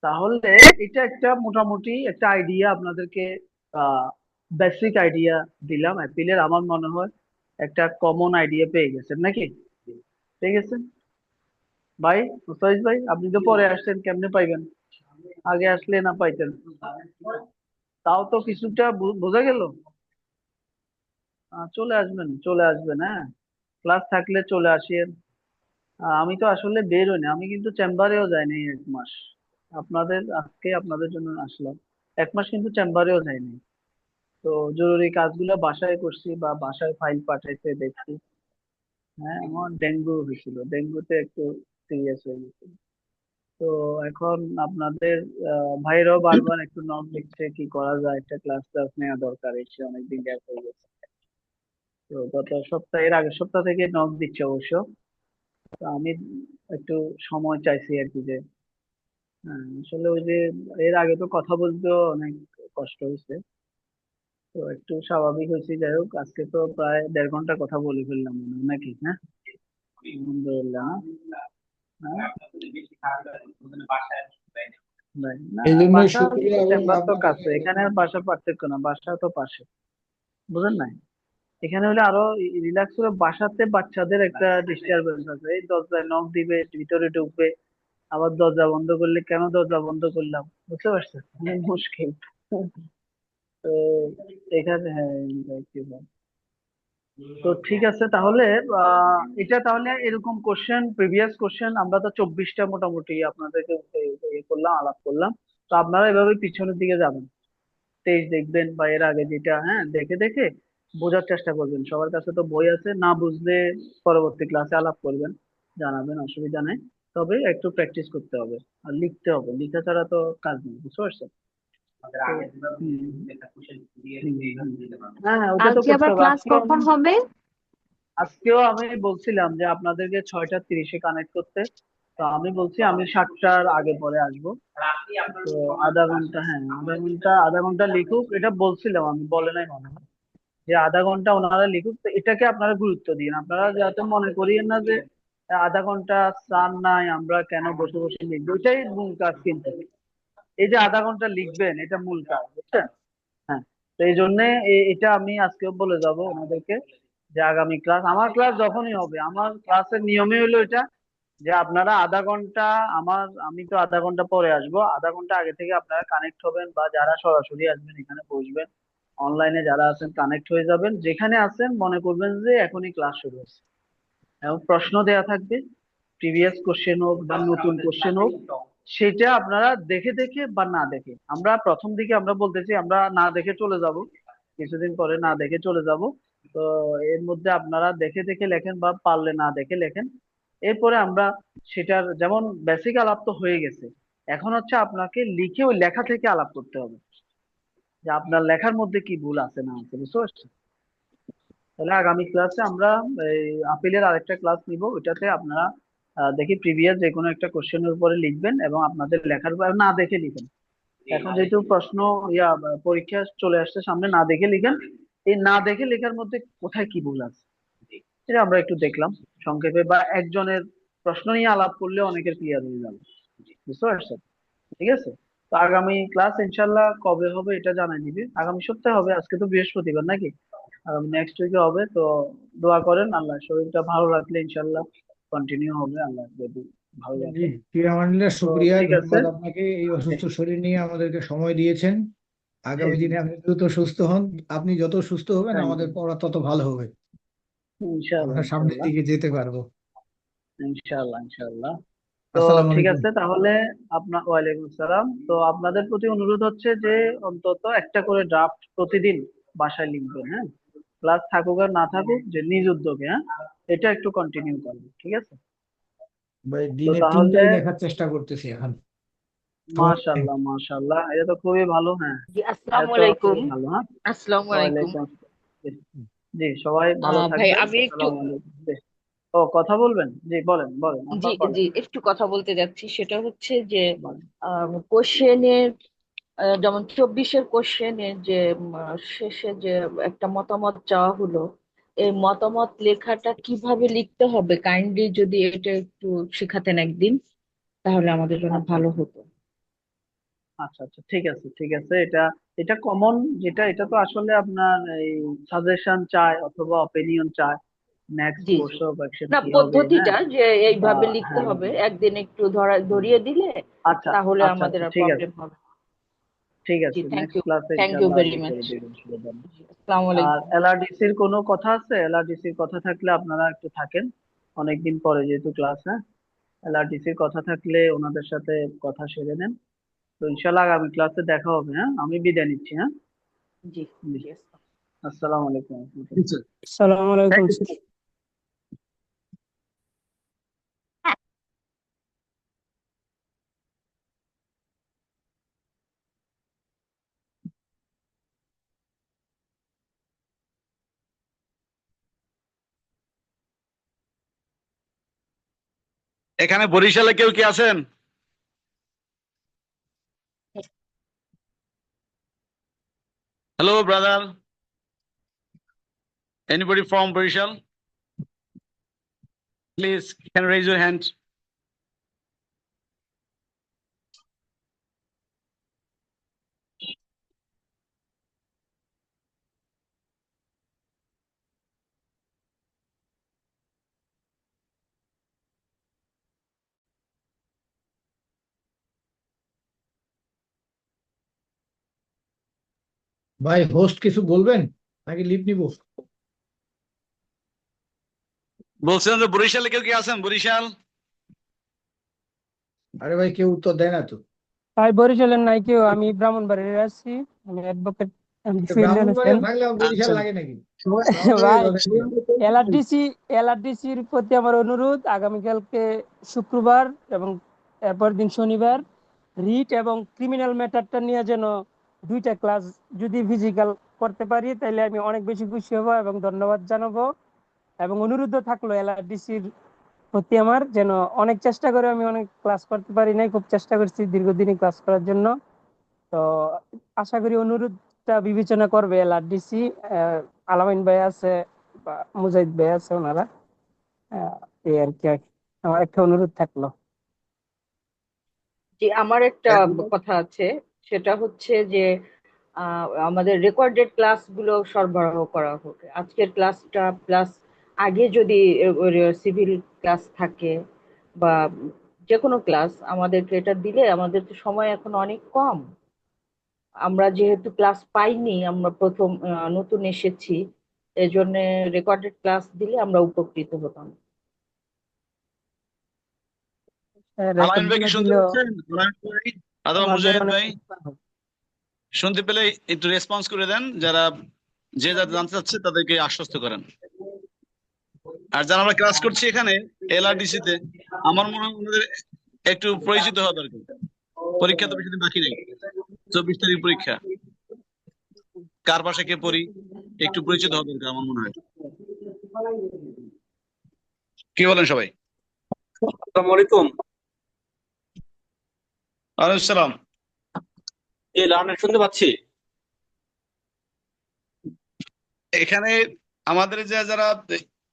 S1: তাহলে এটা একটা মোটামুটি একটা আইডিয়া আপনাদেরকে, বেসিক আইডিয়া দিলাম অ্যাপিলের। আমার মনে হয় একটা কমন আইডিয়া পেয়ে গেছেন নাকি? পেয়ে গেছেন ভাই? মুস্তাফিজ ভাই, আপনি তো পরে আসছেন, কেমনে পাইবেন? আগে আসলে না পাইতেন। তাও তো কিছুটা বোঝা গেল। চলে আসবেন, চলে আসবেন, হ্যাঁ, ক্লাস থাকলে চলে আসেন। আমি তো আসলে বের হইনি, আমি কিন্তু চেম্বারেও যাইনি 1 মাস। আজকে আপনাদের জন্য আসলাম। 1 মাস কিন্তু চেম্বারেও যাইনি। তো জরুরি কাজগুলো বাসায় করছি, বা বাসায় ফাইল পাঠাইতে দেখছি। হ্যাঁ, আমার ডেঙ্গু হয়েছিল, ডেঙ্গুতে একটু সিরিয়াস হয়ে গেছে। তো এখন আপনাদের ভাইরাও বারবার একটু নক দিচ্ছে, কি করা যায়, একটা ক্লাস ক্লাস নেওয়া দরকার, এসে অনেকদিন গ্যাপ হয়ে গেছে। তো গত সপ্তাহে, এর আগের সপ্তাহ থেকে নক দিচ্ছে অবশ্য। তো আমি একটু সময় চাইছি আর কি, যে আসলে ওই যে এর আগে তো কথা বলতেও অনেক কষ্ট হয়েছে। তো একটু স্বাভাবিক হয়েছে, যাই হোক, আজকে তো প্রায় 1.5 ঘন্টা কথা বলে ফেললাম মনে হয়, নাকি? হ্যাঁ, আলহামদুলিল্লাহ। হ্যাঁ, ভাই, না,
S3: এই জন্য
S1: বাসা
S3: শুক্রিয়া, এবং
S1: চেম্বার তো
S3: আপনাকে
S1: কাছে, এখানে আর বাসা পার্থক্য না, বাসা তো পাশে। বুঝেন নাই? এখানে হলে আরো রিল্যাক্স করে, বাসাতে বাচ্চাদের একটা ডিস্টারবেন্স আছে, এই দরজায় নক দিবে, ভিতরে ঢুকবে, আবার দরজা বন্ধ করলে কেন দরজা বন্ধ করলাম, বুঝতে পারছেন? অনেক মুশকিল। তো এখানে, হ্যাঁ, কি বল। তো ঠিক আছে তাহলে, এটা তাহলে এরকম কোশ্চেন, প্রিভিয়াস কোশ্চেন আমরা তো 24টা মোটামুটি আপনাদেরকে করলাম, আলাপ করলাম। তো আপনারা এভাবে পিছনের দিকে যাবেন, 23 দেখবেন, বা এর আগে যেটা, হ্যাঁ, দেখে দেখে বোঝার চেষ্টা করবেন। সবার কাছে তো বই আছে, না বুঝলে পরবর্তী ক্লাসে আলাপ করবেন, জানাবেন, অসুবিধা নেই। তবে একটু প্র্যাকটিস করতে হবে, আর লিখতে হবে, লিখা ছাড়া তো কাজ নেই, বুঝতে পারছেন? হুম, হ্যাঁ, হ্যাঁ, ওটা তো
S9: আজকে
S1: করতে
S9: আবার
S1: হবে।
S9: ক্লাস কখন হবে?
S1: আজকেও আমি বলছিলাম যে আপনাদেরকে 6টা 30-এ কানেক্ট করতে। তো আমি বলছি আমি 7টার আগে পরে আসবো। তো আধা ঘন্টা, হ্যাঁ, আধা ঘন্টা লিখুক, এটা বলছিলাম আমি, বলে নাই মনে হয়, যে আধা ঘন্টা ওনারা লিখুক। তো এটাকে আপনারা গুরুত্ব দিন, আপনারা যাতে মনে করিয়েন না যে আধা ঘন্টা স্যার নাই, আমরা কেন বসে বসে লিখবো, এটাই মূল কাজ কিন্তু। এই যে আধা ঘন্টা লিখবেন, এটা মূল কাজ, বুঝছেন? হ্যাঁ, তো এই জন্য এটা আমি আজকেও বলে যাব ওনাদেরকে, যে আগামী ক্লাস, আমার ক্লাস যখনই হবে, আমার ক্লাসের নিয়মই হলো এটা, যে আপনারা আধা ঘন্টা, আমি তো আধা ঘন্টা পরে আসবো, আধা ঘন্টা আগে থেকে আপনারা কানেক্ট হবেন, বা যারা সরাসরি আসবেন এখানে বসবেন, অনলাইনে যারা আছেন কানেক্ট হয়ে যাবেন, যেখানে আছেন মনে করবেন যে এখনই ক্লাস শুরু হচ্ছে, এবং প্রশ্ন দেয়া থাকবে, প্রিভিয়াস কোশ্চেন হোক বা নতুন কোশ্চেন হোক, সেটা আপনারা দেখে দেখে বা না দেখে, আমরা প্রথম দিকে আমরা বলতেছি আমরা না দেখে চলে যাব, কিছুদিন পরে না দেখে চলে যাব। তো এর মধ্যে আপনারা দেখে দেখে লেখেন, বা পারলে না দেখে লেখেন। এরপরে আমরা সেটার, যেমন বেসিক আলাপ তো হয়ে গেছে, এখন হচ্ছে আপনাকে লিখে ওই লেখা থেকে আলাপ করতে হবে, যে আপনার লেখার মধ্যে কি ভুল আছে না আছে, বুঝতে পারছেন? তাহলে আগামী ক্লাসে আমরা এই আপিলের আরেকটা ক্লাস নিব, ওইটাতে আপনারা দেখি প্রিভিয়াস যে কোনো একটা কোশ্চেনের উপরে লিখবেন, এবং আপনাদের লেখার উপর না দেখে লিখেন। এখন যেহেতু প্রশ্ন, পরীক্ষা চলে আসছে সামনে, না দেখে লিখেন। এই না দেখে লেখার মধ্যে কোথায় কি ভুল আছে, এটা আমরা একটু দেখলাম সংক্ষেপে, বা একজনের প্রশ্ন নিয়ে আলাপ করলে অনেকের ক্লিয়ার হয়ে যাবে, বুঝতে পারছেন? ঠিক আছে। তো আগামী ক্লাস ইনশাল্লাহ কবে হবে এটা জানাই দিবে, আগামী সপ্তাহে হবে, আজকে তো বৃহস্পতিবার নাকি, নেক্সট উইকে হবে। তো দোয়া করেন, আল্লাহ শরীরটা ভালো রাখলে ইনশাল্লাহ কন্টিনিউ হবে, আল্লাহ যদি ভালো
S3: জি,
S1: রাখে।
S3: ফিরামানিল্লাহ,
S1: তো
S3: শুক্রিয়া,
S1: ঠিক আছে,
S3: ধন্যবাদ আপনাকে, এই অসুস্থ শরীর নিয়ে আমাদেরকে সময় দিয়েছেন। আগামী দিনে আপনি দ্রুত সুস্থ হন। আপনি যত সুস্থ হবেন
S1: থ্যাংক
S3: আমাদের
S1: ইউ।
S3: পড়া তত ভালো হবে,
S1: ইনশাল্লাহ,
S3: আমরা সামনের
S1: ইনশাল্লাহ,
S3: দিকে যেতে পারবো।
S1: ইনশাল্লাহ, ইনশাল্লাহ। তো
S3: আসসালামু
S1: ঠিক
S3: আলাইকুম।
S1: আছে তাহলে, ওয়ালাইকুম আসসালাম। তো আপনাদের প্রতি অনুরোধ হচ্ছে যে অন্তত একটা করে ড্রাফট প্রতিদিন বাসায় লিখবেন, হ্যাঁ, ক্লাস থাকুক আর না থাকুক, যে নিজ উদ্যোগে, হ্যাঁ, এটা একটু কন্টিনিউ করবেন, ঠিক আছে?
S3: ভাই,
S1: তো
S3: দিনে
S1: তাহলে,
S3: 3টাই লেখার চেষ্টা করতেছি এখন। আমার
S1: মাশাল্লাহ, মাশাল্লাহ, এটা তো খুবই ভালো, হ্যাঁ,
S8: জি,
S1: এটা
S8: আসসালামু
S1: তো
S8: আলাইকুম।
S1: খুবই ভালো। হ্যাঁ,
S8: আসসালামু আলাইকুম।
S1: ওয়ালাইকুম আসসালাম। জি, জি, সবাই ভালো
S8: ভাই
S1: থাকবেন,
S8: আমি একটু,
S1: আসসালামু আলাইকুম। জি, ও কথা বলবেন, জি বলেন, বলেন
S8: জি
S1: আব্বা, বলেন,
S8: জি একটু কথা বলতে যাচ্ছি, সেটা হচ্ছে যে
S1: বলেন।
S8: কোশ্চেনের
S10: যেমন 24-এর কোশ্চেনে যে শেষে যে একটা মতামত চাওয়া হলো, এই মতামত লেখাটা কিভাবে লিখতে হবে, কাইন্ডলি যদি এটা একটু শেখাতেন একদিন, তাহলে আমাদের জন্য
S1: আচ্ছা
S10: ভালো হতো।
S1: আচ্ছা আচ্ছা, ঠিক আছে ঠিক আছে। এটা এটা কমন, যেটা এটা তো আসলে আপনার এই সাজেশন চায় অথবা অপিনিয়ন চায়, next
S10: G G.
S1: Course of action
S10: না,
S1: কি হবে, হ্যাঁ।
S10: পদ্ধতিটা যে
S1: বা
S10: এইভাবে লিখতে
S1: হ্যাঁ,
S10: হবে একদিন একটু
S1: হুম,
S10: ধরিয়ে দিলে
S1: আচ্ছা
S10: তাহলে
S1: আচ্ছা
S10: আমাদের
S1: আচ্ছা,
S10: আর
S1: ঠিক আছে
S10: প্রবলেম হবে না।
S1: ঠিক
S10: জি,
S1: আছে,
S10: থ্যাংক
S1: নেক্সট
S10: ইউ।
S1: ক্লাসে
S10: থ্যাংক ইউ
S1: ইনশাল্লাহ
S10: ভেরি
S1: ই করে
S10: মাচ।
S1: দেবেন, অসুবিধা নেই।
S10: আসসালামু
S1: আর
S10: আলাইকুম।
S1: এলআরডিসির কোনো কথা আছে? এলআরডিসির কথা থাকলে আপনারা একটু থাকেন, অনেকদিন পরে যেহেতু ক্লাস, হ্যাঁ। এলআরডিসির কথা থাকলে ওনাদের সাথে কথা সেরে নেন। তো ইনশাল্লাহ আগামী ক্লাসে দেখা হবে, হ্যাঁ। আমি বিদায় নিচ্ছি, হ্যাঁ।
S10: জি
S1: জি,
S10: জি।
S1: আসসালামু আলাইকুম।
S7: আসসালামু আলাইকুম।
S4: এখানে বরিশালে কেউ কি আছেন? Hello brother, anybody from Barishal? Please can raise your hand.
S3: ভাই হোস্ট কিছু বলবেন নাকি লিভ নিব?
S4: বলছিলাম যে বরিশালে কেউ কি আছেন? বরিশাল?
S3: আরে ভাই কেউ উত্তর দেয় না তো।
S7: ভাই বরিশালের নাই কেউ, আমি ব্রাহ্মণবাড়িয়ার আছি, আমি অ্যাডভোকেট ফিল্ড
S3: ব্রাহ্মণবাড়িয়া
S7: অ্যাসিস্ট্যান্ট।
S3: থাকলে বরিশাল
S4: আচ্ছা,
S3: লাগে নাকি?
S7: ভাই
S3: ব্রাহ্মণবাড়িয়া যথেষ্ট।
S7: এলআরডিসির প্রতি আমার অনুরোধ, আগামীকালকে শুক্রবার এবং এরপর দিন শনিবার রিট এবং ক্রিমিনাল ম্যাটারটা নিয়ে যেন 2টা ক্লাস যদি ফিজিক্যাল করতে পারি তাহলে আমি অনেক বেশি খুশি হব এবং ধন্যবাদ জানাবো। এবং অনুরোধ থাকলো এলআরডিসির প্রতি আমার, যেন অনেক চেষ্টা করে আমি অনেক ক্লাস করতে পারি নাই, খুব চেষ্টা করছি দীর্ঘদিনই ক্লাস করার জন্য। তো আশা করি অনুরোধটা বিবেচনা করবে এলআরডিসি। আলামিন ভাই আছে বা মুজাহিদ ভাই আছে, ওনারা এই আর কি। আমার একটা অনুরোধ থাকলো।
S10: জি, আমার একটা কথা আছে। সেটা হচ্ছে যে আমাদের রেকর্ডেড ক্লাসগুলো সরবরাহ করা হোক। আজকের ক্লাসটা প্লাস আগে যদি সিভিল ক্লাস থাকে বা যে কোনো ক্লাস আমাদেরকে এটা দিলে, আমাদের তো সময় এখন অনেক কম। আমরা যেহেতু ক্লাস পাইনি, আমরা প্রথম নতুন এসেছি, এজন্য রেকর্ডেড ক্লাস দিলে আমরা উপকৃত হতাম।
S4: আলামিন
S7: রেকর্ড
S4: ভাই কি
S7: গুলো
S4: শুনতে
S7: দিলেও
S4: পাচ্ছেন? আলামিন ভাই অথবা
S7: আমাদের
S4: মুজাহিদ
S7: অনেক
S4: ভাই
S7: উপকার হবে।
S4: শুনতে পেলে একটু রেসপন্স করে দেন। যারা যে যা জানতে চাচ্ছে তাদেরকে আশ্বস্ত করেন। আর যারা আমরা ক্লাস করছি এখানে এলআরডিসি তে, আমার মনে হয় ওনাদের একটু পরিচিত হওয়া দরকার। পরীক্ষা তো বেশি দিন বাকি নেই, 24 তারিখ পরীক্ষা। কার পাশে কে পড়ি একটু পরিচিত হওয়া দরকার আমার মনে হয়। কি বলেন সবাই?
S6: আসসালামু আলাইকুম।
S4: ওয়ালাইকুম আসসালাম।
S6: এই লার্নার শুনতে পাচ্ছি।
S4: এখানে আমাদের যে যারা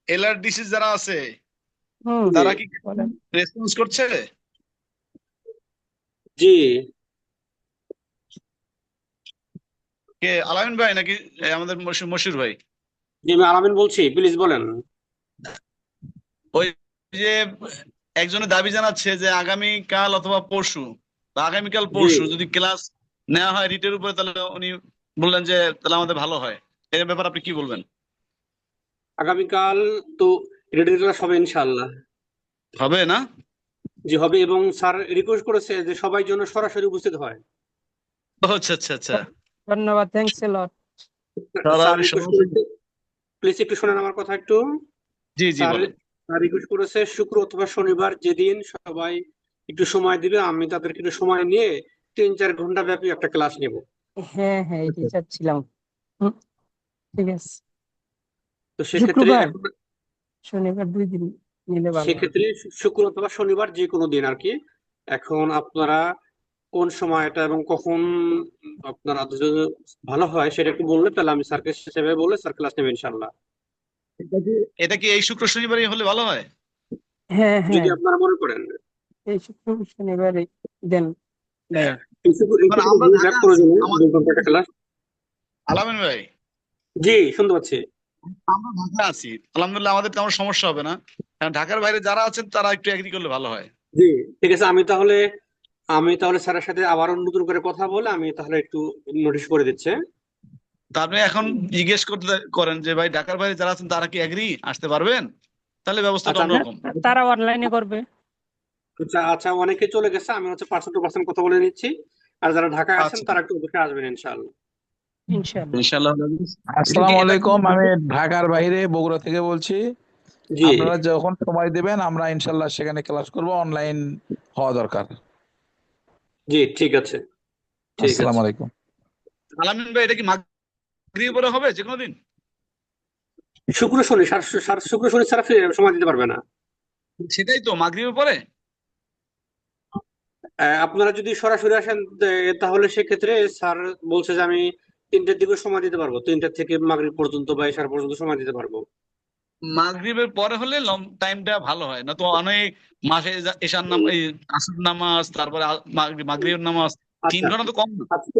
S4: এলআরডিসি যারা আছে
S7: হুম,
S6: জি
S4: তারা কি
S7: বলেন।
S4: রেসপন্স করছে?
S6: জি
S4: কে, আলামিন ভাই নাকি আমাদের মশিউর ভাই?
S6: জি, আমি আলামিন বলছি, প্লিজ বলেন।
S4: ওই যে একজনের দাবি জানাচ্ছে যে আগামী কাল অথবা পরশু বা আগামীকাল
S6: জি
S4: পরশু যদি ক্লাস নেওয়া হয় রিটের উপরে, তাহলে উনি বললেন যে তাহলে আমাদের ভালো হয়। এর ব্যাপারে আপনি কি বলবেন?
S6: আগামীকাল তো রেডি ক্লাস হবে ইনশাআল্লাহ।
S4: হবে না?
S6: জি হবে, এবং স্যার রিকোয়েস্ট করেছে যে সবাই যেন সরাসরি উপস্থিত হয়।
S4: আচ্ছা আচ্ছা আচ্ছা।
S7: ধন্যবাদ, থ্যাংকস এ লট।
S6: স্যার
S4: সরাসরি
S6: রিকোয়েস্ট
S4: সরাসরি।
S6: করেছে, প্লিজ একটু শোনেন আমার কথা একটু।
S4: জি জি,
S6: স্যার
S4: বলেন।
S6: স্যার রিকোয়েস্ট করেছে শুক্র অথবা শনিবার, যেদিন সবাই একটু সময় দিবে, আমি তাদেরকে একটু সময় নিয়ে 3-4 ঘন্টা ব্যাপী একটা ক্লাস নেব।
S7: হ্যাঁ হ্যাঁ, এটাই চাচ্ছিলাম। হুম, ঠিক আছে।
S6: তো সেক্ষেত্রে
S7: শুক্রবার
S6: এখন
S7: শনিবার 2 দিন নিলে ভালো হয়।
S6: সেক্ষেত্রে শুক্র অথবা শনিবার যে কোনো দিন আর কি। এখন আপনারা কোন সময়টা এবং কখন আপনার যদি ভালো হয় সেটা একটু বললে তাহলে আমি স্যারকে সেভাবে বলে স্যার ক্লাস নেবেন ইনশাল্লাহ।
S4: এটা কি এই শুক্র শনিবারই হলে ভালো হয়?
S7: হ্যাঁ
S6: যদি
S7: হ্যাঁ,
S6: আপনারা মনে করেন
S7: এই শুক্র শনিবারে দেন ভাইয়া।
S4: মানে আমরা
S6: ব্যাক
S4: ঢাকা
S6: করে
S4: আছি,
S6: দেবেন
S4: আমাদের
S6: 2 ঘন্টা ক্লাস।
S4: আলামিন ভাই,
S6: জি শুনতে পাচ্ছি।
S4: আমরা ঢাকা আছি, আলহামদুলিল্লাহ আমাদের তেমন সমস্যা হবে না। কারণ ঢাকার বাইরে যারা আছেন তারা একটু এগ্রি করলে ভালো হয়।
S6: জি ঠিক আছে, আমি তাহলে স্যারের সাথে আবারও নতুন করে কথা বলে আমি তাহলে একটু নোটিশ করে দিচ্ছি।
S4: তা আপনি এখন জিজ্ঞেস করতে করেন যে ভাই ঢাকার বাইরে যারা আছেন তারা কি এগ্রি আসতে পারবেন, তাহলে ব্যবস্থাটা
S6: আচ্ছা
S4: অন্যরকম।
S7: তারা অনলাইনে করবে।
S6: আচ্ছা আচ্ছা, অনেকে চলে গেছে, আমি হচ্ছে পার্সন টু পার্সন কথা বলে নিচ্ছি। আর যারা ঢাকায় আছেন
S4: আচ্ছা,
S6: তারা একটু অবশ্যই আসবেন ইনশাআল্লাহ।
S7: ইনশাআল্লাহ।
S4: ইনশাআল্লাহ।
S11: আসসালামু আলাইকুম, আমি ঢাকার বাইরে বগুড়া থেকে বলছি।
S6: জি
S11: আপনারা যখন সময় দেবেন আমরা ইনশাল্লাহ সেখানে ক্লাস করব, অনলাইন হওয়া দরকার।
S6: জি ঠিক আছে, ঠিক
S11: আসসালামু
S6: আছে।
S11: আলাইকুম।
S4: আলামিন ভাই, এটা কি মাগরিবের পরে হবে যে কোনো দিন?
S6: শুক্র শনি শুক্র শনি ছাড়া সময় দিতে পারবে না।
S4: সেটাই তো, মাগরিবের পরে।
S6: আপনারা যদি সরাসরি আসেন তাহলে সেক্ষেত্রে স্যার বলছে যে আমি 3টার দিকে সময় দিতে পারবো, 3টা থেকে মাগরিব পর্যন্ত বা এশার পর্যন্ত সময় দিতে পারবো।
S4: মাগরিবের পরে হলে লং টাইমটা ভালো হয়, না তো অনেক মাসে এশার নাম, এই আসর নামাজ, তারপরে মাগরিবের নামাজ, 3
S6: আচ্ছা
S4: ঘন্টা তো কম না।
S6: আচ্ছা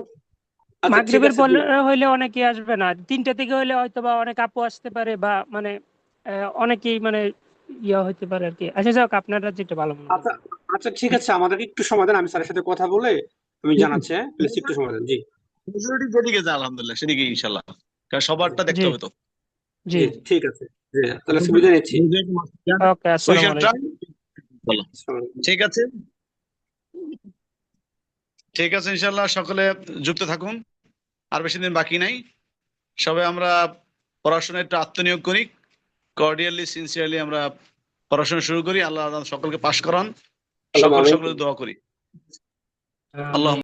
S6: আচ্ছা, ঠিক
S7: মাগরিবের
S6: আছে।
S7: পরে হইলে অনেকে আসবে না, 3টা থেকে হইলে হয়তো বা অনেক আপু আসতে পারে, বা মানে অনেকেই মানে ইয়া হইতে পারে আর কি। আচ্ছা যাক, আপনারা যেটা ভালো মনে
S6: আচ্ছা
S7: করেন।
S6: আচ্ছা ঠিক আছে, আমাদেরকে একটু সময় দেন, আমি স্যারের সাথে কথা বলে আমি জানাচ্ছি। হ্যাঁ প্লিজ একটু সময় দেন। জি
S4: মেজরিটি যেদিকে যায় আলহামদুলিল্লাহ সেদিকে ইনশাল্লাহ, কারণ সবারটা দেখতে
S7: জি
S4: হবে তো।
S7: জি।
S6: জি ঠিক আছে। জি তাহলে সুবিধা নিচ্ছি।
S7: ওকে, আসসালামু আলাইকুম।
S4: ঠিক আছে, ঠিক আছে, ইনশাল্লাহ সকলে যুক্ত থাকুন, আর বেশি দিন বাকি নাই। সবাই আমরা পড়াশোনায় একটু আত্মনিয়োগ করি, কর্ডিয়ালি সিনসিয়ারলি আমরা পড়াশোনা শুরু করি। আল্লাহ সকলকে পাশ করান, সকল সকলে দোয়া করি। আল্লাহ